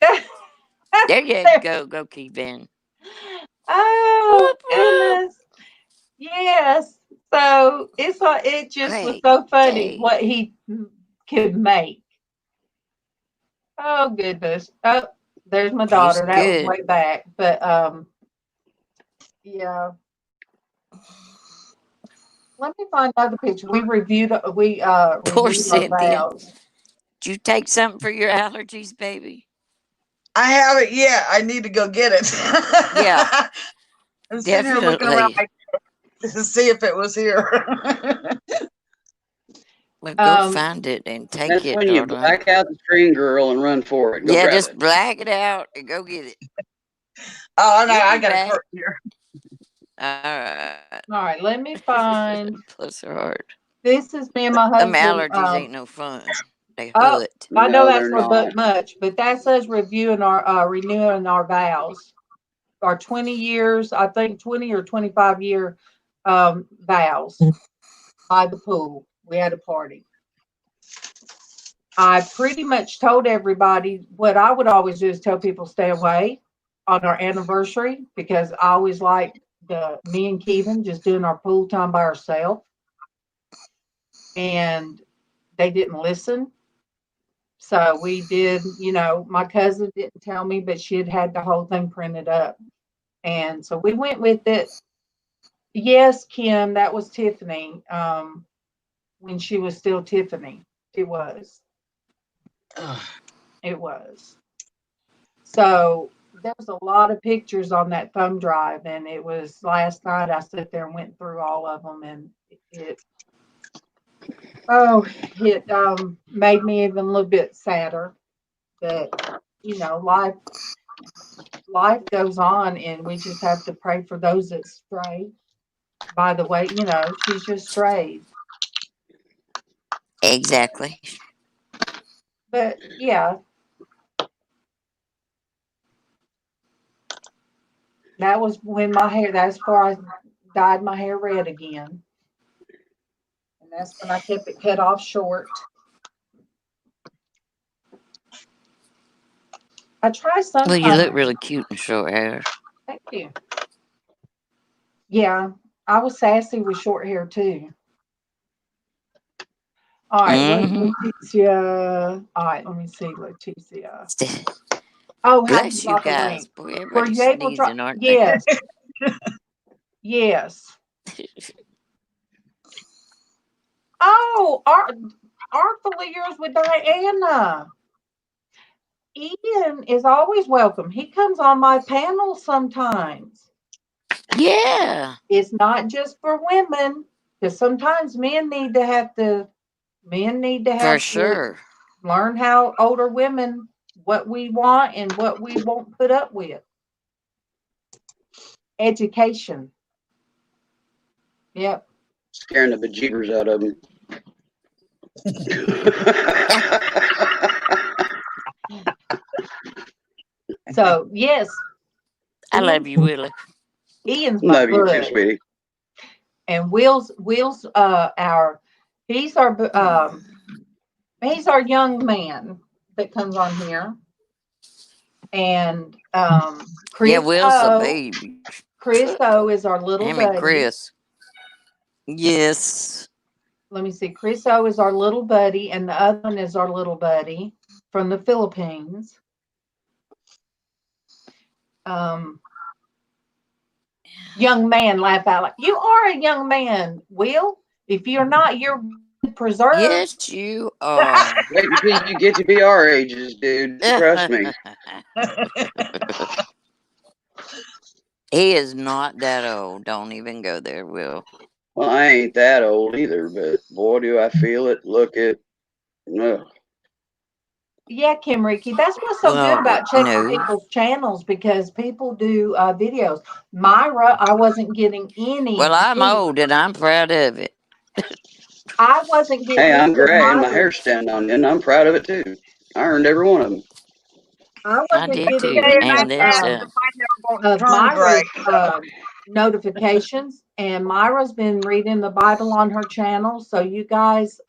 There you go, Kevin. Oh goodness. Yes. So it just was Great so funny day. what he could make. Oh goodness. Oh, there's my daughter. That was good. way back. But yeah. Let me find another picture. We Poor reviewed our Cynthia. vows. Did you take something for your allergies, baby? I haven't yet. I need to go get it. Yeah. I'm sitting here looking around to see if it was here. Well, go find it and take That's it, when you darling. black out the screen, girl, and run for it. Go grab just it. black it out and go get it. Oh no, You'll I be got back. a curtain here. All right, let me find. Bless her heart. This is me and my Them husband. allergies ain't no fun. They Oh, hurt. I know No, that's they're a bit not. much, but that's us reviewing our renewing our vows, our 20 years, I think 20 or 25-year vows by the pool. We had a party. I pretty much told everybody what I would always do is tell people stay away on our anniversary because I always like me and Kevin just doing our pool time by ourselves, and they didn't listen. So we did, my cousin didn't tell me, but she had the whole thing printed up. And so we went with it. Yes, Kim, that was Tiffany. When she was still Tiffany. It was. It was. So there's a lot of pictures on that thumb drive. And it was last night I sat there and went through all of them, and it made me even a little bit sadder that, life goes on, and we just have to pray for those that stray. By the way, she's just strayed. Exactly. But yeah, that was when that's before I dyed my hair red again. And that's when I kept it cut off short. I try Well, sometimes. you look really cute in short hair. Thank you. Yeah, I was sassy with short hair too. All right, what's Leticia? All right, let me see, Leticia. Oh, how Bless you you got the guys. link? Boy, Were everybody's you able to try? sneezing, aren't they? Yes. Yes. Oh, artfully yours with Diana. Ian is always welcome. He comes on my panel sometimes. Yeah. It's not just for women, because sometimes men need to have For to sure. learn how older women what we want and what we won't put up with. Education. Yep. Scaring the bejeebers out of them. So yes, I love you, Willie. Ian's my Love you too, bud. sweetie. And Will's he's our young man that comes on here. And Chris Yeah, Will's a O, baby. Chris O is our little Him and buddy. Chris. Yes. Let me see. Chris O is our little buddy, and the other one is our little buddy from the Philippines. Young man, laugh out loud. You are a young man, Will. If you're not, you're preserved. Yes, you are. Wait until you get to be our ages, dude. Trust me. He is not that old. Don't even go there, Will. Well, I ain't that old either, but boy, do I feel it. Look it. Ugh. Yeah, Kim Ricky, that's what's so good about checking no. people's channels, because people do videos. Myra, I wasn't getting any. Well, I'm old and I'm proud of it. I wasn't getting. Hey, I'm any of gray and my Myra's. hair's standing on you, and I'm proud of it too. I earned every one of them. I I wasn't did getting too. any And then some. of Turn gray. Myra's notifications, and Myra's been reading the Bible on her channel. So you guys,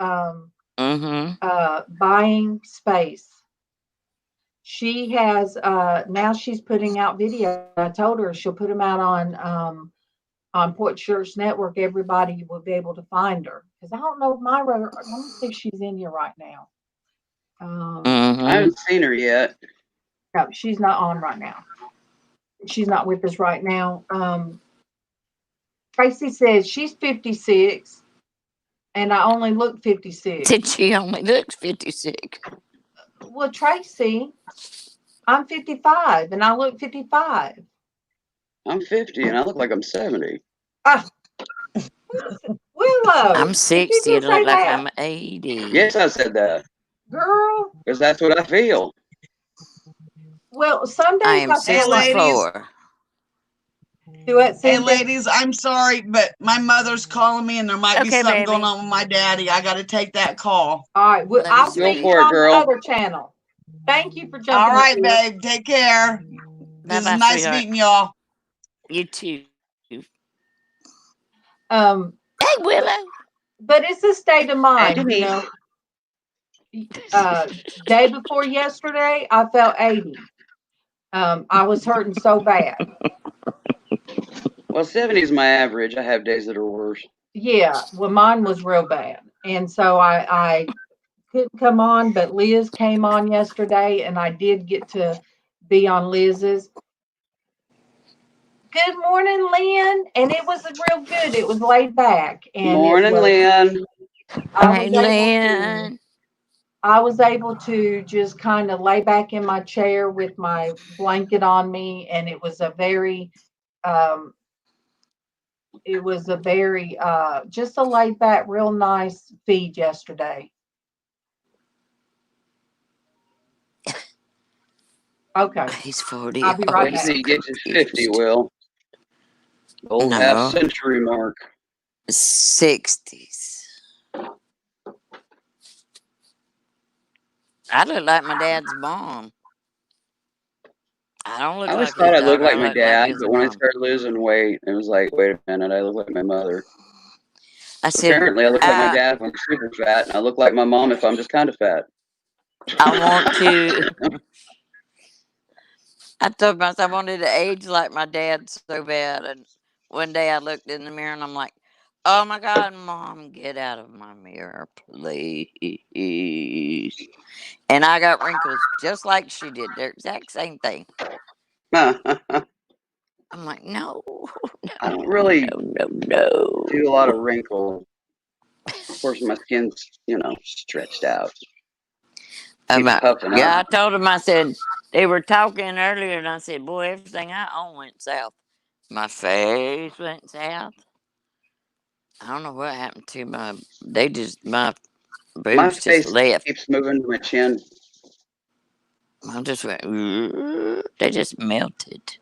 buying space. She has now she's putting out videos. I told her she'll put them out on Porch Church Network. Everybody will be able to find her, because I don't know if Myra. Let me see if she's in here right now. I haven't seen her yet. No, she's not on right now. She's not with us right now. Traci says she's 56, and I only look 56. Did she only looks 56? Well, Traci, I'm 55, and I look 55. I'm 50, and I look like I'm 70. Willow, I'm 60 and look like I'm 80. Yes, I said that. Girl. Because that's what I feel. Well, some days I am 64. Hey, ladies, I'm sorry, but my mother's calling me, and there might be something going on with my daddy. I got to take that call. All right, well, I'll see Go you for it, on girl. the other channel. Thank you for jumping. All right, up here. babe. Take care. This is Bye-bye, nice sweetheart. meeting y'all. You too. Hey, Willow. But it's a state of mind, Hey, you know. Day before yesterday, I felt 80. I was hurting so bad. Well, 70 is my average. I have days that are worse. Yeah, well, mine was real bad, and so I couldn't come on, but Liz came on yesterday, and I did get to be on Lizz's. Good morning, Lynn, and it was real good. It was laid back, and Morning, Lynn. Hey, Lynn. I was able to just kind of lay back in my chair with my blanket on me, and it was a very just a laid back, real nice feed yesterday. Okay. He's 40. I'll be right Wait back. till you get to 50, Will. The old half-century mark. 60s. I look like my dad's mom. I don't look I always like his thought I looked daughter. like I my look like dad, his but when I mom. started losing weight, it was like, wait a minute, I look like my mother. I said, Apparently, I look like my dad if I'm super fat, and I look like my mom if I'm just kind of fat. I want to. I told myself I wanted to age like my dad so bad. And one day I looked in the mirror and I'm like, oh my God, Mom, get out of my mirror, please. And I got wrinkles just like she did. The exact same thing. I I'm like, no, don't really no. do a lot of wrinkles. Of course, my skin's, stretched out. Keeps puffing Yeah, I up. told him, I said, they were talking earlier and I said, boy, everything I own went south. My face went south. I don't know what happened to my My boobs just face left. keeps moving to my chin. I just went, they just melted.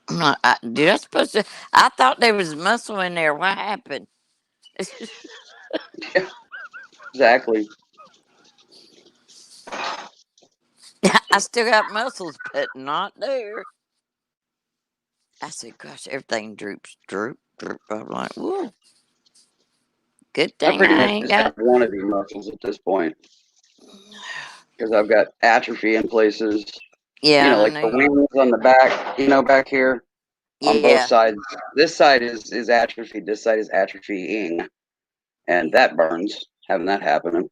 I'm like, dude, I supposed to, I thought there was muscle in there. What happened? Yeah, exactly. I still got muscles, but not there. I said, gosh, everything droops, droop. I'm like, whoa. Good I thing pretty I much ain't just have got. one of these muscles at this point because I've got atrophy in places. Yeah, I Like the know. wings on the back, back here on both Yeah. sides. This side is atrophied. This side is atrophying, and that burns. Having that happening.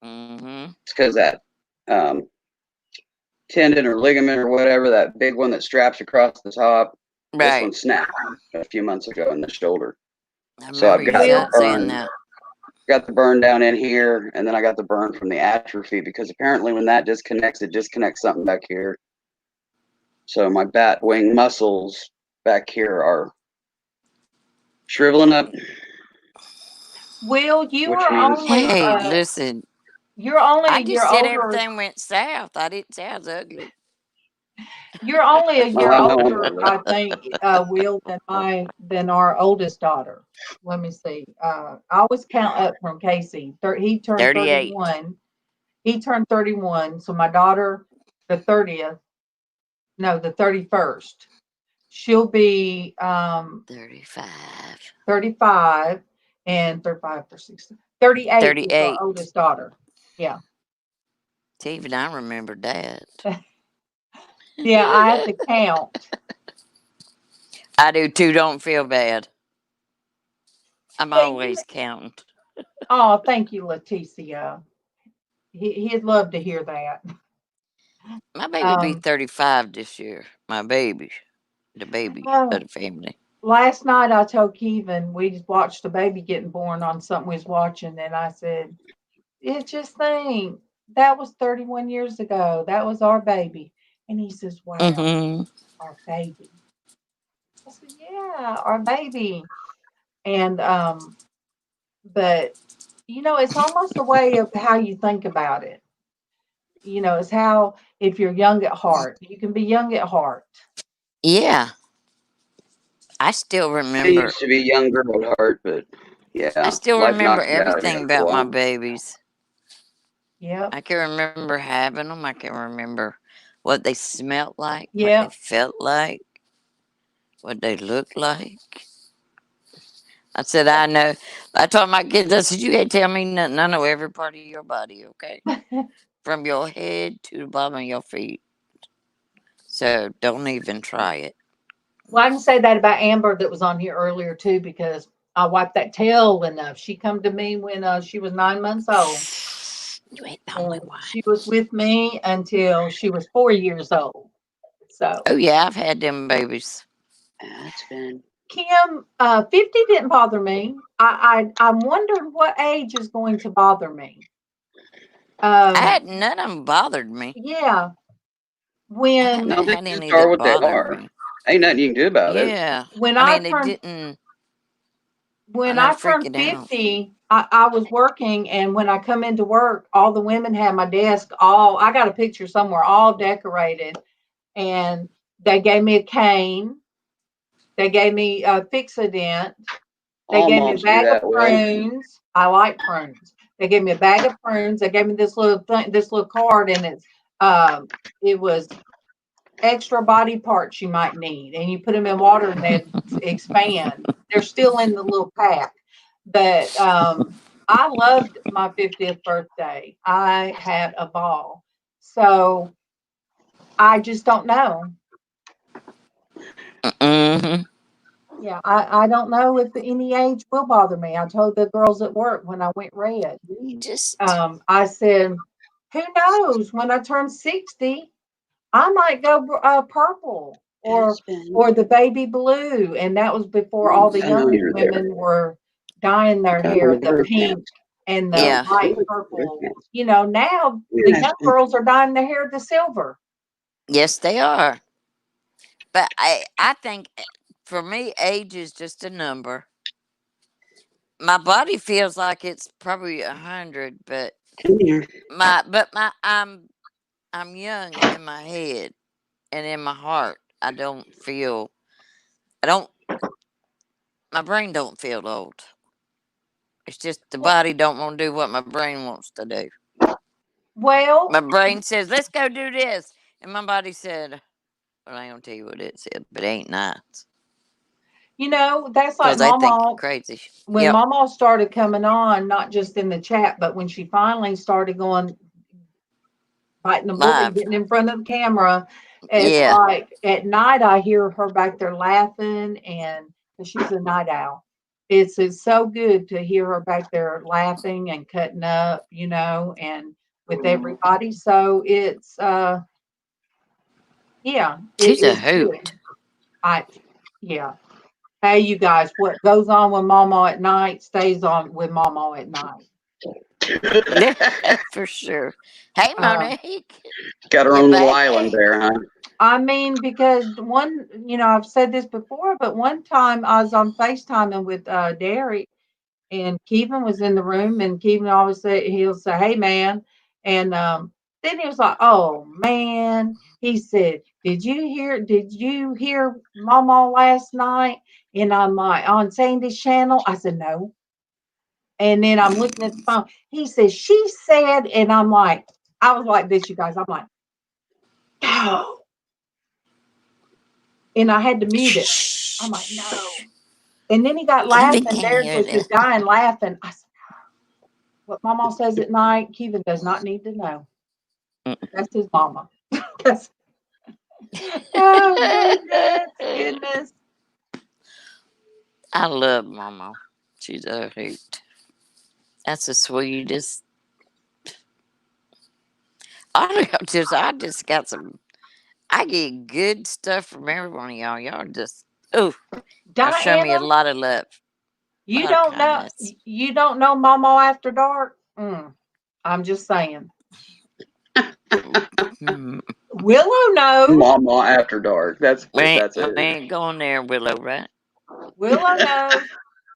Mm-hmm. It's because that um, tendon or ligament or whatever, that big one that straps across the top. This Right. one snapped a few months ago in the shoulder. I So remember I've you got the saying burn. that. Got the burn down in here, and then I got the burn from the atrophy because apparently when that disconnects, it disconnects something back here. So my bat wing muscles back here are shriveling up, Will, you which are means only Hey, listen, you're only I a year just said older. everything went south. I didn't say I was ugly. You're only a year I know I'm older, ugly. I think, Will, than our oldest daughter. Let me see. I always count up from Casey. He turned 38. 31. He turned 31. So my daughter, the 30th, no, the 31st. She'll be 35. 35 and 35 for 60. 38 is our 38. oldest daughter. Yeah. See, even I remembered that. Yeah, I have to count. I do too. Don't feel bad. I'm Yeah, you, always counting. oh, thank you, Leticia. He'd love to hear that. My baby will be Um, 35 this year. My baby. The baby of oh, the family. last night I told Kevin we watched a baby getting born on something we was watching, and I said, "It just think that was 31 years ago. That was our baby." And he says, "Wow, Mm-hmm. our baby." I said, "Yeah, our baby." And but it's almost a way of how you think about it. It's how if you're young at heart, you can be young at heart. Yeah. I still I remember. used to be younger at heart, but I yeah, still life remember knocked me out of me everything after a about my while. babies. Yep. I can remember having them. I can remember what they smelled like, what they Yep. felt like, what they looked like. I said, I know. I told my kids, I said, you can't tell me nothing. I know every part of your body, okay? From your head to the bottom of your feet. So don't even try it. Well, I can say that about Amber that was on here earlier too, because I wiped that tail enough. She come to me when she was 9 months old, You ain't the only and one. she was with me until she was 4 years old. So Oh, yeah, I've had them babies. That's been Kim, 50 didn't bother me. I'm wondering what age is going to bother me. I Um, had none of them bothered me. yeah, I when haven't no, they had just any are that what they bothered are. me. Ain't nothing you can do about it. Yeah. when I I mean, they turned didn't. when I'm I not turned freaking out. 50, I was working, and when I come into work, all the women had my desk all, I got a picture somewhere, all decorated. And they gave me a cane. They gave me a Fixodent. They All gave me a moms do bag of that, Will. prunes. I like prunes. They gave me a bag of prunes. They gave me this little card, and it was extra body parts you might need, and you put them in water and they expand. They're still in the little pack, but I loved my 50th birthday. I had a ball, so I just don't know. Mm-hmm. Yeah, I don't know if any age will bother me. I told the girls at work when I went red. Just I said, who knows? When I turn 60, I might go purple or the baby blue. And that was before all the I know young you're there. women were dyeing their Got hair my the bird pink and the Yeah. light purple. You know, now the young girls are dyeing their hair the silver. Yes, they are. But I think for me, age is just a number. My body feels like it's probably 100, but Come here. I'm young in my head and in my heart. I don't. My brain don't feel old. It's just the body don't want to do what my brain wants to do. Well, My brain says, "Let's go do this," and my body said, "Well, I ain't gonna tell you what it said, but it ain't nice you know, that's like because they think you're Mama. crazy." When Yep, Mama started coming on, not just in the chat, but when she finally started going biting the bullet, live. getting in front of the camera. It's Yeah, like at night I hear her back there laughing, and she's a night owl. It's so good to hear her back there laughing and cutting up, you know, and with everybody. So it's yeah, she's a it's good. hoot. I yeah. Hey, you guys, what goes on with Mama at night stays on with Mama at night. For sure. Hey, Uh, Monique, Got her you own little back? island there, huh? I mean, because one, you know, I've said this before, but one time I was on FaceTiming with Derek, and Kevin was in the room, and Kevin always say he'll say, "Hey, man," and then he was like, "Oh man," he said, Did you hear Mama last night?" And I'm like, "On Sandy's channel." I said, "No." And then I'm looking at the phone. He says, "She said," and I'm like, I was like this, you guys. I'm like, "No." And I had to mute it. I'm like, no. And then he got Kevin laughing. can't Derek hear was this. just dying laughing. I said, what Mama says at night, Kevin does not need to know. That's his mama. That's, oh, goodness. I love Mama. She's a hoot. That's the sweetest. I just got some. I get good stuff from every one of y'all. Y'all just, oh, y'all show me a Diana, lot of love, a you lot of don't know kindness. you don't know Mama after dark? I'm just saying. Mm. Willow knows. MawMaw After Dark. That's We that's it. ain't going there, Willow, right? Willow knows.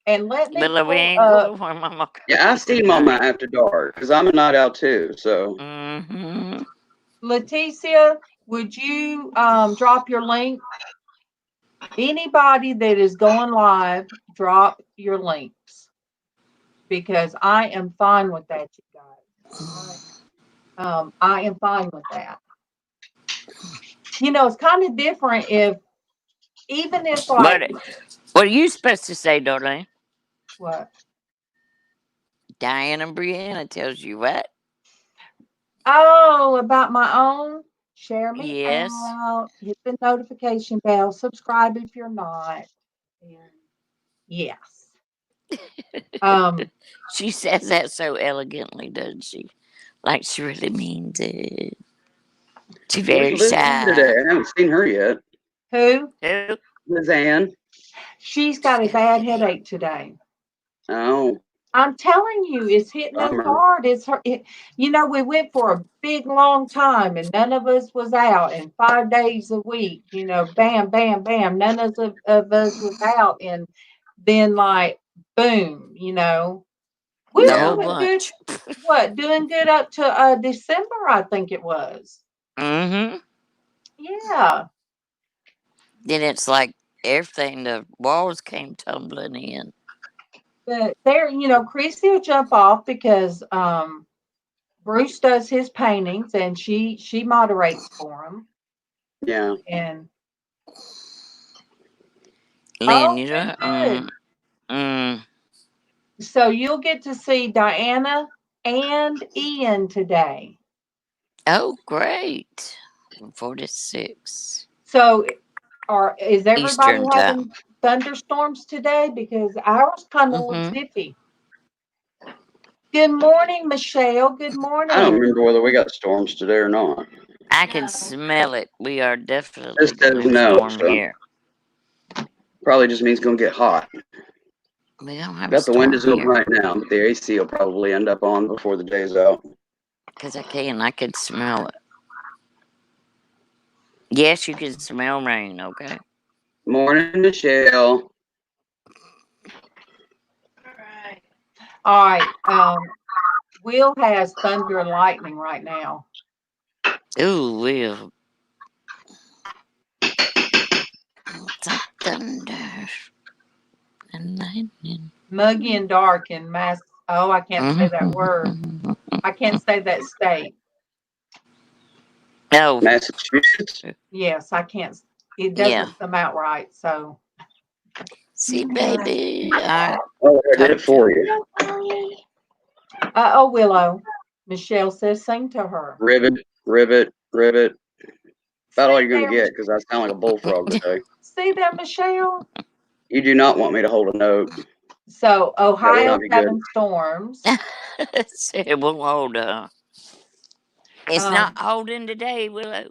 And let me Willow, we pull ain't up. going where Mama. Yeah, I see MawMaw After Dark because I'm a night owl too. So Mm-hmm. Leticia, would you drop your link? Anybody that is going live, drop your links because I am fine with that, you guys. I am fine with that. You know, it's kind of different even if like What are you supposed to say, darling? what? Diana Brianna tells you what? Oh, about my own. Share me Yes. out. Hit the notification bell. Subscribe if you're not. And yes. Um, She says that so elegantly, doesn't she? Like she really means it. She's where's very LizzAnn today? shy. I haven't seen her yet. who? Who? LizzAnn. She's got a bad headache today. Oh, I'm telling you, it's hitting us bummer. hard. You know, we went for a big long time and none of us was out and 5 days a week, you know, bam, bam, bam. None of us was out. And then like, boom, you know, we The were whole Yeah. doing good. bunch. What? Doing good up to December, I think it was. Mm-hmm. Yeah. Then it's like everything, the walls came tumbling in. But there, Chrissy will jump off because Bruce does his paintings and she moderates for him. Yeah. And Lynn, you good, know, good. So you'll get to see Diana and Ian today. oh, great. 46 So is everybody Eastern having time. thunderstorms today? Because ours kind of looks Mm-hmm. iffy. Good morning, Michelle. Good morning. I don't remember whether we got storms today or not. I can smell it. We are definitely This says getting a no, storm so here. probably just means it's gonna get hot. We don't have a Got the storm windows open here. right now, but the AC will probably end up on before the day's out. Because I can smell it. Yes, you can smell rain, okay? Morning, Michelle. All right. Will has thunder and lightning right now. Ooh, Will. Some thunder and lightning. Muggy and dark in Mass. Oh, I can't say that word. I can't say that state. No. Massachusetts. Yes, I can't. It doesn't come out right. So. See, baby. Oh, I did it for you. Willow. Michelle says sing to her. Ribbit, ribbit, ribbit. About all See you're gonna there, get because I sound like a bullfrog today. see there, Michelle? You do not want me to hold a note. So Ohio's not be good. having storms. It won't hold. It's not holding today, Willow.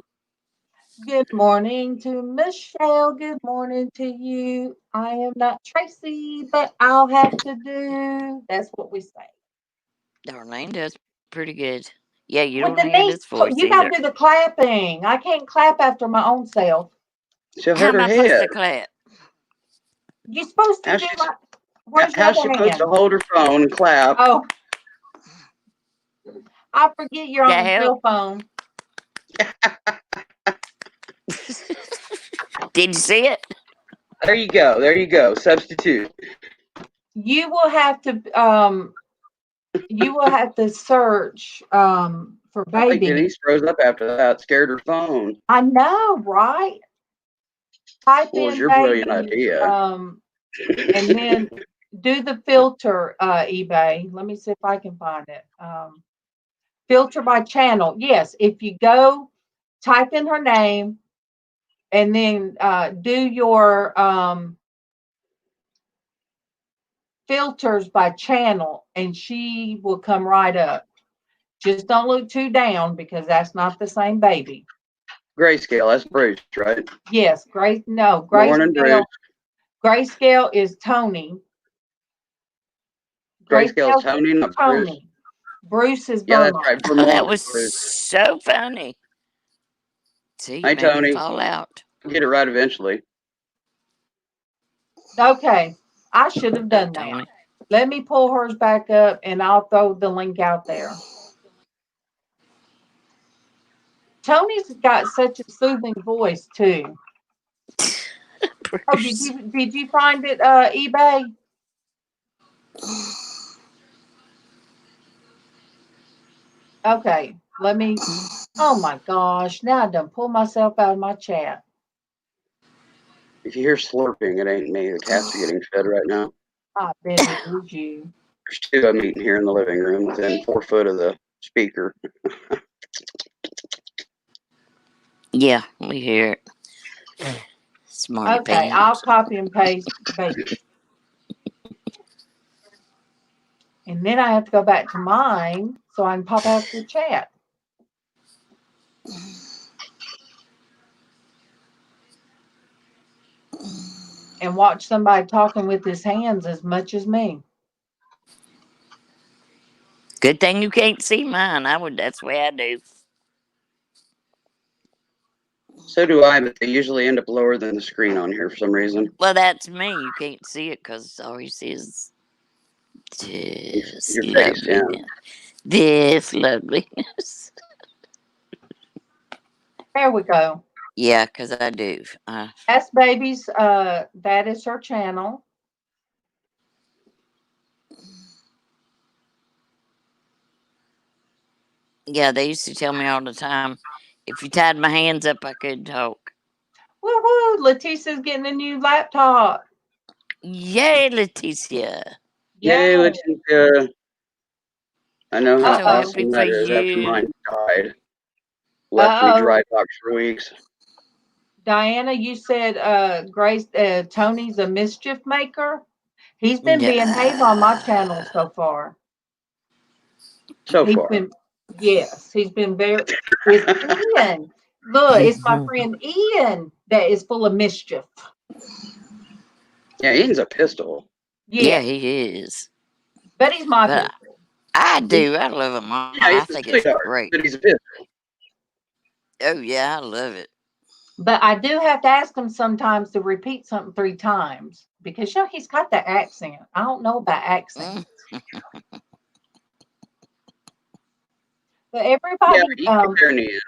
Good morning to Michelle. Good morning to you. I am not Tracy, but I'll have to do. That's what we say. Darlene does pretty good. Yeah, you Well, don't hear Denise, this voice you got either. to do the clapping. I can't clap after my own self. She'll How hurt am her I supposed head. to clap? You're supposed to How's do she, like. Where's your how's she other supposed to hand? hold her phone and clap? Oh, I forget you're on That a help? cell phone. Did you see it? There you go. There you go. Substitute. You will have to search for I think baby. Denise froze up after that. Scared her phone. I know, right? Type What was in your baby, brilliant idea? and then do the filter, eBay. Let me see if I can find it. Filter by channel. Yes, if you go type in her name and then do your filters by channel and she will come right up. Just don't look too down because that's not the same baby. Grayscale. That's Bruce, right? Yes, Morning, grayscale. Bruce. Grayscale is Tony. Grayscale is Tony, not Bruce. Tony. Bruce is Yeah, Vermont. that's right. Oh, Vermont that is was Bruce. so funny. See, you Hey, made me Tony. fall out. Get it right eventually. Okay, I should have done that. Tony. Let me pull hers back up and I'll throw the link out there. Tony's got such a soothing voice too. Oh, did you find it, eBay? Okay, let me. Oh my gosh! Now I done pull myself out of my chat. If you hear slurping, it ain't me. The cats are getting fed right now. I bet it is you. There's two of them eating here in the living room within 4 foot of the speaker. Yeah, we hear it. Smarty Okay, pants. I'll copy and paste baby. And then I have to go back to mine so I can pop out the chat. And watch somebody talking with his hands as much as me. Good thing you can't see mine. That's the way I do. So do I, but they usually end up lower than the screen on here for some reason. Well, that's me. You can't see it because all you see is this Your face, yeah. This loveliness. There we go. Yeah, because I do. That's baby's. That is her channel. Yeah, they used to tell me all the time, if you tied my hands up, I could talk. Woo woo! Letitia's getting a new laptop. Yay, Leticia. Yay, Yay! Leticia. I know I'm how so happy awesome for that is after you. mine died. Left me dry box for weeks. Diana, you said Grace Tony's a mischief maker. He's been behaving on my channel so far. So He's far. been, yes, he's been very. It's Ian. Look, it's my friend Ian that is full of mischief. Yeah, Ian's a pistol. Yeah, Yeah, he is. but he's my But pistol. I do. I love him. Yeah, I he's a think it's sweetheart, great. but he's a pistol. Oh, yeah, I love it. But I do have to ask him sometimes to repeat something 3 times because he's got that accent. I don't know about accents. But everybody, Yeah, but you compare Ian.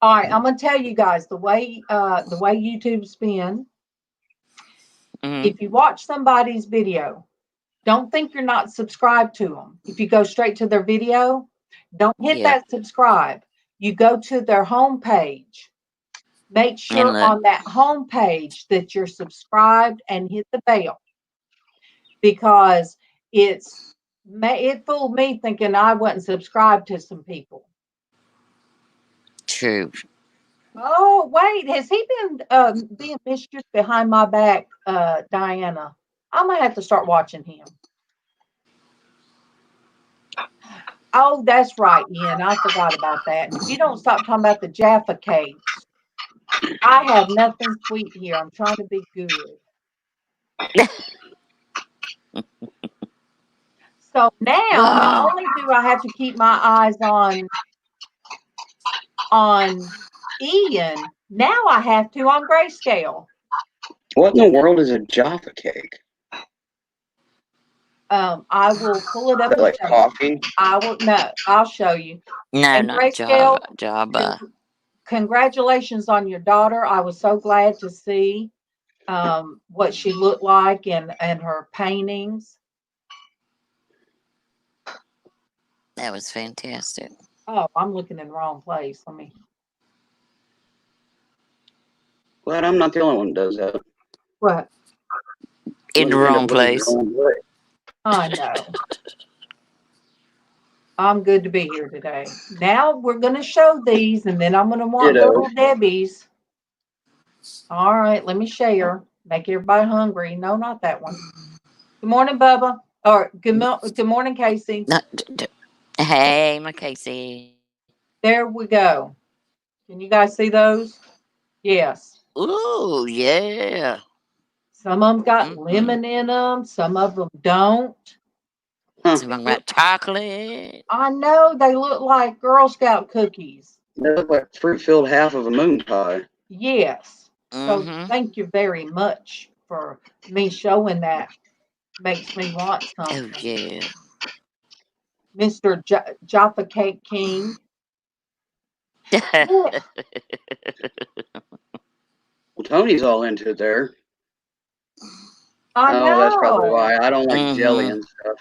all right, I'm gonna tell you guys the way YouTube's been. If you watch somebody's video, don't think you're not subscribed to them. If you go straight to their video, don't hit that subscribe. You go to their homepage. Make sure on that homepage that you're subscribed and hit the bell, because it fooled me thinking I wasn't subscribed to some people. True. Oh, wait, has he been being mischief behind my back, Diana? I'm gonna have to start watching him. Oh, that's right, Ian. I forgot about that. If you don't stop talking about the Jaffa cakes, I have nothing sweet here. I'm trying to be good. So now, not only do I have to keep my eyes on Ian, now I have to on Grayscale. What in the world is a Jaffa cake? I will pull it up and like show coffee? you. I'll show you. No, And not Grayscale, Java. Congratulations on your daughter. I was so glad to see what she looked like and her paintings. That was fantastic. Oh, I'm looking in the wrong place. Let me. Glad I'm not the only one who does that. What? In the wrong place. I know. I'm good to be here today. Now we're going to show these, and then I'm going to want little Debbie's. All right, let me share. Make everybody hungry. No, not that one. Good morning, Bubba. Or good morning, Casey. Hey, my Casey. There we go. Can you guys see those? Yes. Ooh, yeah. Some of them got lemon in them. Some of them don't. Some of them got chocolate. I know. They look like Girl Scout cookies. They look like fruit-filled half of a moon pie. Yes. So thank you very much for me showing that. Makes me want something. Oh, yeah. Mr. Jaffa Cake King. Well, Tony's all into it there. I know. That's probably why. I don't like jelly and stuff.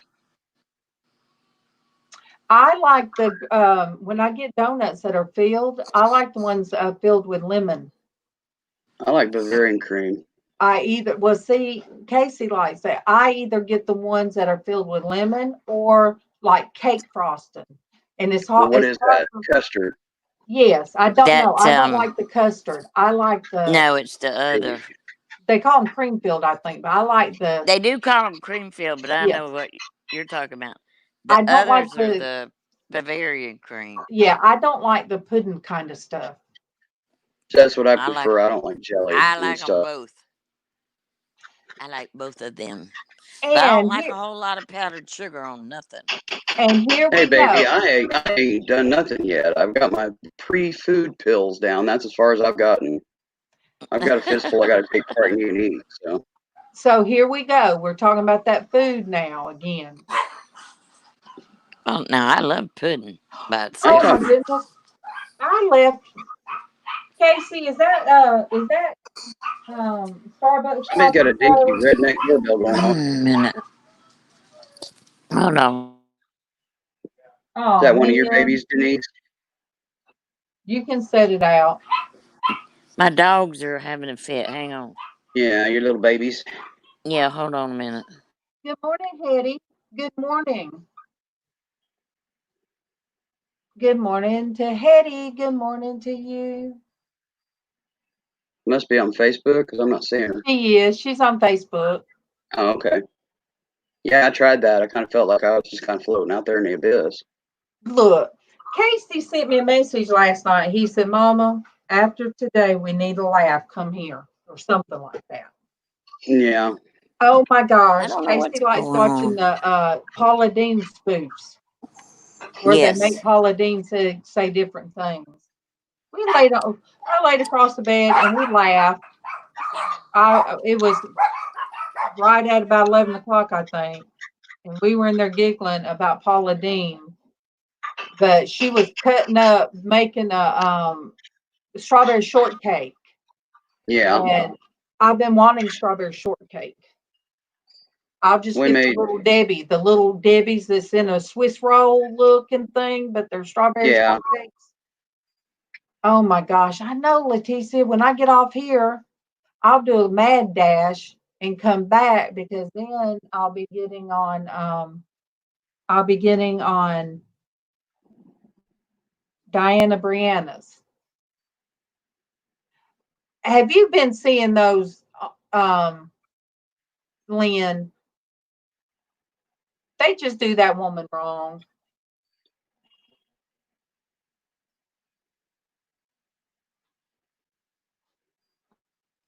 I like the when I get donuts that are filled, I like the ones filled with lemon. I like Bavarian cream. Casey likes that. I either get the ones that are filled with lemon or like cake frosting. And it's hard. What is that? Custard. Yes, I don't know. I don't like the custard. I like the. No, it's the other. They call them cream filled, I think, but I like the. They do call them cream filled, but I know what you're talking about. The I don't like others are the Bavarian cream. Yeah, I don't like the pudding kind of stuff. That's what I prefer. I don't like jelly. I like them both. I like both of them. And but I don't like a whole lot of powdered sugar on nothing. And here we Hey, baby, go. I ain't done nothing yet. I've got my pre-food pills down. That's as far as I've gotten. I've got a fistful I got to take part in and eat. So here we go. We're talking about that food now again. Well, now I love pudding. But oh my goodness! I left. Casey, is that Starbucks? Somebody's got a dinky redneck doorbell going on. Minute. Hold on. Oh, Is that one of your man, babies, Denise? you can set it out. My dogs are having a fit. Hang on. Yeah, your little babies. Yeah, hold on a minute. Good morning, Hetty. Good morning. Good morning to Hetty. Good morning to you. Must be on Facebook because I'm not seeing her. She is. She's on Facebook. Oh, okay. Yeah, I tried that. I kind of felt like I was just kind of floating out there in the abyss. Look, Casey sent me a message last night. He said, Mama, after today, we need a laugh. Come here, or something like that. Yeah. Oh my I gosh. don't know Casey what's likes going watching on. the Paula Dean spoofs where they make Yes. Paula Dean say different things. I laid across the bed and we laughed. It was right at about 11 o'clock, I think. And we were in there giggling about Paula Dean. But she was cutting up, making a strawberry shortcake. Yeah. And I've been wanting strawberry shortcake. I'll just We get made. the little Debbie's that's in a Swiss roll looking thing, but they're strawberry Yeah. shortcakes. Oh my gosh. I know, Leticia, when I get off here, I'll do a mad dash and come back because then I'll be getting on Diana Brianna's. Have you been seeing those Lynn? They just do that woman wrong.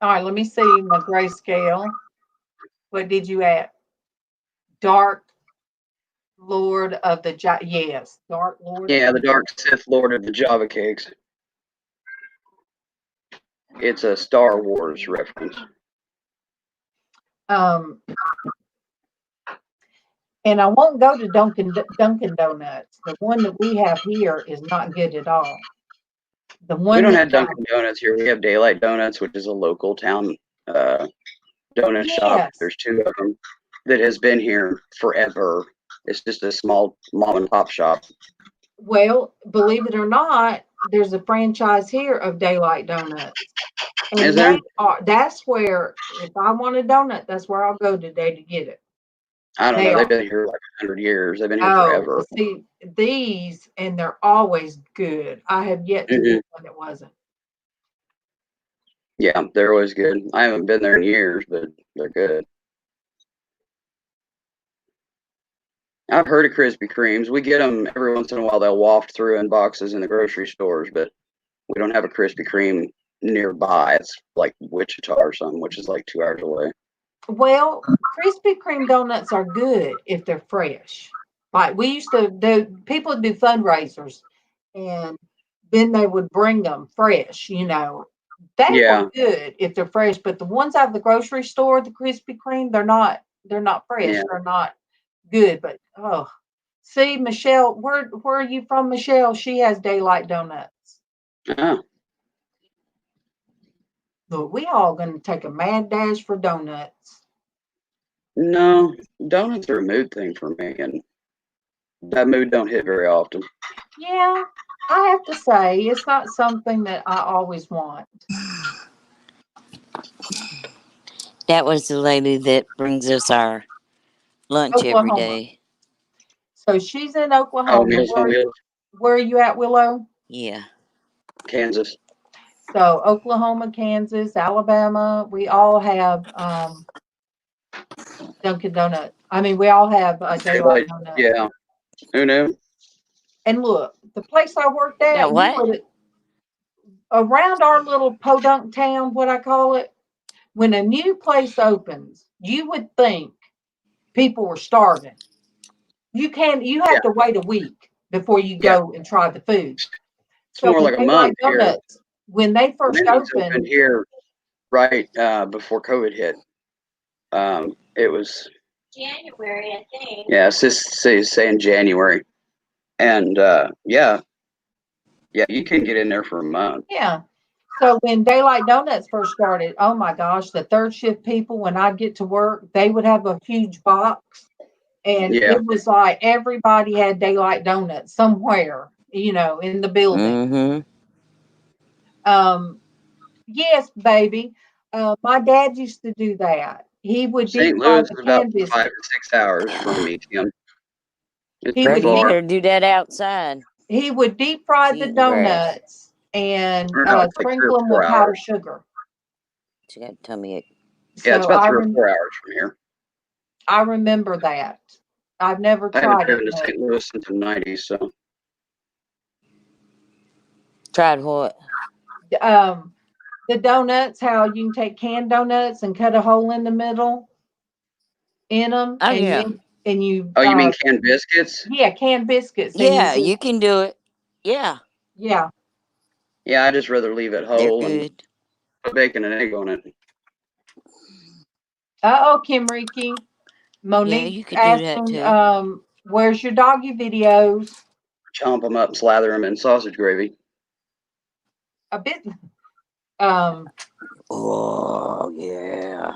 All right, let me see my grayscale. What did you add? Dark Lord of the yes, Dark Lord. Yeah, the Dark Sith Lord of the Java Cakes. It's a Star Wars reference. And I won't go to Dunkin' Donuts. The one that we have here is not good at all. The We one don't that have Dunkin' Donuts here. We have Daylight Donuts, which is a local town donut shop. yes. There's two of them that has been here forever. It's just a small mom and pop shop. Well, believe it or not, there's a franchise here of Daylight Donuts. And Is there? that's where, if I want a donut, that's where I'll go today to get it. I don't They know. They've are. been here like 100 years. They've been here Oh, forever. see, these, and they're always good. I have yet to get one that wasn't. Yeah, they're always good. I haven't been there in years, but they're good. I've heard of Krispy Kremes. We get them every once in a while. They'll waft through in boxes in the grocery stores, but we don't have a Krispy Kreme nearby. It's like Wichita or something, which is like 2 hours away. Well, Krispy Kreme donuts are good if they're fresh. Like we used to do, people would do fundraisers, and then they would bring them fresh. They Yeah. were good if they're fresh. But the ones out of the grocery store, the Krispy Kreme, they're not fresh. Yeah. They're not good. But see, Michelle, where are you from, Michelle? She has Daylight Donuts. Oh. But we all going to take a mad dash for donuts. No, donuts are a mood thing for me, and that mood don't hit very often. Yeah, I have to say, it's not something that I always want. That was the lady that brings us our lunch every Oklahoma. day. So she's in Oklahoma. Oh, Meals on Wheels. Where are you at, Willow? Yeah. Kansas. So Oklahoma, Kansas, Alabama, we all have Dunkin' Donuts. I mean, we all have Daylight Donuts. Yeah. Who knew? And look, the place I worked at, That what? Around our little podunk town, what I call it, when a new place opens, you would think people were starving. You have to wait a week before you go and try the food. It's more like a month here. Donuts, when they first opened here, right before COVID hit. It was January, I think. Yeah, it's just saying January, and yeah, you can get in there for a month. Yeah. So when Daylight Donuts first started, oh my gosh, the third shift people, when I'd get to work, they would have a huge box And Yeah. it was like everybody had daylight donuts somewhere, in the building. Mm-hmm. Yes, baby. My dad used to do that. He would deep St. fry Louis the is about canned 5 biscuits. to 6 hours from me, Kim. It's He pretty would Baby, you far. better do that outside. He would deep fry the Eating grass. donuts and I don't know, it's like 3 sprinkle or them 4 with powdered hours. sugar. She got a tummy ache. Yeah, it's So about 3 or 4 hours from here. I remember that. I've never I haven't tried driven it. to St. Louis since the 90s, so. Tried what? The donuts, how you can take canned donuts and cut a hole in the middle in them, Oh, and yeah. you Oh, you mean canned biscuits? yeah, canned biscuits. And Yeah, you can do it. Yeah, yeah. Yeah, I just rather leave it they're whole and good. put bacon and egg on it. Kim Ricky. Yeah, Monique you could do that asking, too. where's your doggy videos? Chomp them up, slather them in sausage gravy. A bit. Um. Oh, yeah.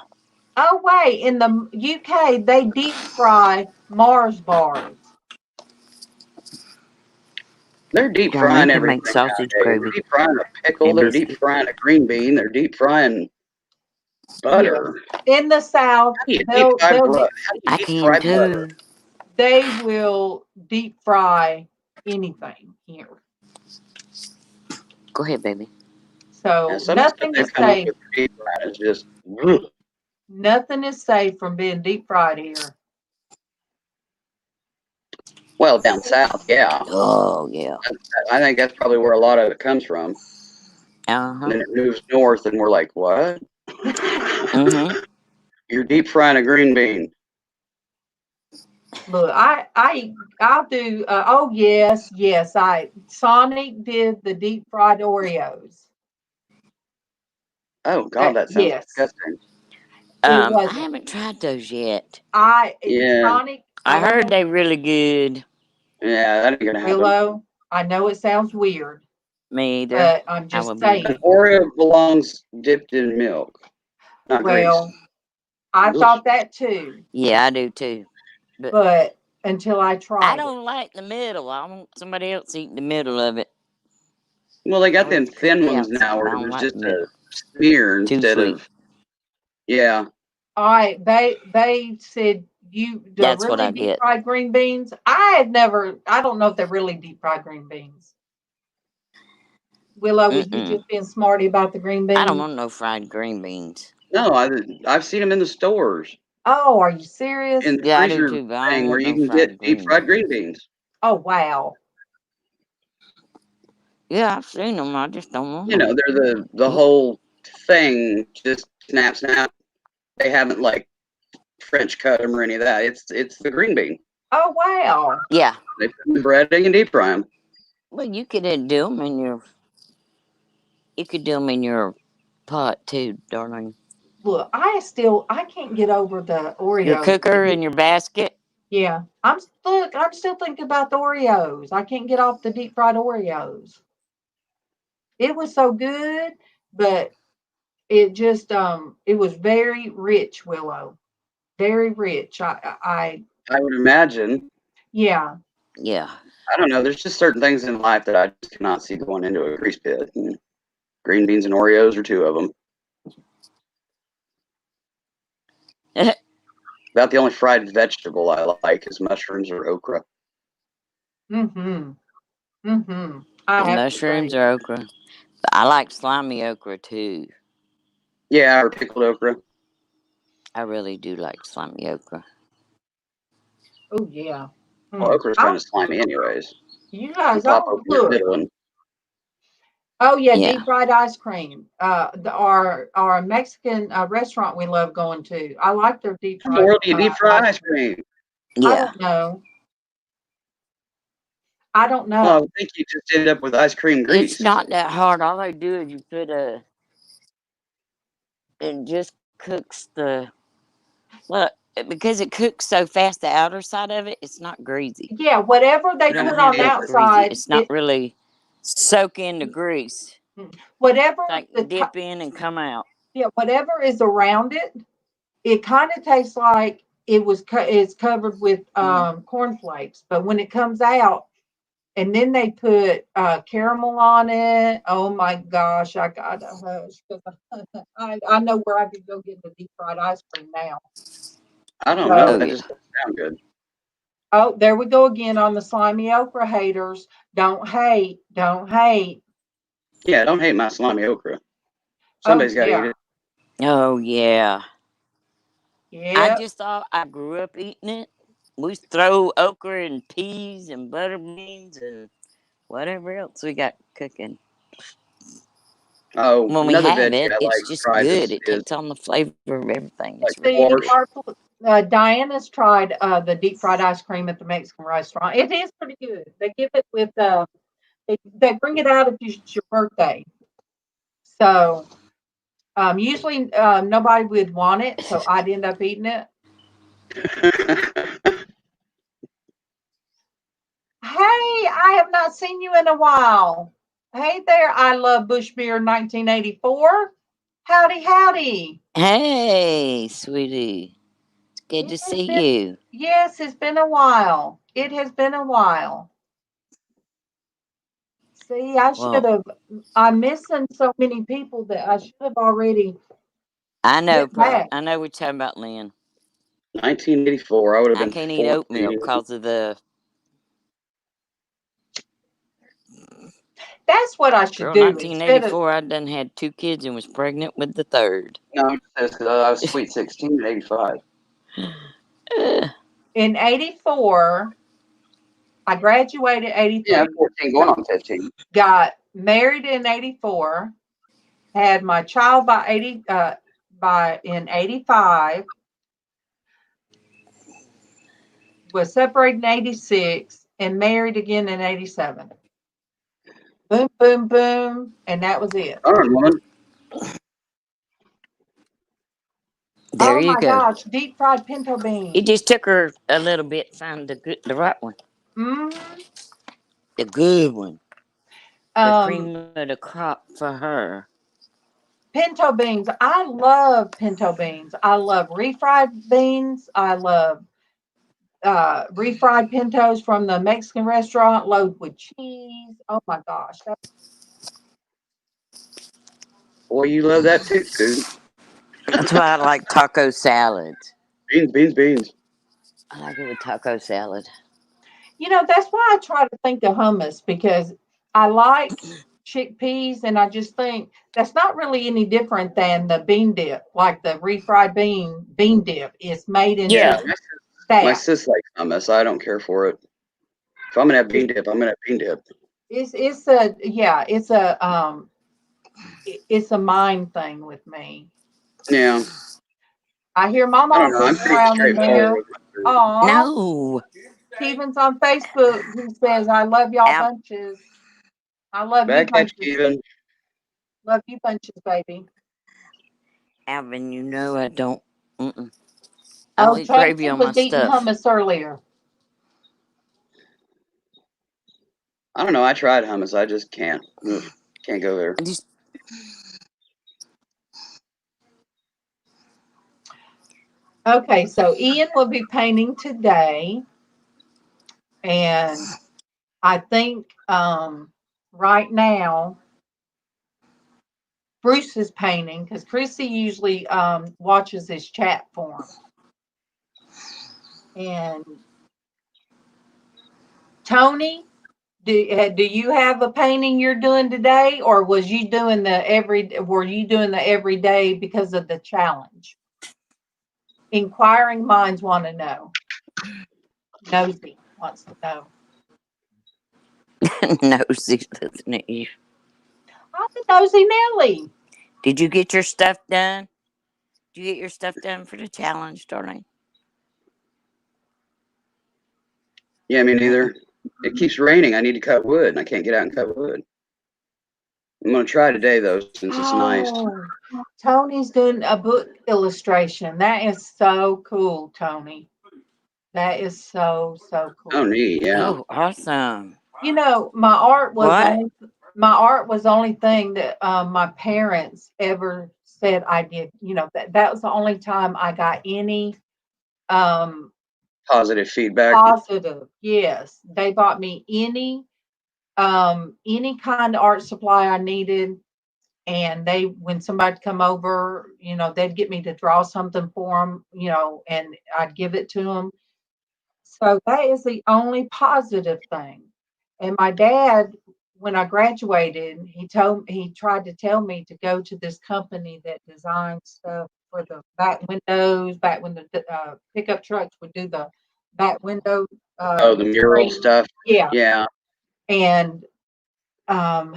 Oh wait, in the UK they deep fry Mars bars. They're deep Darn, frying you can make everything sausage nowadays. They're gravy deep frying a pickle. and They're deep biscuit. frying a green bean. They're deep frying butter. In the South, How do you deep they'll fry they'll butter? de- How do you I deep can fry butter? too. they will deep fry anything here. Go ahead, baby. So And some stuff nothing they is come up safe. with deep frying is just. Ugh. Nothing is safe from being deep fried here. Well, down south, yeah. Oh, yeah. I think that's probably where a lot of it comes from. Uh-huh. And then it moves north, and we're like, what? Mm-hmm. You're deep frying a green bean. Look, I'll do. Oh yes, Sonic did the deep fried Oreos. Oh God, that sounds Yes, disgusting. it I was. haven't tried those yet. Yeah, Sonic. I don't heard know, they really good. yeah, that ain't gonna happen. Willow. I know it sounds weird, Me either. but I'm I just would saying. An Oreo belongs dipped in milk, not grease. Well, I Ugh. thought that too, Yeah, I do too. but until I I tried it. don't like the middle. I want somebody else eating the middle of it. Well, they got I them like thin the ones now outside. I where don't there's like just the a middle. smear Too instead sweet. of. Yeah, All right, they said you the That's what really I deep get. fried green beans. I don't know if they're really deep fried green beans. Willow, was you Mm-mm. just being smarty about the green I don't beans? want no fried green beans. no, I've seen them in the stores Oh, are you serious? in the Yeah, I do freezer too, but I thing don't where want you no can get fried deep green fried beans. green beans. Oh, wow. Yeah, I've seen them. I just don't want You them. know, they're the whole thing just snap. They haven't like French cut them or any of that. It's the green bean. Oh, wow. Yeah. They put them in breading and deep fry them. Well, you could do them in your. You could do them in your pot too, darling. Look, I can't get over the Your Oreos. cooker and your basket. Yeah, I'm still thinking about the Oreos. I can't get off the deep fried Oreos. It was so good, but it just it was very rich, Willow. Very rich. I I would imagine. yeah. Yeah. I don't know. There's just certain things in life that I just cannot see going into a grease pit. And green beans and Oreos are two of them. About the only fried vegetable I like is mushrooms or okra. Mm-hmm. Mm-hmm. The mushrooms or okra. But I like slimy okra too. Yeah, or pickled okra. I really do like slimy okra. Oh yeah. Well, okra's kind of slimy anyways. You guys You pop all open the look. middle and Oh yeah, Yeah. deep fried ice cream. Our Mexican restaurant we love going to. I like their deep how in fried. the world do you deep fry ice cream? I Yeah. don't know. I don't know. Well, I would think you just end up with ice cream grease. It's not that hard. All they do is you put it just cooks because it cooks so fast, the outer side of it, it's not greasy. Yeah, whatever they You don't put have on to the get Greasy. outside, It's not really soak into grease. whatever It's like dip in and come out. whatever is around it, it kind of tastes like it's covered with cornflakes. But when it comes out, and then they put caramel on it. Oh my gosh, I gotta hush because I know where I could go get the deep fried ice cream now. I don't So- know. Oh, That yeah. just doesn't sound good. Oh, there we go again on the slimy okra haters. Don't hate. Don't hate. Yeah, don't hate my salami okra. Somebody's got to eat it. Oh, yeah. I Yeah. just thought I grew up eating it. We throw okra and peas and butter beans and whatever else we got cooking. Oh, When we another have veggie it, I it's like just fried good. is It takes on the flavor of everything. like It's really See, good. Diana's tried the deep fried ice cream at the Mexican restaurant. It is pretty good. They give it with they bring it out if it's your birthday. So usually nobody would want it, so I'd end up eating it. Hey, I have not seen you in a while. Hey there, I love Bushbeer 1984. Howdy, howdy. Hey, sweetie. It's good to It has see been- you. Yes, it's been a while. It has been a while. See, I should have. I'm missing so many people that I should have already. I know, Get back. I know we're talking about Lynn. 1984. I would have I been can't eat oatmeal 14. because of the That's what I should girl. do instead of 1984. I done had 2 kids and was pregnant with the third. No, it's because I was sweet 16 in 85. in '84. I graduated '83. Yeah, 14 going on 15. Got married in '84. Had my child in '85. Was separated in '86 and married again in '87. Boom, boom, boom, and that was it. All right, woman. There Oh you my go. gosh, deep fried pinto beans. It just took her a little bit to find the right one, the good one, the cream of the crop for her. Pinto beans. I love pinto beans. I love refried beans. I love refried pintos from the Mexican restaurant, loaded with cheese. Oh my gosh. Boy, you love that too, dude. That's why I like taco salad. Beans, beans, beans. I like it with taco salad. You know, that's why I try to think of hummus because I like chickpeas and I just think that's not really any different than the bean dip, like the refried bean dip. It's made into Yeah. My that. sis likes hummus. I don't care for it. If I'm gonna have bean dip, I'm gonna have bean dip. It's a mind thing with me. Yeah. I hear I don't MawMaw know. I'm pretty around in straightforward there. with my food. Aw, No. Steven's on Facebook. He says, I love y'all Out. bunches. I love you Back at bunches. you, Steven. Love you bunches, baby. Alvin, you know I don't. I'll Oh, eat gravy Traci on was my eating stuff. hummus earlier. I don't know. I tried hummus. I just can't. Ugh, can't go there. I just Okay, so Ian will be painting today. And I think right now, Bruce is painting because Chrissy usually watches his chat for him. And Tony, do you have a painting you're doing today, or were you doing the every day because of the challenge? Inquiring minds want to know. Nosy wants to know. nosy, looking at you. I'm the nosy Nelly. Did you get your stuff done? Did you get your stuff done for the challenge, darling? Yeah, me neither. It keeps raining. I need to cut wood, and I can't get out and cut wood. I'm gonna try today though, since it's nice. Tony's doing a book illustration. That is so cool, Tony. That is so cool. Oh, neat. Yeah. Oh, awesome. You know, my art was What? the only thing that my parents ever said I did. You know, that was the only time I got any Positive feedback. Positive, yes. They bought me any kind of art supply I needed. And when somebody come over, they'd get me to draw something for them, and I'd give it to them. So that is the only positive thing. And my dad, when I graduated, he tried to tell me to go to this company that designs stuff for the back windows, back when the pickup trucks would do the back window. The mural stuff. Yeah. Yeah. And I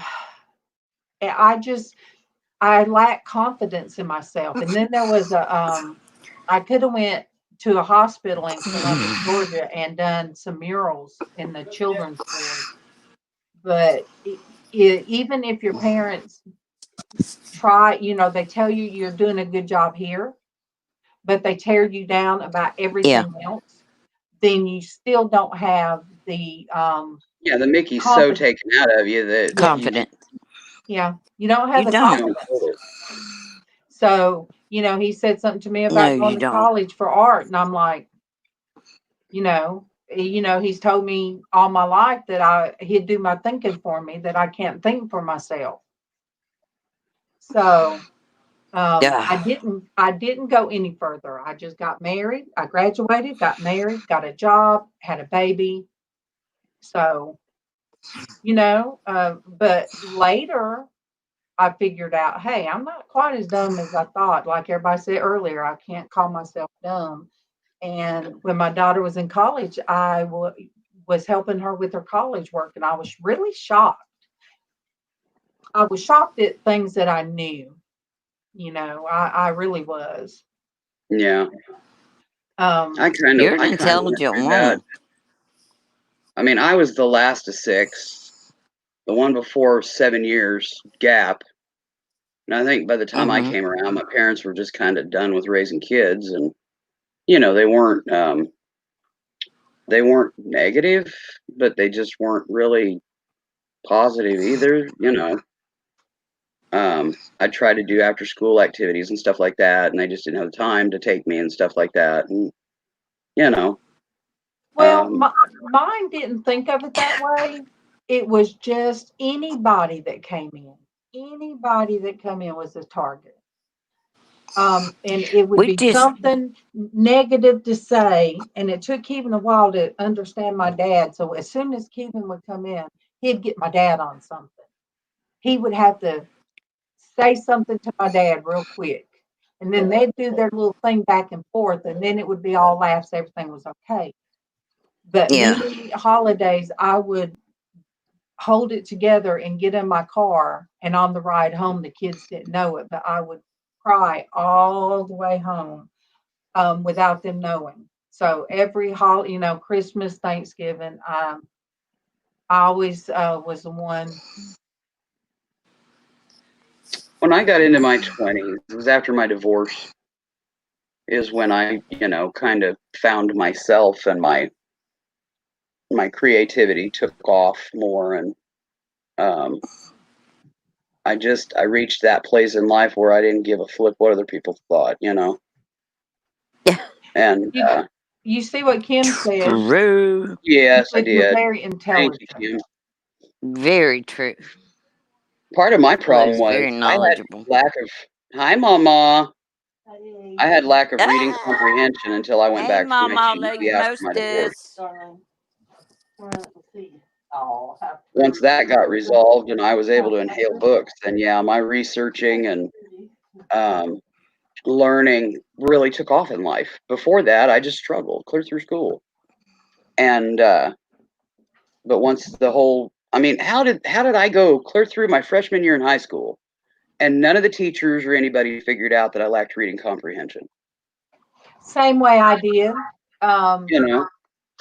lack confidence in myself. And then there was I could have went to a hospital in Columbus, Georgia, and done some murals in the children's ward. But even if your parents try, they tell you you're doing a good job here, but they tear you down about everything else, then you still don't have the the Mickey's so taken out of you that confident. You don't have the confidence. So, he said something to me about going to college for art, and I'm like, he's told me all my life that he'd do my thinking for me, that I can't think for myself. So I didn't go any further. I just got married. I graduated, got married, got a job, had a baby. So, but later I figured out, hey, I'm not quite as dumb as I thought. Like everybody said earlier, I can't call myself dumb. And when my daughter was in college, I was helping her with her college work, and I was really shocked. I was shocked at things that I knew. I really was. Yeah. You're an intelligent woman. I mean, I was the last of 6, the one before 7 years gap. And I think by the time I came around, my parents were just kind of done with raising kids, and they weren't negative, but they just weren't really positive either. I tried to do after school activities and stuff like that, and they just didn't have the time to take me and stuff like that. And well, mine didn't think of it that way. It was just anybody that came in. Anybody that come in was a target. And it would be something negative to say. And it took Kevin a while to understand my dad. So as soon as Kevin would come in, he'd get my dad on something. He would have to say something to my dad real quick. And then they'd do their little thing back and forth. And then it would be all laughs. Everything was okay. But many holidays, I would hold it together and get in my car, and on the ride home, the kids didn't know it, but I would cry all the way home without them knowing. So every Christmas, Thanksgiving, I always was the one. When I got into my 20s, it was after my divorce, is when I, kind of found myself, and my creativity took off more, and I reached that place in life where I didn't give a flip what other people thought, Yeah. And you see what Kim said? True. Yes, I did. You're very intelligent. Thank you, Kim. Very true. Part of my problem was very knowledgeable. I had lack of. Hi, MawMaw. I had lack of reading comprehension until I went back to my divorce. Once that got resolved and I was able to inhale books, then my researching and learning really took off in life. Before that, I just struggled clear through school. And but once the whole, how did I go clear through my freshman year in high school, and none of the teachers or anybody figured out that I lacked reading comprehension? Same way I did.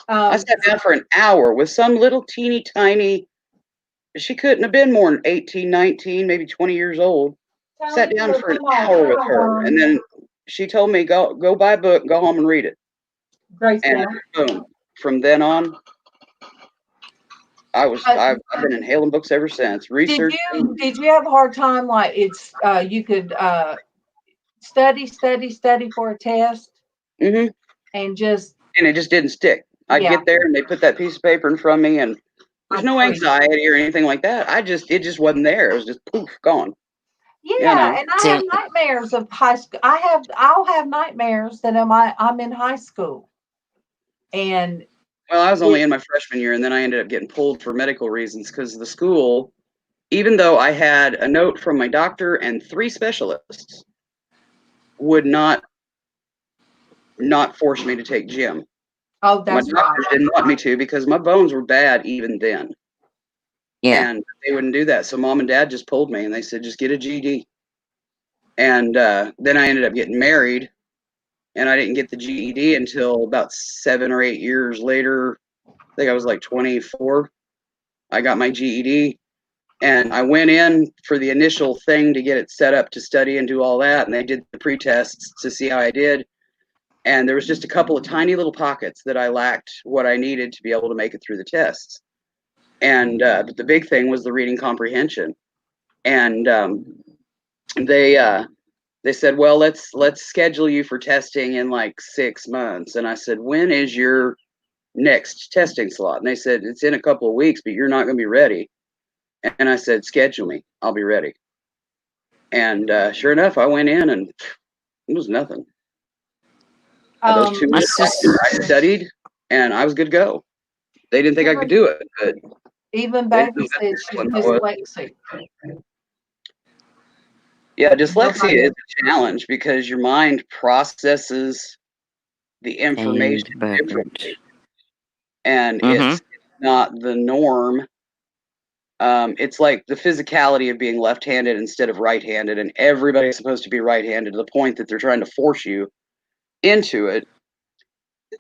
I sat down for an hour with some little teeny tiny, she couldn't have been more than 18, 19, maybe 20 years old. Sat down for an hour with her, and then she told me, go buy a book, go home and read it. And boom, from then on, I've been inhaling books ever since. Research. Did you have a hard time, like you could study for a test? Mm-hmm. and it just didn't stick. I'd Yeah. get there and they put that piece of paper in front of me, and there's I'd no freeze. anxiety or anything like that. It just wasn't there. It was just poof, gone. Yeah, and I have nightmares of high school. I'll have nightmares that I'm in high school. And well, I was only in my freshman year, and then I ended up getting pulled for medical reasons because the school, even though I had a note from my doctor and 3 specialists, would not force me to take gym. Oh, My that's right. doctors didn't want me to because my bones were bad even then. Yeah. And they wouldn't do that. So mom and dad just pulled me and they said, just get a GED. And then I ended up getting married, and I didn't get the GED until about 7 or 8 years later. I think I was like 24. I got my GED, and I went in for the initial thing to get it set up to study and do all that. And they did the pre-tests to see how I did. And there was just a couple of tiny little pockets that I lacked what I needed to be able to make it through the tests. And but the big thing was the reading comprehension. And they said, well, let's schedule you for testing in like 6 months. And I said, when is your next testing slot? And they said, it's in a couple of weeks, but you're not going to be ready. And I said, schedule me. I'll be ready. And sure enough, I went in and it was nothing. Those 2 weeks I studied and I was good to go. They didn't think I could do it, but even baby said she's dyslexic. Yeah, dyslexia is a challenge because your mind processes the information differently, and it's not the norm. It's like the physicality of being left-handed instead of right-handed, and everybody's supposed to be right-handed to the point that they're trying to force you into it.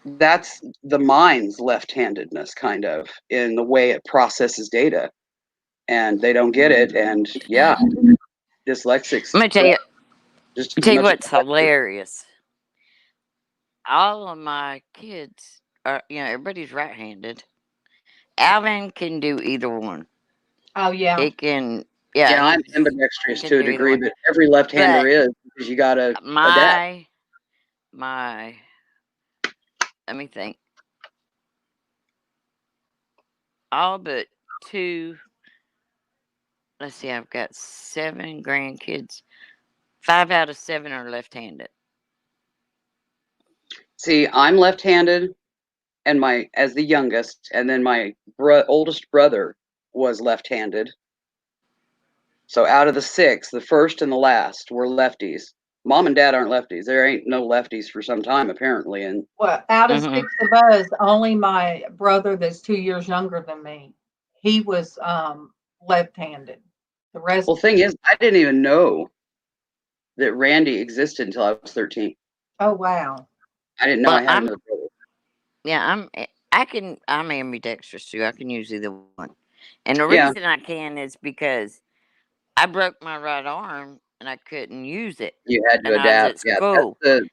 That's the mind's left-handedness, kind of, in the way it processes data, and they don't get it. And yeah, dyslexics. I'm gonna tell you what's hilarious. All of my kids are, everybody's right-handed. Alvin can do either one. Oh yeah. It can. Yeah, I'm ambidextrous to a degree, but every left-hander is, because you gotta adapt. Let me think. All but 2. Let's see. I've got 7 grandkids. 5 out of 7 are left-handed. See, I'm left-handed, and as the youngest, and then my oldest brother was left-handed. So out of the 6, the first and the last were lefties. Mom and dad aren't lefties. There ain't no lefties for some time, apparently. And well, out of 6 of us, only my brother that's 2 years younger than me, he was left-handed. The rest. Well, thing is, I didn't even know that Randy existed until I was 13. Oh wow! I didn't know I had another brother. Yeah, I'm ambidextrous too. I can use either one, and the reason I can is because I broke my right arm and I couldn't use it. You had to adapt.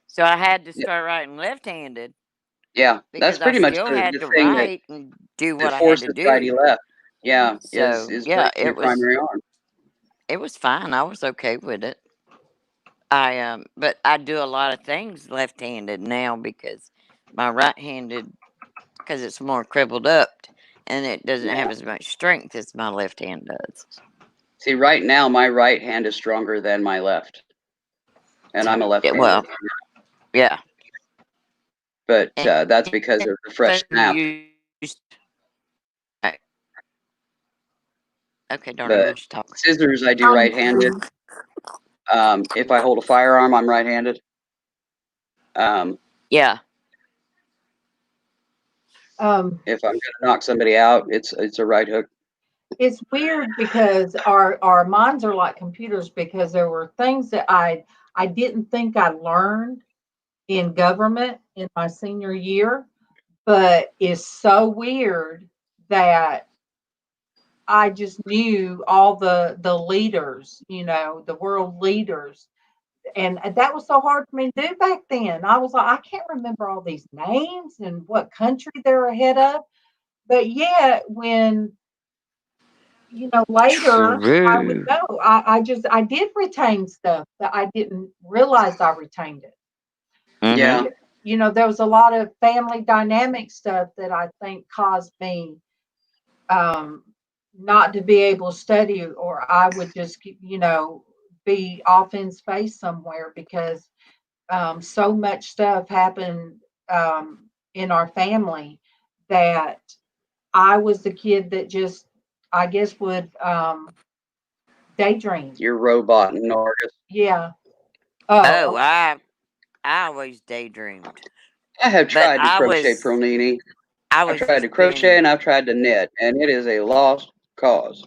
So I had to start writing left-handed. Yeah, that's pretty much the thing write and do what I had forces to do. righty left. Yeah, so is it was primary arm. It was fine. I was okay with it. But I do a lot of things left-handed now because my right-handed, because it's more crippled up and it doesn't have as much strength as my left hand does. See, right now my right hand is stronger than my left, and I'm a left-hander. Well, yeah. But that's because of the fresh snap. Okay, darling, talk. Scissors, I do right-handed. If I hold a firearm, I'm right-handed. Yeah. If I'm going to knock somebody out, it's a right hook. It's weird because our minds are like computers, because there were things that I didn't think I learned in government in my senior year, but it's so weird that I just knew all the leaders, the world leaders. And that was so hard for me to do back then. I was like, I can't remember all these names and what country they're ahead of. But yet, when, later I would know. I did retain stuff that I didn't realize I retained it. Yeah. there was a lot of family dynamic stuff that I think caused me not to be able to study, or I would just, be off in space somewhere because so much stuff happened in our family that I was the kid that just, I guess, would daydream. You're robot and artist. Yeah. Oh, I always daydreamed. I have But tried to I crochet, was Pronini. I I've was tried to just crochet being, and I've tried to knit, and it is a lost cause.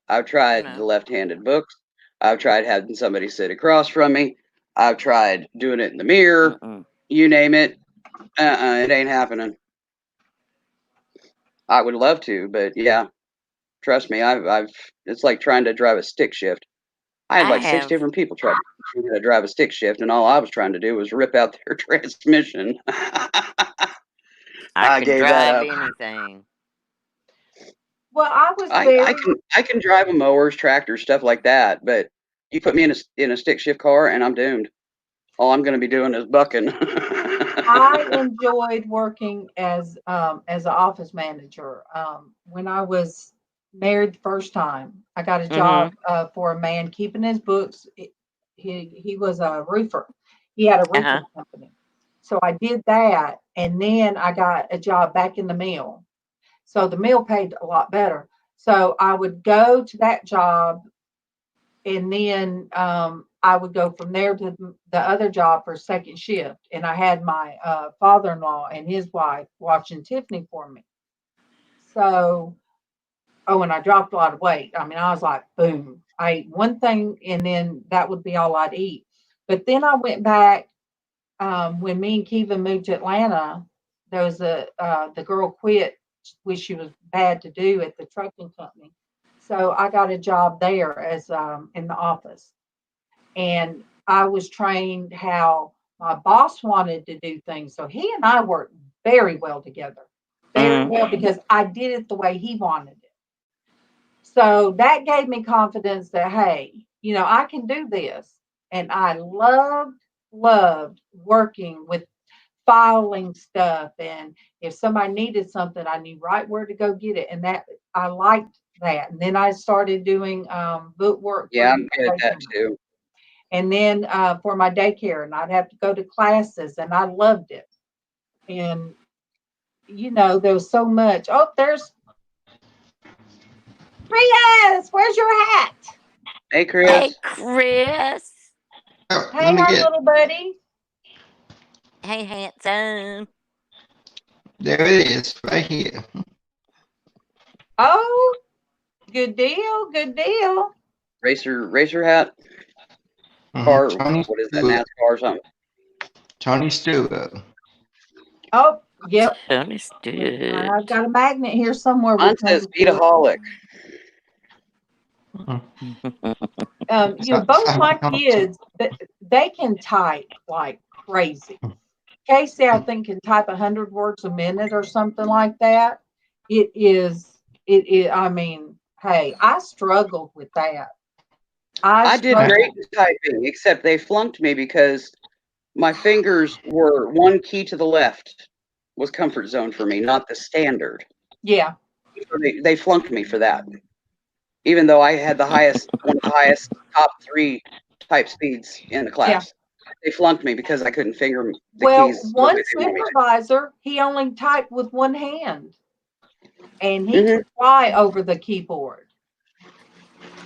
I've you tried the know, left-handed books. I've tried having somebody sit across from me. I've tried doing it in the mirror. mm-mm. You name it. It ain't happening. I would love to, but yeah, trust me, I've. It's like trying to drive a stick shift. I had I like 6 have different people try to teach me how to drive a stick shift, and all I was trying to do was rip out their transmission. I I can gave that drive up. anything. Well, I was I very, can drive a mowers, tractors, stuff like that, but you put me in a stick shift car and I'm doomed. All I'm going to be doing is bucking. I enjoyed working as an office manager. When I was married the first time, I got a job Mm-hmm. for a man keeping his books. He was a roofer. He had a Uh-huh. roofing company. So I did that, and then I got a job back in the mill. So the mill paid a lot better. So I would go to that job, and then I would go from there to the other job for second shift. And I had my father-in-law and his wife watching Tiffany for me. So, oh, and I dropped a lot of weight. I mean, I was like, boom. I ate one thing, and then that would be all I'd eat. But then I went back when me and Kiva moved to Atlanta. There was the girl quit, which she was bad to do at the trucking company. So I got a job there as in the office, and I was trained how my boss wanted to do things. So he and I worked very well together, very Mm-hmm. well because I did it the way he wanted it. So that gave me confidence that, hey, I can do this. And I loved working with filing stuff. And if somebody needed something, I knew right where to go get it. And that I liked that. And then I started doing book work for Yeah, I'm good at that too. and then for my daycare, and I'd have to go to classes, and I loved it. And there was so much. Oh, there's Prius. Where's your hat? Hey, Hey, Chris. Chris. Oh, Hey, let me our get. little buddy. Hey, handsome. There it is, right here. Oh, good deal. Good deal. Racer hat. Car. Tony What is that? Stewart. NASCAR or something? Tony Stewart. Oh, yep. Tony Stewart. I've got a magnet here somewhere Mine with says Tony Stewart. Speedaholic. Both my kids, they can type like crazy. Casey, I think, can type 100 words a minute or something like that. It is. I mean, hey, I struggled with that. I did great with typing, except they flunked me because my fingers were one key to the left was comfort zone for me, not the standard. Yeah. So they flunked me for that, even though I had one of the highest top 3 type speeds in the class. Yeah. They flunked me because I couldn't finger the keys. Well, one supervisor, he only typed with one hand, and he could fly over the keyboard.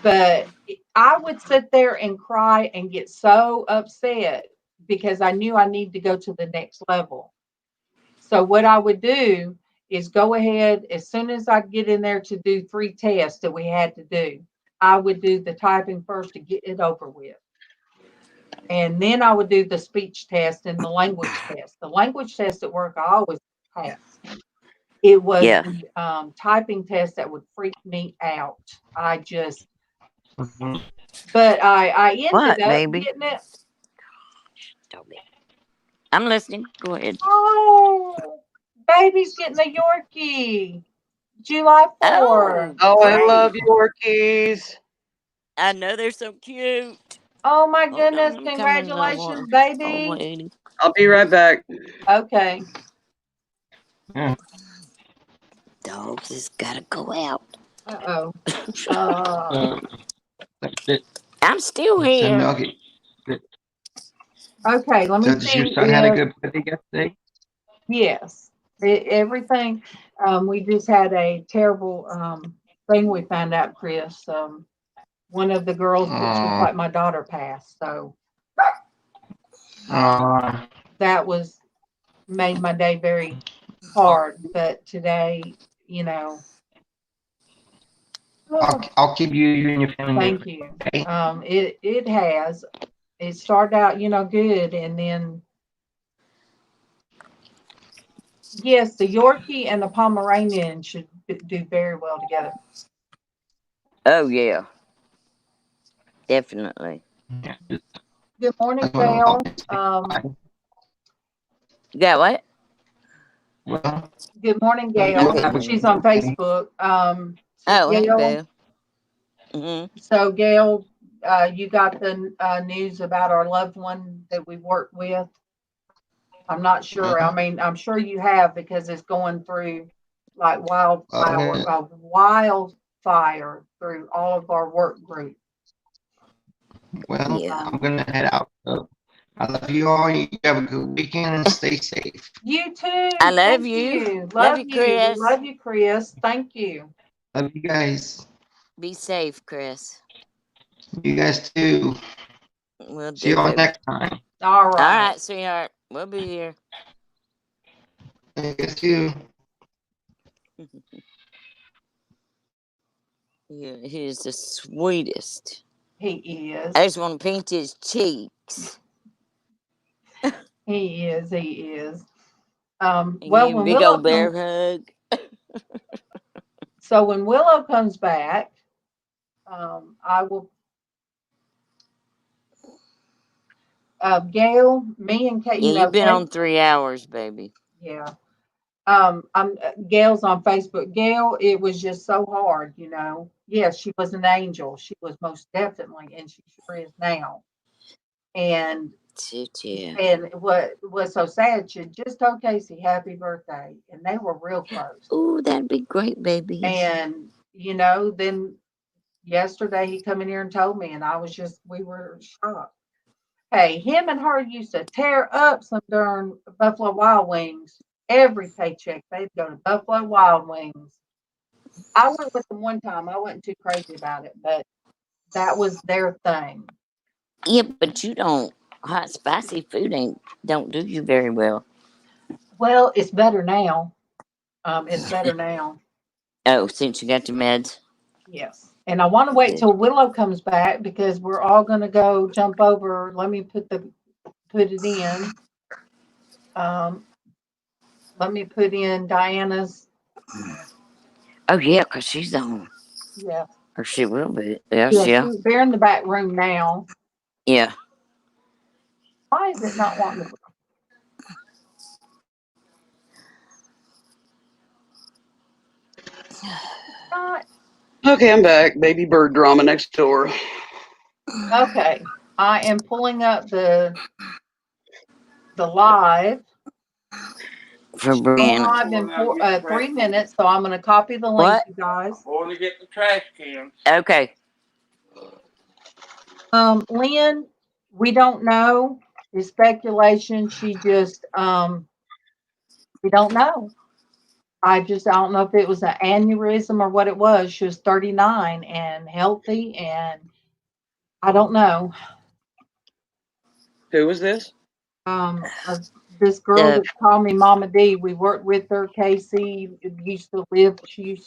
But I would sit there and cry and get so upset because I knew I needed to go to the next level. So what I would do is go ahead, as soon as I'd get in there to do 3 tests that we had to do, I would do the typing first to get it over with. And then I would do the speech test and the language test. The language test at work, I always passed. It was the typing test that would freak me out. I just, but I ended up getting it. I'm listening. Go ahead. Oh, baby's getting a Yorkie. July 4th. Oh, I love Yorkies. I know they're so cute. Oh my goodness! Congratulations, baby. I'll be right back. Okay. Dogs has got to go out. Uh-oh. I'm still here. Nugget. Okay, let me So did your see son had a if, good birthday yesterday? yes, everything. We just had a terrible thing we found out, Chris. One of the girls, just like my daughter, passed. So that was made my day very hard. But today, you know, I'll keep you and your family. thank you. Okay? It has. It started out, good, and then yes, the Yorkie and the Pomeranian should do very well together. Oh yeah, definitely. Good morning, Gail. You got what? Well, Good morning, Gail. She's on Facebook. Oh, hey, Gail. Boo. Mm-hmm. So, Gail, you got the news about our loved one that we worked with? I'm not sure. I mean, I'm sure you have because it's going through like wildfire through all of our work group. Well, Yeah. I'm gonna head out. So I love you all. You have a good weekend and stay safe. You too. I love Thank you. Love you, you. Chris. Love you, Chris. Thank you. Love you guys. Be safe, Chris. You guys too. We'll See you all next time. All right. All right, sweetheart. We'll be here. I guess too. Yeah, he is the sweetest. He is. I just want to pinch his cheeks. He is. He is. And Well, give when big Willow old bear hug. So when Willow comes back, I will. Gail, me and Kate. Yeah, you've been on 3 hours, baby. Yeah. I'm Gail's on Facebook. Gail, it was just so hard, Yes, she was an angel. She was most definitely, and she sure is now. And what was so sad, she just told Casey happy birthday, and they were real close. Oh, that'd be great, baby. And then yesterday he come in here and told me, and we were shocked. Hey, him and her used to tear up some darn Buffalo Wild Wings. Every paycheck, they'd go to Buffalo Wild Wings. I went with them one time. I wasn't too crazy about it, but that was their thing. Yeah, but you don't. Hot, spicy food don't do you very well. Well, it's better now. It's better now. Oh, since you got your meds? Yes. And I want to wait till Willow comes back because we're all going to go jump over. Let me put it in. Let me put in Diana's. Oh, yeah, because she's on. Yeah. Or she will be. Yeah. They're in the back room now. Yeah. Why is it not wanting to? Okay, I'm back. Baby bird drama next door. Okay. I am pulling up the live. For Brianna. Live in 3 minutes, so I'm going to copy the link, you guys. I'm going to get the trash cans. Okay. Lynn, we don't know. It's speculation. She just, we don't know. I don't know if it was an aneurysm or what it was. She was 39 and healthy, and I don't know. Who was this? This girl that called me Mama D. We worked with her. Casey she used to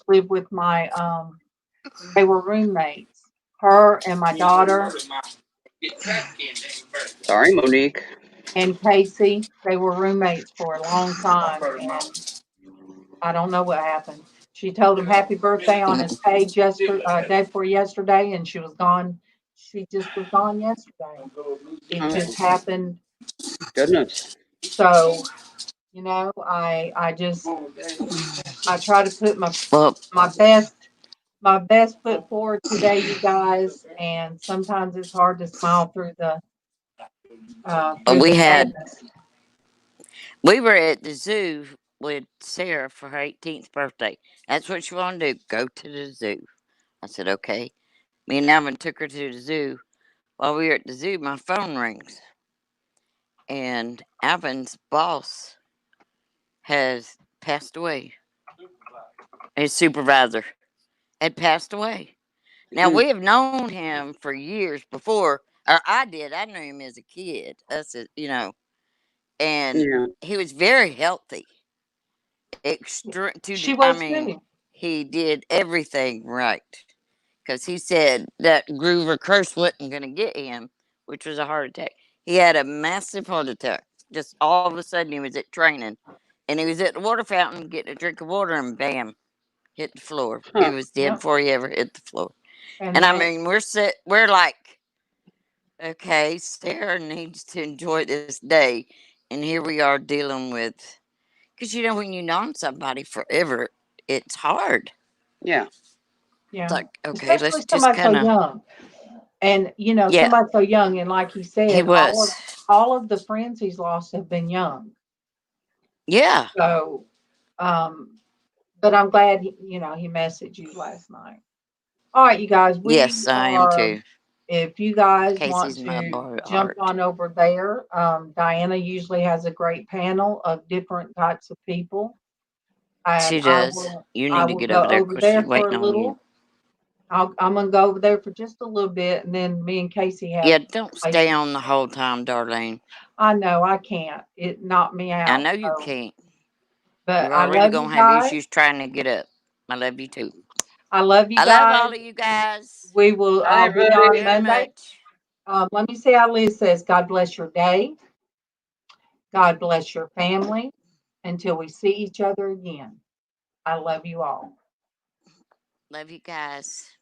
live with my, they were roommates. Her and my daughter. Sorry, Monique. And Casey, they were roommates for a long time. And I don't know what happened. She told him happy birthday on his page day before yesterday, and she was gone. She just was gone yesterday. It just happened. Goodness. So, I try to put my best foot forward today, you guys. And sometimes it's hard to smile through the. We had We were at the zoo with Sarah for her 18th birthday. That's what she wanted to do. Go to the zoo. I said, okay. Me and Alvin took her to the zoo. While we were at the zoo, my phone rings. And Alvin's boss has passed away. His supervisor had passed away. Now, we have known him for years before, or I did. I knew him as a kid. That's it, and Yeah. he was very healthy. She I was mean, too. he did everything right because he said that Groover curse wasn't going to get him, which was a heart attack. He had a massive heart attack. Just all of a sudden, he was at training, and he was at the water fountain getting a drink of water, and bam, hit the floor. He Huh. was dead before he ever hit the floor. And And I that, mean, we're like, okay, Sarah needs to enjoy this day, and here we are dealing with, because when you know somebody forever, it's hard. Yeah. It's yeah, like, okay, especially let's just somebody so kind of, young. And yeah, somebody so young, and like he he said, was, all of the friends he's lost have been young. yeah, So, but I'm glad he messaged you last night. All right, you guys, yes, I am too. if you guys want Casey's my to bar jump heart. on over there, Diana usually has a great panel of different types of people. And She does. You I need to will get go over there over because there she's for a waiting on you. little. I'm gonna go over there for just a little bit, and then me and Casey have Yeah, don't stay places. on the whole time, Darlene. I know I can't. It knocked me I out. know you So, can't. but You're I already love you going to have guys. issues trying to get up. I love you too. I love you I love guys. all of you guys. We will Bye, be on everybody. Very Monday. much. Let me see how Liz says. God bless your day. God bless your family. Until we see each other again. I love you all. Love you guys.